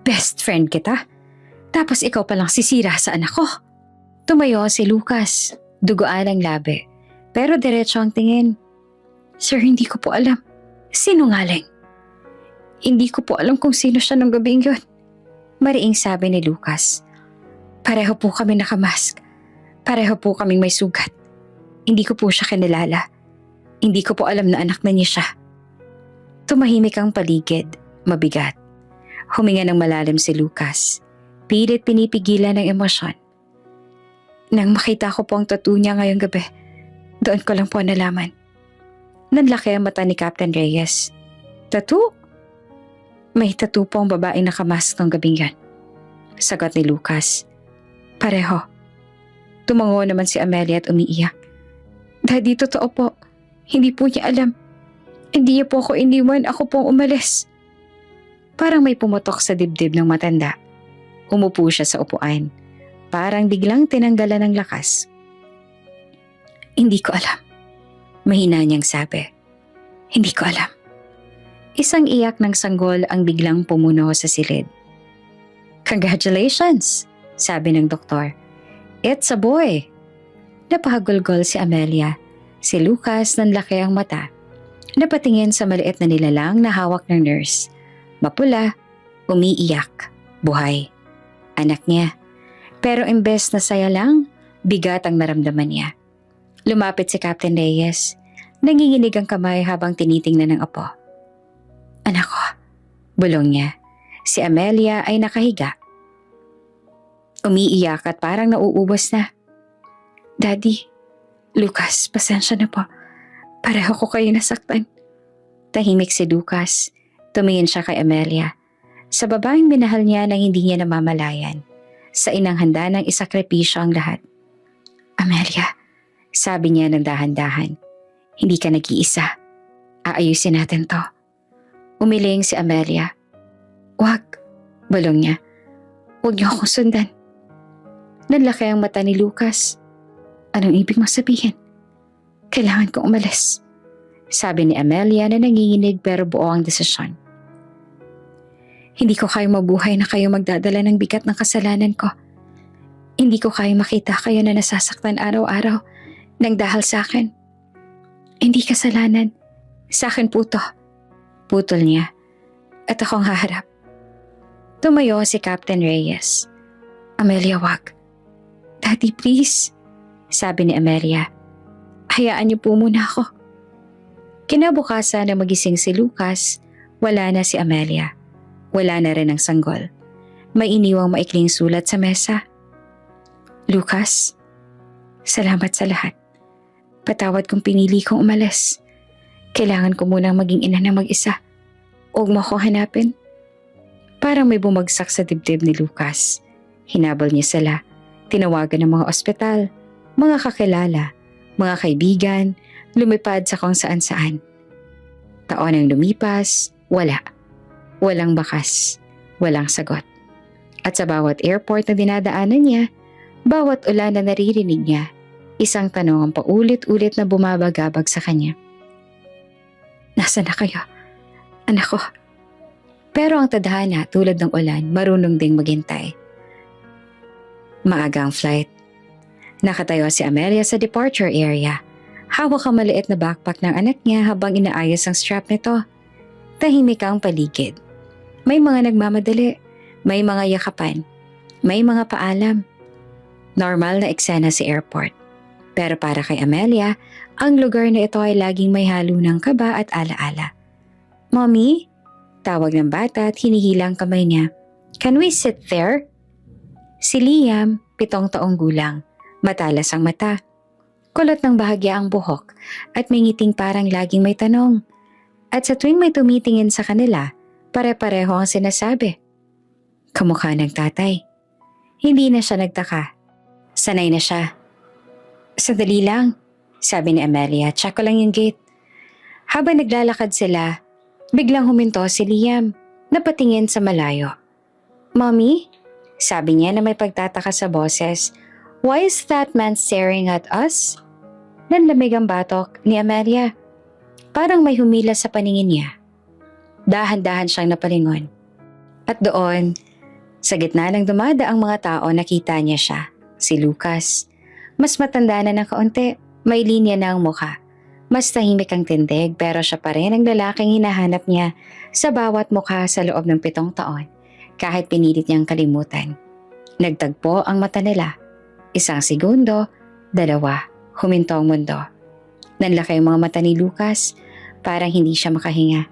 Best friend kita. Tapos ikaw palang sisira sa anak ko. Tumayo si Lucas. Duguan ang labi. Pero diretso ang tingin. Sir, hindi ko po alam. Sinungaling. Hindi ko po alam kung sino siya nung gabing yun. Mariing sabi ni Lucas. Pareho po kami nakamask. Pareho po kaming may sugat. Hindi ko po siya kinilala. Hindi ko po alam na anak na niya siya. Tumahimik ang paligid. Mabigat. Huminga ng malalim si Lucas. Pilit pinipigilan ng emosyon. Nang makita ko po ang tattoo niya ngayong gabi, doon ko lang po nalaman. Nanlaki ang mata ni Captain Reyes. Tattoo? May tattoo po ang babaeng nakamask ng gabing yan. Sagot ni Lucas. Pareho. Tumango naman si Amelia at umiiyak. Daddy, totoo po. Hindi po niya alam. Hindi niya po ako iniwan. Ako pong umalis. Parang may pumutok sa dibdib ng matanda. Umupo siya sa upuan. Parang biglang tinanggalan ng lakas. Hindi ko alam. Mahina niyang sabi. Hindi ko alam. Isang iyak ng sanggol ang biglang pumuno sa silid. Congratulations, sabi ng doktor. It's a boy. Napahagulgol si Amelia. Si Lucas nanlaki ang mata. Napatingin sa maliit na nilalang na hawak ng nurse. Mapula, umiiyak, buhay. Anak niya. Pero imbes na saya lang, bigat ang naramdaman niya. Lumapit si Captain Reyes. Nanginginig ang kamay habang tinitingnan ng apo. Anak ko, bulong niya. Si Amelia ay nakahiga. Umiiyak at parang nauubos na. Daddy, Lucas, pasensya na po. Pareho ko kayo nasaktan. Tahimik si Lucas. Tumingin siya kay Amelia. Sa babaeng minahal niya nang hindi niya namamalayan. Sa inang handa ng isakripisyo ang lahat. Amelia, sabi niya ng dahan-dahan. Hindi ka nag-iisa. Aayusin natin to. Umiling si Amelia. Wag, bulong niya. Huwag niyo akong sundan. Nanlaki ang mata ni Lucas. Anong ibig mo sabihin? Kailangan kong umalis. Sabi ni Amelia na nanginginig pero buo ang desisyon. Hindi ko kayo mabuhay na kayo magdadala ng bigat ng kasalanan ko. Hindi ko kayo makita kayo na nasasaktan araw-araw nang dahil sa akin. Hindi kasalanan. Sa akin po to. Putol niya. At akong haharap. Tumayo si Captain Reyes. Amelia, wag. Daddy, please. Sabi ni Amelia. Hayaan niyo po muna ako. Kinabukasan na magising si Lucas, wala na si Amelia. Wala na rin ang sanggol. May iniwang maikling sulat sa mesa. Lucas, salamat sa lahat. Patawad kung pinili kong umalis. Kailangan ko munang maging ina na mag-isa. Huwag mo ako hanapin. Parang may bumagsak sa dibdib ni Lucas. Hinabol niya sila. Tinawagan ng mga ospital, mga kakilala, mga kaibigan, lumipad sa kung saan-saan. Taon ang lumipas, wala. Walang bakas, walang sagot. At sa bawat airport na dinadaanan niya, bawat ulan na naririnig niya, isang tanong ang paulit-ulit na bumabagabag sa kanya. Nasaan na kayo? Anak ko. Pero ang tadhana tulad ng ulan, marunong ding maghintay. Maagang flight. Nakatayo si Amelia sa departure area. Hawak ang maliit na backpack ng anak niya habang inaayos ang strap nito. Tahimik ang paligid. May mga nagmamadali, may mga yakapan, may mga paalam. Normal na eksena sa airport. Pero para kay Amelia, ang lugar na ito ay laging may halo ng kaba at alaala. Mommy? Tawag ng bata at hinihilang kamay niya. Can we sit there? Si Liam, 7 taong gulang, matalas ang mata. Kulot ng bahagya ang buhok at may ngiting parang laging may tanong. At sa tuwing may tumitingin sa kanila, pare-pareho ang sinasabi. Kamukha ng tatay. Hindi na siya nagtaka. Sanay na siya. Sandali lang, sabi ni Amelia, check ko lang yung gate. Habang naglalakad sila, biglang huminto si Liam, napatingin sa malayo. Mommy? Sabi niya na may pagtataka sa boses. Why is that man staring at us? Nanlamig ang batok ni Amelia. Parang may humila sa paningin niya. Dahan-dahan siyang napalingon. At doon, sa gitna ng dumadaang mga tao, nakita niya siya, si Lucas. Mas matanda na ng kaunti, may linya na ang mukha. Mas tahimik ang tindig pero siya pa rin ang lalaking hinahanap niya sa bawat mukha sa loob ng 7 taon. Kahit pinilit niyang kalimutan. Nagtagpo ang mata nila. 1 segundo, 2, huminto ang mundo. Nanlaki ang mga mata ni Lucas, parang hindi siya makahinga.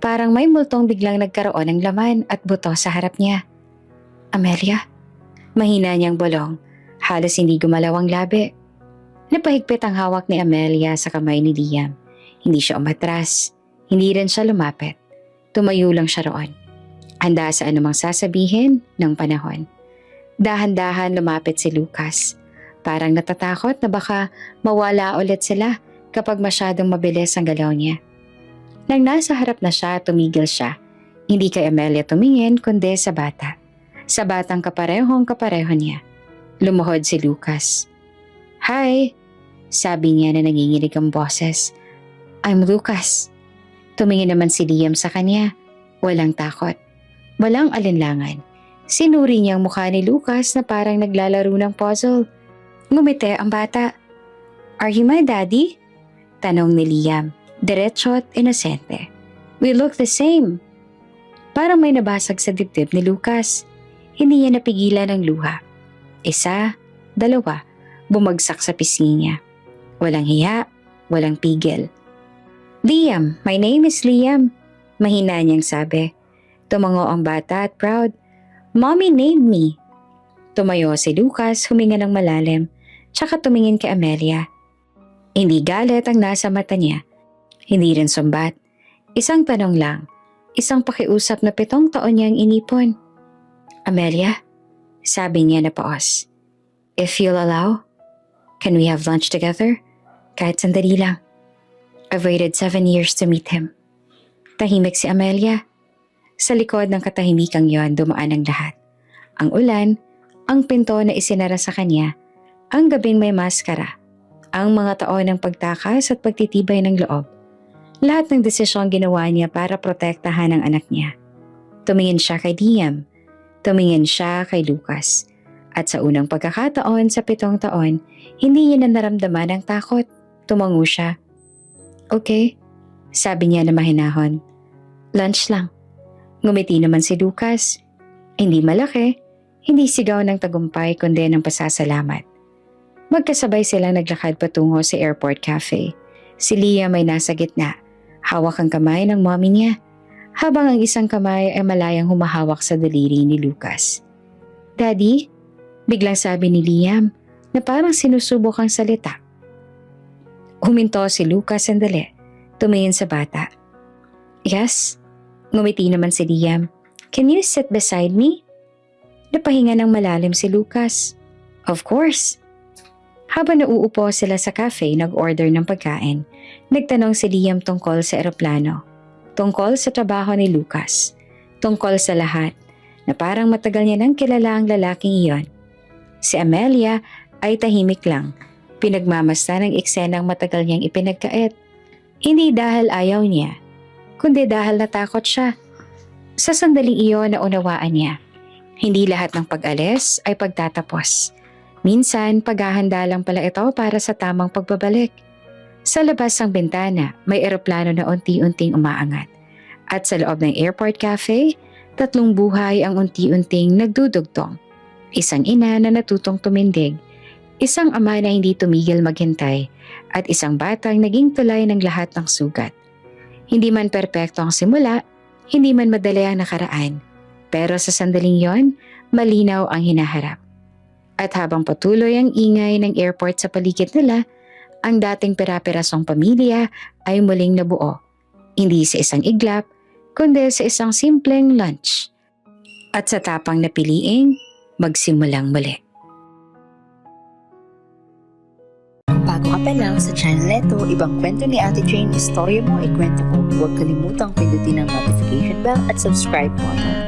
Parang may multong biglang nagkaroon ng laman at buto sa harap niya. Amelia? Mahina niyang bulong, halos hindi gumalaw ang labi. Napahigpit ang hawak ni Amelia sa kamay ni Liam. Hindi siya umatras, hindi rin siya lumapit. Tumayo lang siya roon. Handa sa anumang sasabihin ng panahon. Dahan-dahan lumapit si Lucas. Parang natatakot na baka mawala ulit sila kapag masyadong mabilis ang galaw niya. Nang nasa harap na siya, tumigil siya. Hindi kay Amelia tumingin kundi sa bata. Sa batang kaparehong kapareho niya. Lumuhod si Lucas. Hi! Sabi niya na nanginginig ang boses. I'm Lucas. Tumingin naman si Liam sa kanya. Walang takot. Walang alinlangan. Sinuri niya ang mukha ni Lucas na parang naglalaro ng puzzle. Ngumiti ang bata. Are you my daddy? Tanong ni Liam, diretso at inosente. We look the same. Parang may nabasag sa dibdib ni Lucas. Hindi niya napigilan ang luha. 1, 2, bumagsak sa pisngi niya. Walang hiya, walang pigil. Liam, my name is Liam. Mahina niyang sabi. Tumango ang bata at proud. Mommy named me. Tumayo si Lucas, huminga ng malalim, tsaka tumingin kay Amelia. Hindi galit ang nasa mata niya. Hindi rin sumbat. Isang tanong lang. Isang pakiusap na 7 taon niyang inipon. Amelia, sabi niya na paos. If you'll allow, can we have lunch together? Kahit sandali lang. I've waited 7 years to meet him. Tahimik si Amelia. Sa likod ng katahimikang yon dumaan ang lahat. Ang ulan, ang pinto na isinara sa kanya, ang gabing may maskara, ang mga taon ng pagtakas at pagtitibay ng loob. Lahat ng desisyong ginawa niya para protektahan ang anak niya. Tumingin siya kay Liam, tumingin siya kay Lucas. At sa unang pagkakataon sa 7 taon, hindi niya na naramdaman ang takot. Tumango siya. Okay, sabi niya na mahinahon. Lunch lang. Ngumiti naman si Lucas. Hindi malaki, hindi sigaw ng tagumpay kundi ng pasasalamat. Magkasabay silang naglakad patungo sa airport cafe. Si Liam ay nasa gitna, hawak ang kamay ng mommy niya, habang ang isang kamay ay malayang humahawak sa daliri ni Lucas. Daddy? Biglang sabi ni Liam na parang sinusubok ang salita. Huminto si Lucas sandali, tumingin sa bata. Yes? Ngumiti naman si Liam. Can you sit beside me? Napahinga ng malalim si Lucas. Of course. Habang nauupo sila sa cafe, nag-order ng pagkain. Nagtanong si Liam tungkol sa eroplano. Tungkol sa trabaho ni Lucas. Tungkol sa lahat na parang matagal niya nang kilala ang lalaking iyon. Si Amelia ay tahimik lang. Pinagmamasdan ng eksenang matagal niyang ipinagkait. Hindi dahil ayaw niya, kundi dahil natakot siya. Sa sandaling iyon naunawaan niya. Hindi lahat ng pag-alis ay pagtatapos. Minsan, paghahanda lang pala ito para sa tamang pagbabalik. Sa labas ng bintana, may eroplano na unti-unting umaangat. At sa loob ng airport cafe, 3 buhay ang unti-unting nagdudugtong. Isang ina na natutong tumindig, isang ama na hindi tumigil maghintay, at isang batang naging tulay ng lahat ng sugat. Hindi man perpekto ang simula, hindi man madali ang nakaraan, pero sa sandaling yon, malinaw ang hinaharap. At habang patuloy ang ingay ng airport sa paligid nila, ang dating pera-perasong pamilya ay muling nabuo. Hindi sa isang iglap, kundi sa isang simpleng lunch. At sa tapang na piliing, magsimulang muli. Bago ka pa lang sa channel neto, ibang kwento ni Ate Jane, istorya mo, ikwento ko. Huwag kalimutang pindutin ang notification bell at subscribe button.